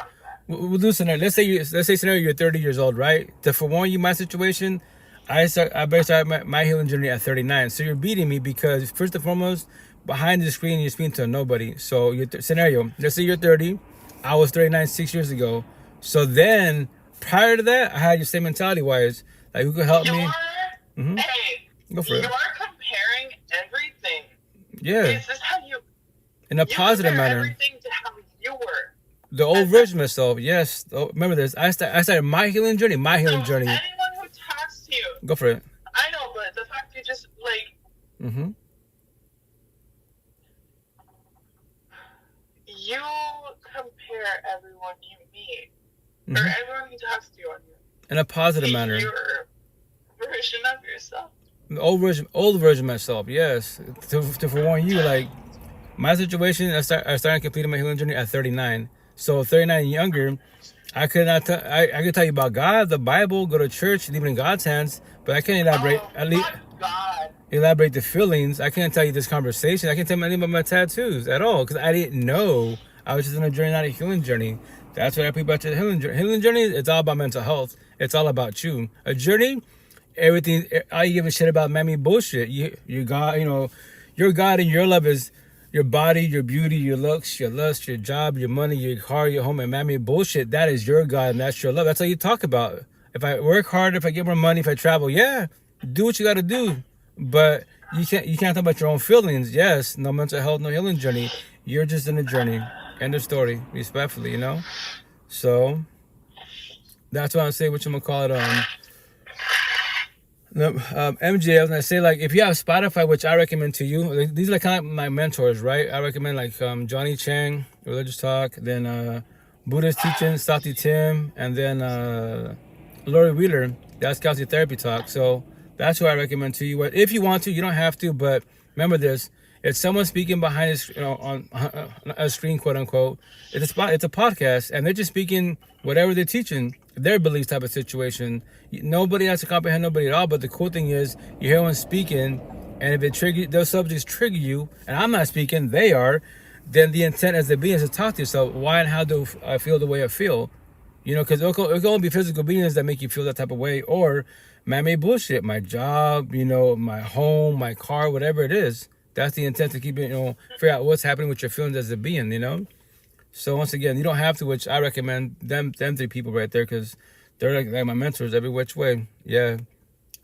We'll do scenario. Let's say scenario you're 30 years old, right? To forewarn you, my situation, I better start my healing journey at 39. So you're beating me because first and foremost, behind the screen you're speaking to a nobody. So your scenario. Let's say you're 30. I was 39 6 years ago. So then prior to that, I had your same mentality wise. Like, who could help me? Hey, go for it. You're comparing everything. Yeah. Is this how you? In a positive manner. Everything to how you were. The old version of myself, yes. Oh, remember this. I started my healing journey. Anyone who talks to you. Go for it. I know, but the fact you just like. You compare everyone you meet, or everyone who talks to you on you. In a positive manner. Your version of yourself. The old version of myself, yes. To forewarn you, like my situation, I started completing my healing journey at 39. So 39 and younger, I could tell you about God, the Bible, go to church, leave it in God's hands, but I can't elaborate. Elaborate the feelings. I can't tell you this conversation. I can't tell you anything about my tattoos at all because I didn't know. I was just on a journey, not a healing journey. That's what I people about your healing journey. Healing journey, it's all about mental health. It's all about you. A journey, everything. All you give a shit about, mammy bullshit. You God, your God and your love is. Your body, your beauty, your looks, your lust, your job, your money, your car, your home, and mammy bullshit. That is your God and that's your love. That's all you talk about. If I work hard, if I get more money, if I travel, yeah, do what you got to do. But you can't talk about your own feelings. Yes, no mental health, no healing journey. You're just in a journey. End of story. Respectfully, So that's why I say what you gonna call it. No, MJ, I was gonna say, like, if you have Spotify, which I recommend to you, like, these are like kind of my mentors, right? I recommend like Johnny Chang, Religious Talk, then Buddhist Teaching, Sati Tim, and then Lori Wheeler, that's Kelsey Therapy Talk. So that's what I recommend to you. If you want to, you don't have to, but remember this: it's someone speaking behind his, on a screen, quote unquote. It's a podcast, and they're just speaking whatever they're teaching, their beliefs type of situation. Nobody has to comprehend nobody at all. But the cool thing is, you hear one speaking, and if it trigger those subjects trigger you, and I'm not speaking, they are, then the intent as the being is to talk to yourself. Why and how do I feel the way I feel? Because it can only be physical beings that make you feel that type of way, or man-made bullshit. My job, my home, my car, whatever it is. That's the intent to keep it, figure out what's happening with your feelings as a being, So once again, you don't have to, which I recommend them 3 people right there, because they're like my mentors every which way. Yeah.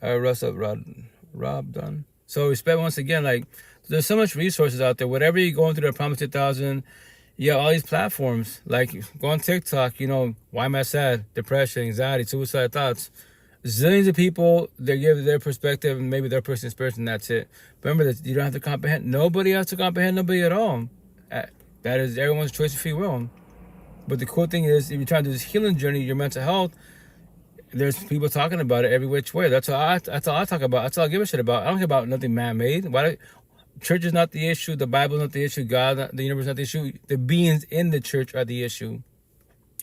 Russ up, Rob done. So respect once again, like there's so much resources out there. Whatever you're going through, the Promise 2000, all these platforms. Like go on TikTok, why am I sad? Depression, anxiety, suicidal thoughts. Zillions of people, they give their perspective and maybe their personal experience, and that's it. Remember that you don't have to comprehend. Nobody has to comprehend nobody at all. That is everyone's choice of free will. But the cool thing is, if you're trying to do this healing journey, your mental health, there's people talking about it every which way. That's all I talk about. That's all I give a shit about. I don't care about nothing man-made. Church is not the issue. The Bible is not the issue. God, the universe is not the issue. The beings in the church are the issue.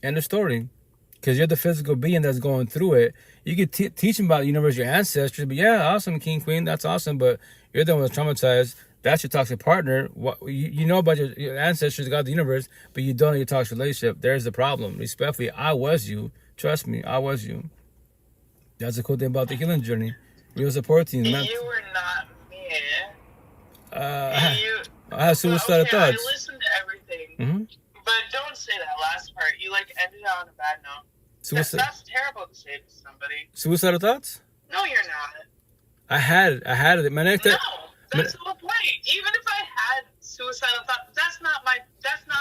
End of story. Because you're the physical being that's going through it. You could teach them about the universe, your ancestors. But yeah, awesome, king, queen. That's awesome. But you're the one that's traumatized. That's your toxic partner. You know about your ancestors, God, the universe, but you don't know your toxic relationship. There's the problem. Respectfully, I was you. Trust me, I was you. That's the cool thing about the healing journey. Real support team. You were not me. I have suicidal thoughts. I listened to everything, Mm-hmm. but don't say that last part. You ended on a bad note. That's terrible to say to somebody. Suicidal thoughts? No, you're not. I had it. My next. No, that's the whole point. Even if I had suicidal thoughts, that's not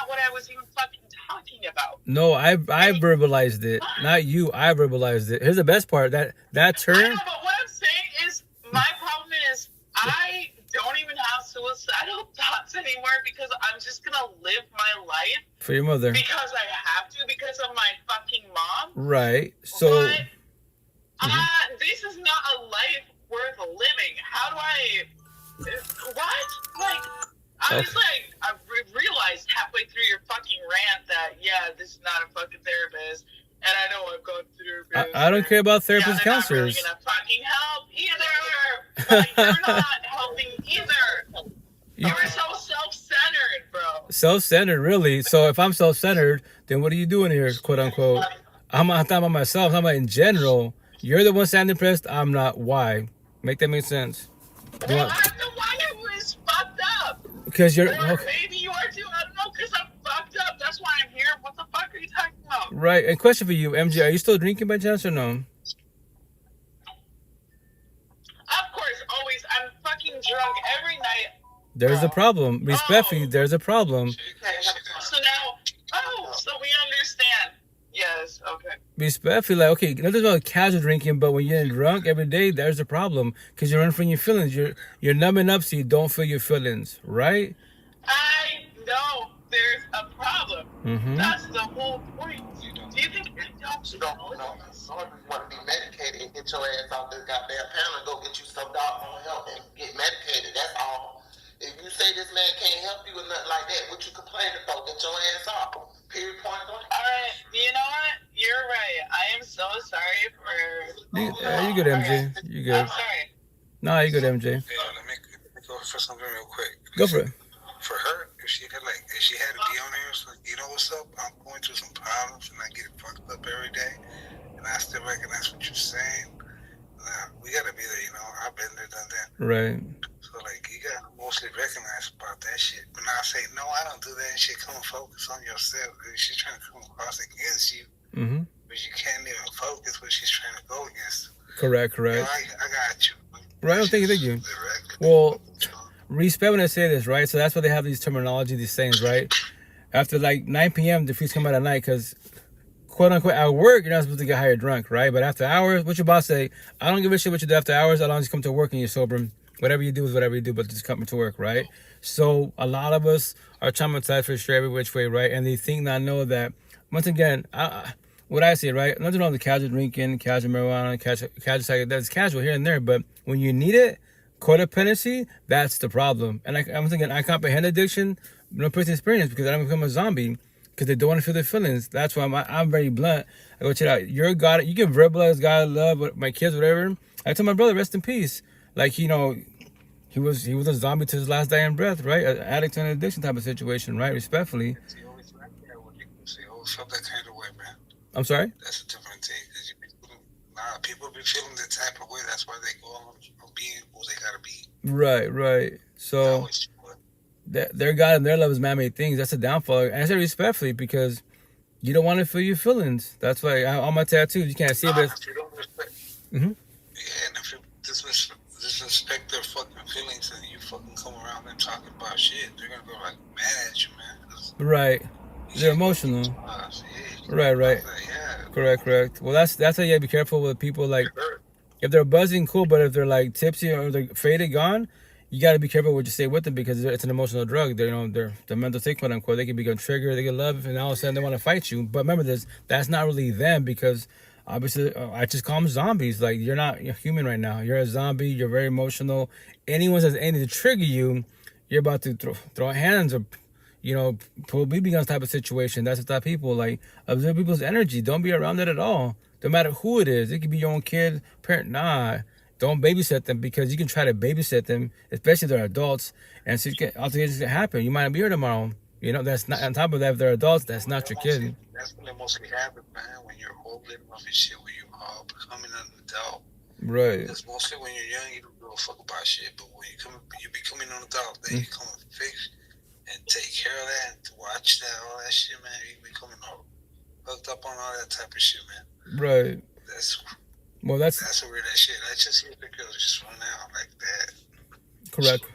what I was even fucking talking about. No, I verbalized it. Not you. I verbalized it. Here's the best part. That term. I know, but what I'm saying is, my problem is, I don't even have suicidal thoughts anymore because I'm just gonna live my life for your mother because I have to, because of my fucking mom. Right. So. But, this is not a life worth living. How do I? What? I realized halfway through your fucking rant that, this is not a fucking therapist, and I know I've gone through therapists. I don't care about therapists, counselors. They're not really gonna fucking help either. You're not helping either. You're so self-centered, bro. Self-centered, really? So if I'm self-centered, then what are you doing here, quote unquote? I'm not talking about myself. I'm talking about in general. You're the one standing depressed. I'm not. Why? Make that make sense? Well, I don't know why I was fucked up. Because you're. Or maybe you are too. I don't know, because I'm fucked up. That's why I'm here. What the fuck are you talking about? Right. And question for you, MJ. Are you still drinking by chance or no? Of course, always. I'm fucking drunk every night. There's a problem. Respectfully, there's a problem. So now, so we understand. Yes, okay. Respectfully, okay, nothing about casual drinking, but when you're drunk every day, there's a problem. Because you're running from your feelings. You're numbing up so you don't feel your feelings, right? I know there's a problem. Mm-hmm. That's the whole point. Do you think I don't know? Some of you want to be medicated and get your ass off this goddamn panel and go get you some doggone help and get medicated. That's all. If you say this man can't help you with nothing like that, what you complaining about? Get your ass off. Period, point blank. Alright, you know what? You're right. I am so sorry for... You good, MJ. You good. I'm sorry. Nah, you good, MJ. Yeah, let me go for something real quick. Go for it. For her, if she had to be on here, so you know what's up? I'm going through some problems and I get fucked up every day, and I still recognize what you're saying. We gotta be there, I've been there, done that. Right. So you gotta mostly recognize about that shit. But now say, no, I don't do that and shit. Come and focus on yourself. She's trying to come across against you, but you can't even focus what she's trying to go against. Correct. I got you. Right. Thank you. Well, respect when I say this, right? So that's why they have these terminology, these sayings, right? After 9 p.m., the freaks come out at night because quote unquote at work, you're not supposed to get hired drunk, right? But after hours, what your boss say? I don't give a shit what you do after hours, as long as you come to work and you're sober. Whatever you do is whatever you do, but just come to work, right? So a lot of us are traumatized for sure every which way, right? And they think not know that, once again, what I say, right? Nothing wrong with casual drinking, casual marijuana, casual psychedelics. That's casual here and there, but when you need it, codependency, that's the problem. And I'm thinking, I comprehend addiction, no personal experience, because I don't become a zombie, because they don't want to feel their feelings. That's why I'm very blunt. I go, check it out. You're God. You can verbalize God, love my kids, whatever. I told my brother, rest in peace. Like, you know, he was a zombie to his last dying breath, right? An addict to an addiction type of situation, right? Respectfully. Felt that kind of way, man. I'm sorry? That's a different thing, because people be feeling the type of way. That's why they go on being who they gotta be. Right. So their God and their love is man-made things. That's a downfall. And I say respectfully, because you don't want to feel your feelings. That's why on my tattoos, you can't see it, but if you don't respect, mm-hmm. Yeah, and if you disrespect their fucking feelings, and you fucking come around them talking about shit, they're gonna go like mad at you, man. Right. They're emotional. Right. Yeah. Correct. Well, that's how you gotta be careful with people. Like, if they're buzzing, cool, but if they're like tipsy or they're faded, gone, you gotta be careful what you say with them, because it's an emotional drug. They're mental sick, quote unquote. They can become triggered, they get love, and all of a sudden they want to fight you. But remember this: that's not really them, because obviously I just call them zombies. Like, you're human right now. You're a zombie. You're very emotional. Anyone says anything to trigger you, you're about to throw hands or, you know, pull BB guns type of situation. That's the type of people. Like, observe people's energy. Don't be around it at all. No matter who it is. It could be your own kid, parent. Nah, don't babysit them, because you can try to babysit them, especially if they're adults, and so altercations can happen. You might not be here tomorrow. You know, that's not, on top of that, if they're adults, that's not your kid. That's when it mostly happens, man, when you're old living off your shit, when you're becoming an adult. Right. Because mostly when you're young, you don't give a fuck about shit, but when you becoming an adult, then you come and fix and take care of that, and to watch that, all that shit, man. You becoming all hooked up on all that type of shit, man. Right. That's a weird ass shit. I just see the girls just run out like that. Correct.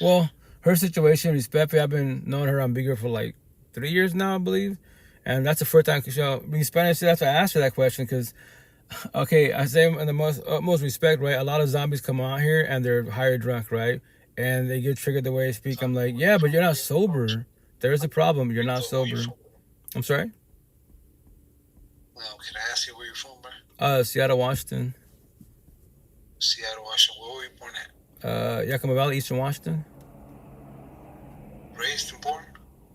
Well, her situation, respectfully, I've been knowing her on Bigger for like 3 years now, I believe, and that's the first time being Spanish. That's why I asked her that question, because, okay, I say in the most respect, right? A lot of zombies come out here and they're higher drunk, right? And they get triggered the way they speak. I'm like, yeah, but you're not sober. There is a problem. You're not sober. I'm sorry? Can I ask you where you're from, bro? Seattle, Washington. Seattle, Washington. Where were you born at? Yakima Valley, Eastern Washington. Raised and born?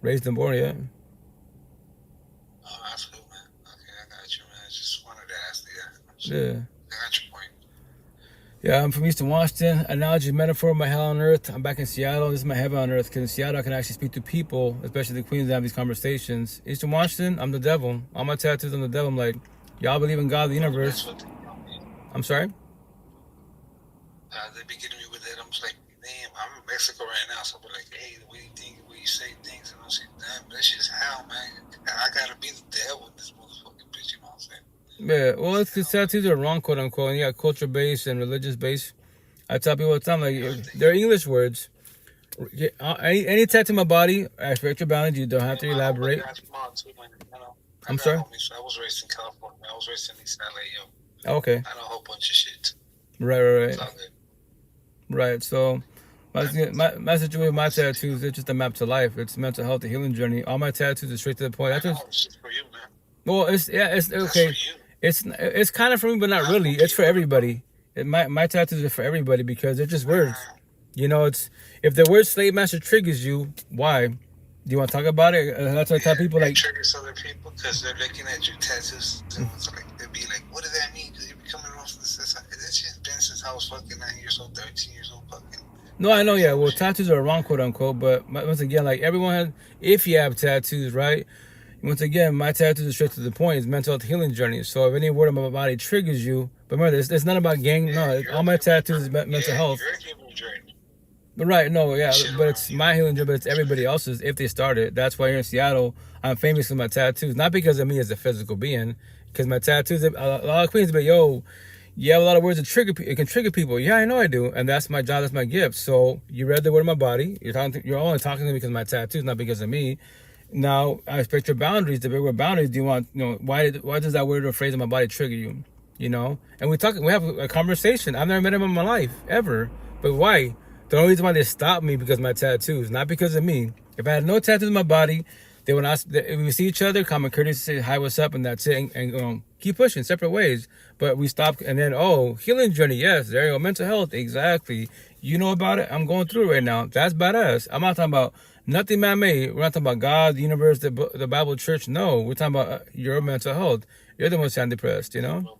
Raised and born, yeah. Oh, that's cool, man. Okay, I got you, man. I just wanted to ask you that. Yeah. I got your point. Yeah, I'm from Eastern Washington. Analogy, metaphor, my hell on earth. I'm back in Seattle. This is my heaven on earth, because in Seattle I can actually speak to people, especially the queens, that have these conversations. Eastern Washington, I'm the devil. All my tattoos, I'm the devil. I'm like, y'all believe in God, the universe. I'm sorry? They be getting me with that. I'm just like, damn, I'm in Mexico right now, so I'm like, hey, the way you think, the way you say things, and I'm saying, damn, that's just how, man. I gotta be the devil in this motherfucking bitch, you know what I'm saying? Yeah, well, it's the tattoos are wrong, quote unquote, and you got culture based and religious based. I tell people all the time, like, they're English words. Any tattoo on my body, I respect your boundaries. You don't have to elaborate. I'm sorry? I was raised in California. I was raised in East LA, yo. Okay. I know a whole bunch of shit. Right. Right. So my situation with my tattoos, it's just a map to life. It's a mental health, a healing journey. All my tattoos are straight to the point. I know, it's just for you, man. Well, it's okay. It's kind of for me, but not really. It's for everybody. My tattoos are for everybody, because they're just words. You know, it's if the word slave master triggers you, why? Do you want to talk about it? That's why I tell people, like, it triggers other people because they're looking at your tattoos, and it's like they'll be like, "What does that mean?" Because you're coming off of this. It's just been since I was fucking 9 years old, 13 years old, fucking. No, I know, yeah. Well, tattoos are wrong, quote unquote. But once again, like, everyone has, if you have tattoos, right? Once again, my tattoos are straight to the point. It's mental health healing journey. So if any word of my body triggers you, but remember, it's not about gang. No, all my tattoos is mental health. Your healing journey. But right, no, yeah, but it's my healing journey, but it's everybody else's if they start it. That's why here in Seattle, I'm famous for my tattoos. Not because of me as a physical being, because my tattoos, a lot of queens be, yo, you have a lot of words that it can trigger people. Yeah, I know I do, and that's my job, that's my gift. So you read the word of my body. You're only talking to me because of my tattoos, not because of me. Now I respect your boundaries. The bigger boundaries do you want? Why does that word or phrase in my body trigger you? And we have a conversation. I've never met him in my life ever, but why? The only reason why they stopped me because of my tattoos, not because of me. If I had no tattoos in my body, they would ask. If we see each other, common courtesy, say hi, what's up, and that's it, and keep pushing separate ways. But we stopped, and then healing journey, yes, there you go, mental health, exactly. You know about it. I'm going through it right now. That's badass. I'm not talking about nothing man-made. We're not talking about God, the universe, the Bible, church. No, we're talking about your mental health. You're the one sound depressed, I know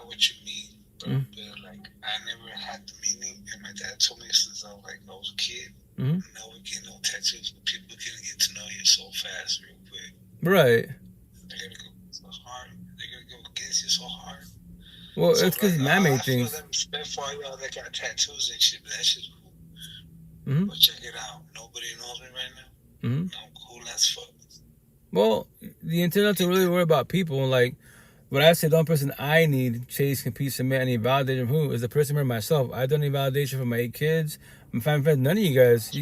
what you mean, bro. But like, I never had the meaning, and my dad told me since I was a kid. No, we get no tattoos. People can get to know you so fast, real quick. Right. They're gonna go so hard. They're gonna go against you so hard. Well, so it's because man-made things. I feel respect for y'all that got tattoos and shit, but that shit's cool. But check it out. Nobody knows me right now. I'm cool as fuck. Well, the intent not to really worry about people. Like, what I said, the only person I need, chase, compete, submit, any validation from who is the person for myself. I don't need validation from my 8 kids, my family friends, none of you guys.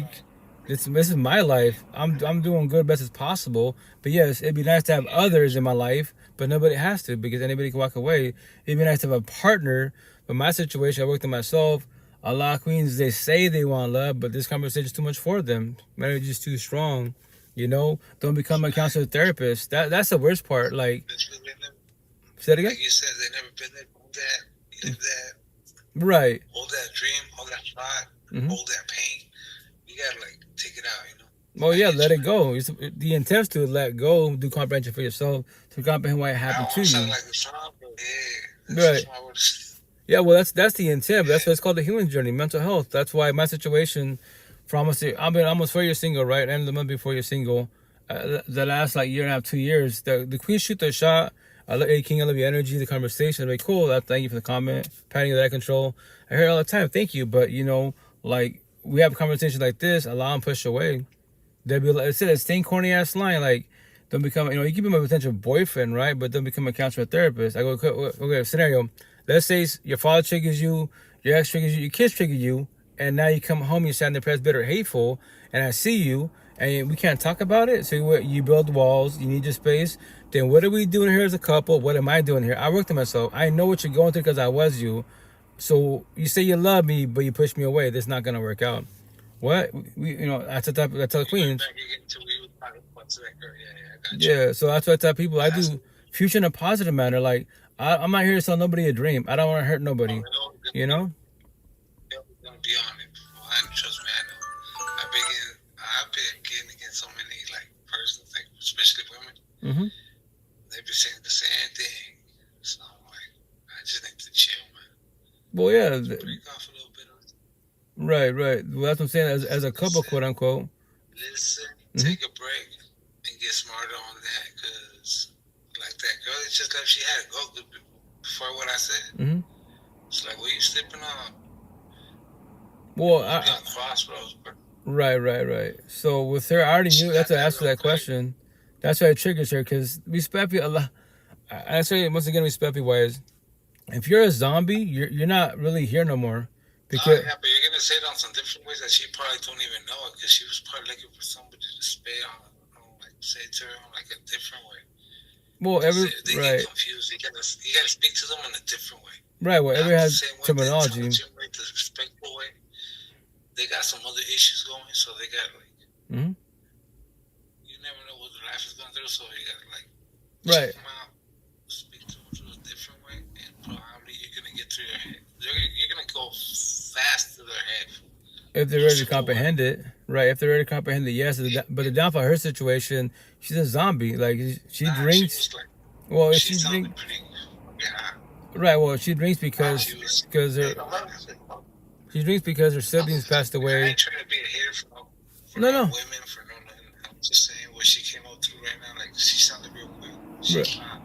This is my life. I'm doing good best as possible. But yes, it'd be nice to have others in my life, but nobody has to because anybody can walk away. It'd be nice to have a partner. But my situation, I worked on myself. A lot of queens, they say they want love, but this conversation is too much for them. Marriage is too strong. Don't become a counselor therapist. That's the worst part. Like, say it again? Like you said, they never been there, live that. Right. Hold that dream, hold that thought, hold that pain. You gotta take it out, Well, yeah, let it go. The intent is to let go, do comprehension for yourself, to comprehend why it happened to you. Like a song, right. Yeah, well, that's the intent. But that's what it's called, the healing journey, mental health. That's why my situation, I've been almost 4 years single, right? End of the month before you're single. The last year and a half, 2 years, the queen shoot their shot. I love King, I love your energy, the conversation. Like, cool. Thank you for the comment. Patting that control. I hear it all the time. Thank you. But, we have a conversation like this, allow them push away. They'll be like, I said, that same corny ass line, like, don't become, you keep him a potential boyfriend, right? But don't become a counselor therapist. I go, okay, scenario. Let's say your father triggers you, your ex triggers you, your kids trigger you, and now you come home, you're sad, depressed, bitter, hateful, and I see you, and we can't talk about it. So you build walls, you need your space. Then what are we doing here as a couple? What am I doing here? I worked on myself. I know what you're going through because I was you. So you say you love me, but you push me away. That's not gonna work out. What that's the queens. Yeah, so that's what I tell people. I do future in a positive manner. Like I'm not here to sell nobody a dream. I don't want to hurt nobody. Don't be on it. Trust me, I know. I've been getting against so many persons, especially women. They've been saying the same thing. So I'm I just need to chill, man. Well, yeah. Break off a little bit. Right. Well, that's what I'm saying. As a couple, quote unquote. Listen, take a break, and get smarter on that. Because, that girl that just left, she had to go before what I said. It's what you slipping on? Well, crossroads, bro. Right. So with her, I already knew. That's why I asked her that question. That's why it triggers her. Because respect a lot. I say once again, respect wise. If you're a zombie, you're not really here no more. Because but you're gonna say it on some different ways that she probably don't even know it, because she was probably looking for somebody to say say to her a different way. Well, they get confused. You gotta speak to them in a different way. Right. Well, everyone has terminology. The respectful way. They got some other issues going, so they got you never know what their life is going through, so you gotta check them out, speak to them through a different way, and probably you're gonna get through your head. You're gonna go fast to their head. If they're ready to comprehend it, right? If they're ready to comprehend it, yes. But the downfall of her situation, she's a zombie. Like she drinks. Well, if she drinks, right? Well, she drinks because she drinks because her siblings passed away. I ain't trying to be a hater for no. women for no nothing. I'm just saying what she came up through right now. She sounded real quick. She's hot.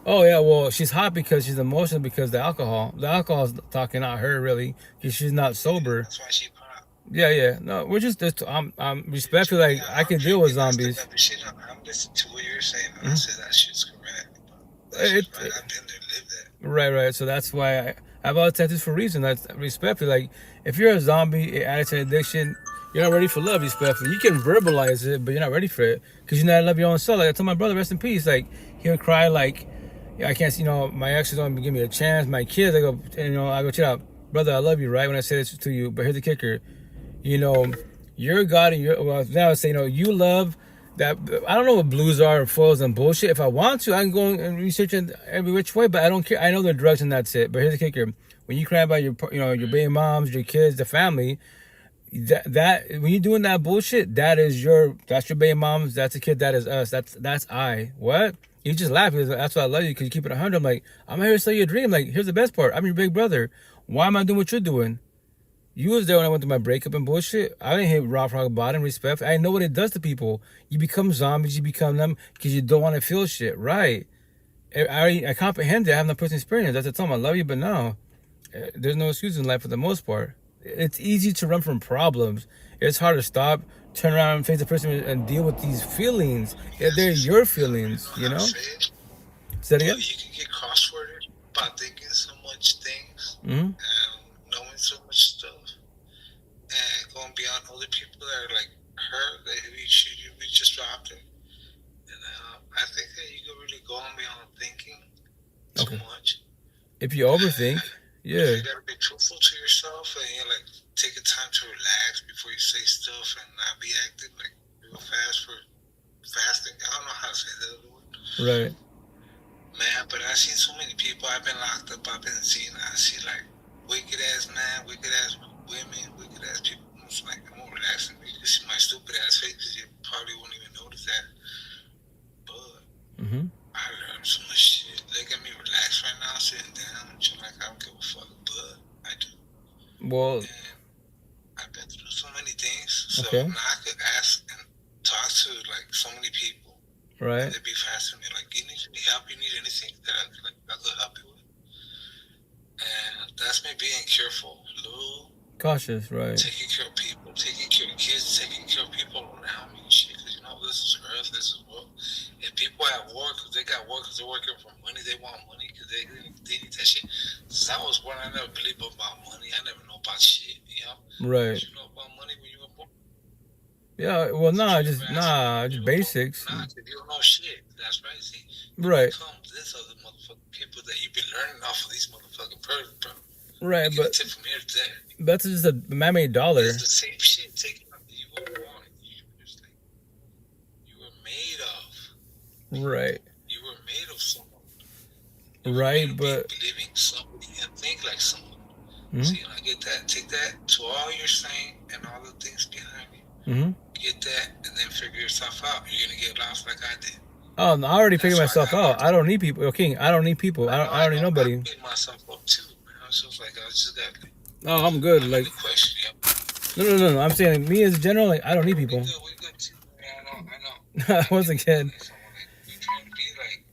Oh yeah, well she's hot because she's emotional because the alcohol. The alcohol is talking out her really because she's not sober. That's why she popped. Yeah. No, we're just I'm respectful. I can deal with zombies. I'm listening to what you're saying, and I said that shit's correct. I've been there, lived that. Right. So that's why I have all the tattoos for a reason. That's respectful. If you're a zombie, addict, addiction, You're not ready for love, respectfully. You can verbalize it, but you're not ready for it because you not love your own self. Like I told my brother, rest in peace. Like he'll cry like, yeah, I can't see. My exes don't give me a chance. My kids, I go chill out, brother. I love you, right? When I say this to you, but here's the kicker. You're God, and now I say, you love that. I don't know what blues are and foils and bullshit. If I want to, I can go and research it every which way, but I don't care. I know they're drugs and that's it. But here's the kicker: when you cry about your baby moms, your kids, the family. That when you're doing that bullshit, that's your baby moms, that's a kid, that is us, that's I. What? You just laugh because that's why I love you, because you keep it 100. I'm like, I'm here to sell you a dream. Like, here's the best part: I'm your big brother. Why am I doing what you're doing? You was there when I went through my breakup and bullshit. I didn't hit rock bottom. Respect. I know what it does to people. You become zombies. You become them because you don't want to feel shit. Right? I comprehend it. I have no personal experience. That's the time I love you, but no, there's no excuse in life for the most part. It's easy to run from problems. It's hard to stop, turn around, and face the person and deal with these feelings. They're your feelings, Say that again? You can get crossworded by thinking so much things and knowing so much stuff and going beyond other people that are like her that we just dropped it. And I think that you can really go on beyond thinking too much. If you overthink. Yeah. You gotta be truthful to yourself and take a time to relax before you say stuff and not be acting like real fast for fasting. I don't know how to say the other word. Right. Man, but I've seen so many people. I've been locked up. I see like wicked ass man, wicked ass women, wicked ass people. It's like I'm more relaxing. You can see my stupid ass face because you probably won't even notice that. But I learned so much shit. Look at me relaxed right now, sitting down, chilling like I don't give a fuck, but I do. Well, and I've been through so many things, so okay. Now I could ask and talk to so many people. Right. And they'd be fast with me, like, you need any help, you need anything that I could help you with. And that's me being careful, a little cautious, right? Taking care of people, taking care of kids, taking care of people around me and shit. Because this is earth, this is world. If people at work, because they got work, because they're working for money, they want money because they need that shit. Since I was born, I never believed about money. I never know about shit, Right. Did you know about money when you were born? Yeah, well, just basics. Nah, you don't know shit. That's right. See, right. This other motherfucking people that you've been learning off of these motherfucking persons, bro. Right, but tip from here to there. That's just a man-made dollar. It's the same shit taken up that you were born. You were made of. Right. You were made of someone. Right, but believing somebody and think like someone. See, I get that. Take that to all you're saying and all the things behind you. Get that, and then figure yourself out. You're gonna get lost like I did. Oh, no, I already figured myself out. I don't need people. Okay, I don't need people. I don't need nobody. I picked myself up too, man. I was just like, I just got. Oh, I'm good. Like, no. I'm saying me as general. Like, I don't need people. We good too. Man, I know. Once again, we trying to be like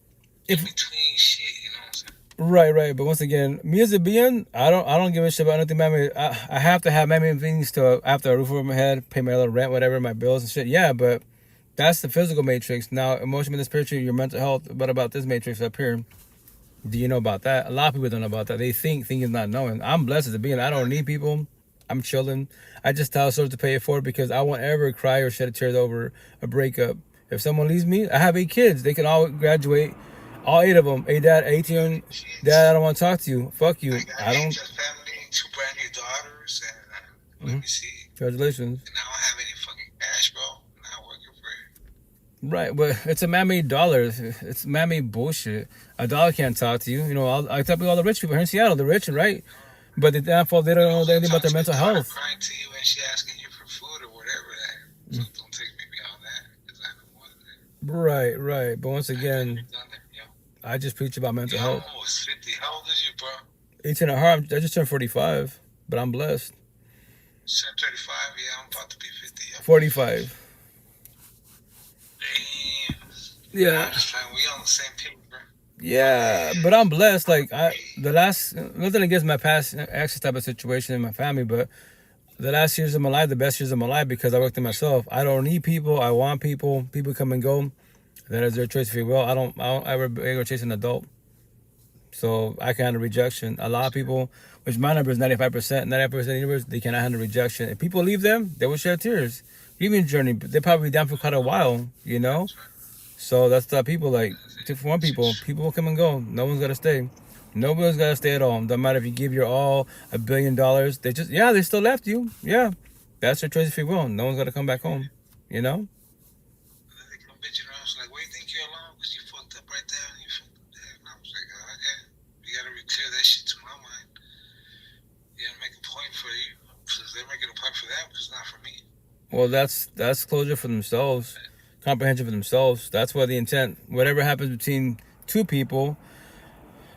in between shit. You know what I'm saying? Right. But once again, me as a being, I don't give a shit about nothing. Man, I have to have many things to after a roof over my head, pay my little rent, whatever, my bills and shit. Yeah, but that's the physical matrix. Now, emotional, spiritual, your mental health. What about this matrix up here? Do you know about that? A lot of people don't know about that. They think is not knowing. I'm blessed as a being. I don't need people. I'm chilling. I just tell someone to pay it forward because I won't ever cry or shed tears over a breakup. If someone leaves me, I have 8 kids. They can all graduate. All 8 of them. Hey, Dad, 18. Dad, I don't want to talk to you. Fuck you. I don't. Family, 2 brand new daughters, and let me see. Congratulations. And I don't have any fucking cash, bro. I'm not working for it. Right, but it's a man-made dollar. It's man-made bullshit. A dollar can't talk to you. I tell people, all the rich people here in Seattle, they're rich, right? But the downfall, they don't know anything about their mental health. Crying to you and she asking you for food or whatever. So don't take me beyond that because I know more than that. Right. But once again, I just preach about mental health. I'm almost 50. How old is you, bro? 18 and a half. I just turned 45, but I'm blessed. You turned 35? Yeah, I'm about to be 50. 45. Damn. Yeah. We on the same page, bro. Yeah, but I'm blessed. Like nothing against my past access type of situation in my family, but the last years of my life, the best years of my life, because I worked on myself. I don't need people. I want people. People come and go. That is their choice of free will. I don't ever go chase an adult. So I can handle rejection. A lot of people, which my number is 95%, 95% of the universe, they cannot handle rejection. If people leave them, they will shed tears. Even journey, they probably be down for quite a while, you know? So that's the people, like, for one people will come and go. No one's got to stay. Nobody's got to stay at all. Doesn't matter if you give your all, $1 billion. They just, yeah, they still left you. Yeah. That's their choice of free will. No one's got to come back home, you know? They come bitching around. It's like, where you think you're alone? Because you fucked up right there and you fucked up there. And I was like, oh, okay. You got to clear that shit to my mind. You got to make a point for you. Because they're making a point for them, because it's not for me. Well, that's closure for themselves. Comprehension for themselves. That's why the intent, whatever happens between two people,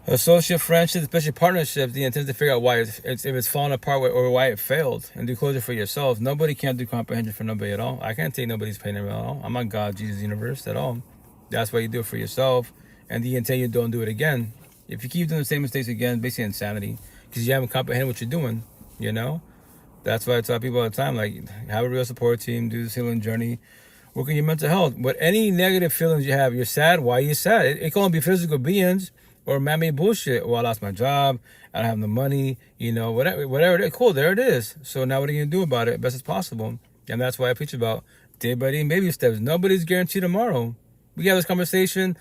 associate friendships, especially partnerships, the intent is to figure out why if it's falling apart or why it failed, and do closure for yourself. Nobody can do comprehension for nobody at all. I can't take nobody's pain at all. I'm not God, Jesus, universe at all. That's why you do it for yourself, and the intent you don't do it again. If you keep doing the same mistakes again, basically insanity, because you haven't comprehended what you're doing, you know? That's why I tell people all the time, like, have a real support team, do this healing journey, work on your mental health. But any negative feelings you have, you're sad, why are you sad? It can only be physical beings or man-made bullshit. Well, I lost my job, I don't have the money, you know, whatever. Cool, there it is. So now what are you going to do about it best as possible? And that's why I preach about day by day baby steps. Nobody's guaranteed tomorrow. We have this conversation.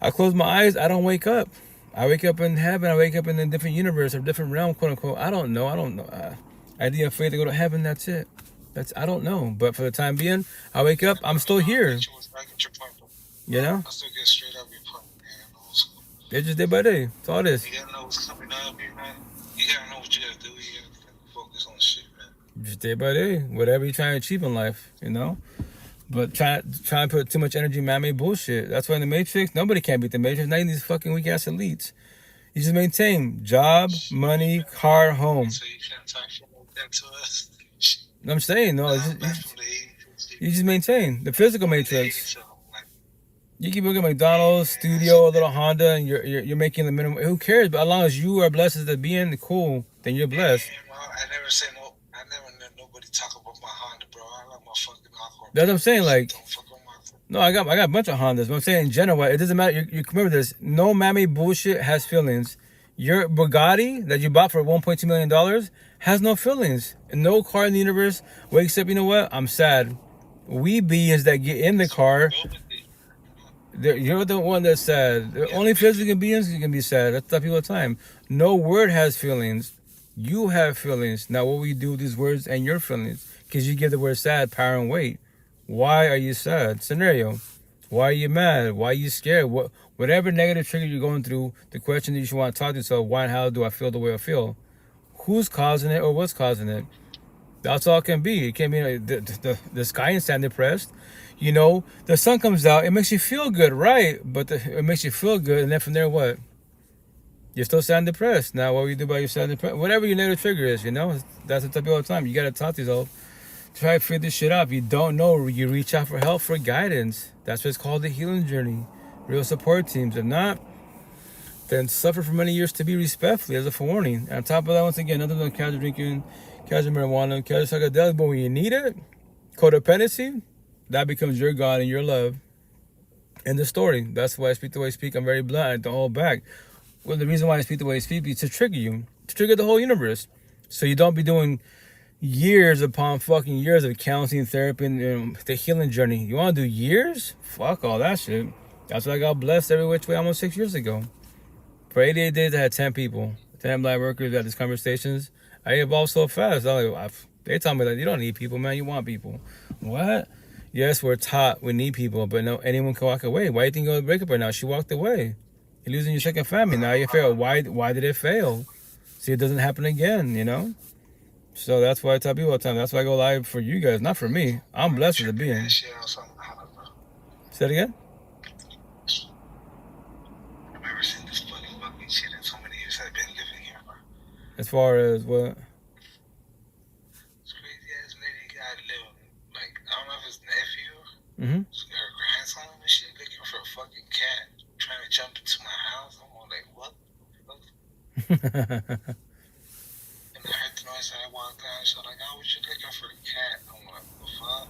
I close my eyes, I don't wake up. I wake up in heaven, I wake up in a different universe or different realm, quote unquote. I don't know. Idea of faith to go to heaven, that's it. I don't know. But for the time being, I wake up, I'm still here. You know? I still get straight up your point, man. It's just day by day. That's all it is. You gotta know what's coming up, man. You gotta know what you gotta do. You gotta focus on shit, man. Just day by day. Whatever you're trying to achieve in life, you know? But try to put too much energy in man-made bullshit. That's why in the Matrix, nobody can beat the Matrix. Not even these fucking weak-ass elites. You just maintain job, money, car, home. So you can't talk shit like that to us. I'm saying, no, you just maintain the physical matrix. You keep looking at McDonald's, studio, a little Honda, and you're making the minimum. Who cares? But as long as you are blessed as a being, cool, then you're blessed. Yeah, well, I never say no. I never let nobody talk about my Honda, bro. I like my fucking Accord. That's what I'm saying. Like, don't fuck with my no, I got a bunch of Hondas. But I'm saying in general, it doesn't matter. You remember this. No mammy bullshit has feelings. Your Bugatti that you bought for $1.2 million has no feelings. No car in the universe wakes up, you know what? I'm sad. We beings that get in the car, you're the one that's sad. The only physical beings can be sad. That's the people all the time. No word has feelings. You have feelings. Now, what will you do with these words and your feelings? Because you give the word sad power and weight. Why are you sad? Scenario. Why are you mad? Why are you scared? Whatever negative trigger you're going through, the question that you should want to talk to yourself, why and how do I feel the way I feel? Who's causing it or what's causing it? That's all it can be. It can't be like the sky and stand depressed. You know, the sun comes out, it makes you feel good, right? But it makes you feel good, and then from there, what? You're still sad and depressed. Now, what do you do about your sad and depressed? Whatever your negative trigger is, you know? That's what I tell people all the time. You got to talk to yourself. Try to figure this shit out. If you don't know, you reach out for help, for guidance. That's what it's called, the healing journey. Real support teams. If not, then suffer for many years to be respectfully as a forewarning. And on top of that, once again, nothing than casual drinking, casual marijuana, casual psychedelics. But when you need it, codependency, that becomes your God and your love. End the story. That's why I speak the way I speak. I'm very blunt. I don't hold back. Well, the reason why I speak the way I speak is to trigger you, to trigger the whole universe. So you don't be doing years upon fucking years of counseling, therapy, and the healing journey. You want to do years? Fuck all that shit. That's why I got blessed every which way almost 6 years ago. For 88 days, I had 10 people, 10 black workers. We had these conversations. I evolved so fast. They tell me, like, you don't need people, man. You want people. What? Yes, we're taught we need people, but no, anyone can walk away. Why do you think you're going to break up right now? She walked away. You're losing your second family. Now you fail. Why did it fail? See, it doesn't happen again, you know? So that's why I tell people all the time. That's why I go live for you guys, not for me. I'm blessed as a being. Say it again? I've never seen this fucking shit in so many years I've been living here, bro. As far as what? This crazy ass lady got little, like, I don't know if it's nephew, Mm-hmm. her grandson and shit, looking for a fucking cat, trying to jump into my house. I'm all like, what? And I heard the noise and I walked out. So like, oh, we should looking for a cat. I'm like, the fuck?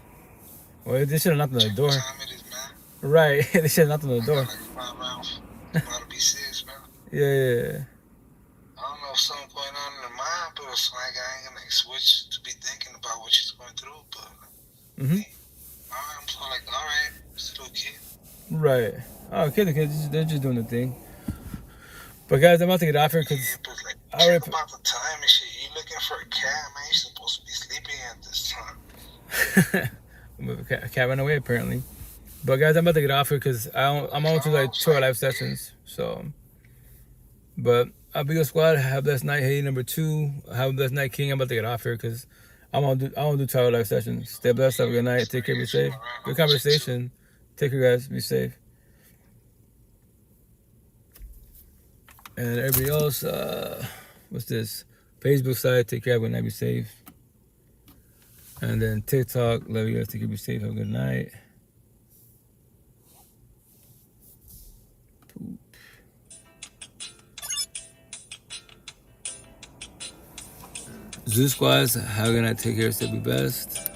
Well, they should have knocked on the door. What time it is, man? Right, they should have knocked on the door. I got like 5 rounds. About to be 6, man. Yeah. I don't know if something going on in her mind, but it's like I ain't gonna switch to be thinking about what she's going through. But I'm so like, all right, still a kid. Right. Oh, kids, they're just doing the thing. But guys, I'm about to get off here because but like, check about the time and shit. You looking for a cat, man? You're supposed to be sleeping at this time. a cat ran away apparently. But guys, I'm about to get off here because I'm on to like 2 live sessions. So, but I'll be your squad. Have a blessed night. Hey, number 2. Have a blessed night, King. I'm about to get off here because I want to do 2 live sessions. Stay blessed. Have a good night. Take care. Be safe. Good conversation. Take care, guys. Be safe. And everybody else, what's this? Facebook side, take care, have a good night, be safe. And then TikTok, love you guys, take care, be safe, have a good night. Poop. Zoo Squads, have a good night, take care, stay be best.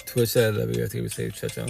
Twitch side, love you guys, take care, be safe, ciao, ciao.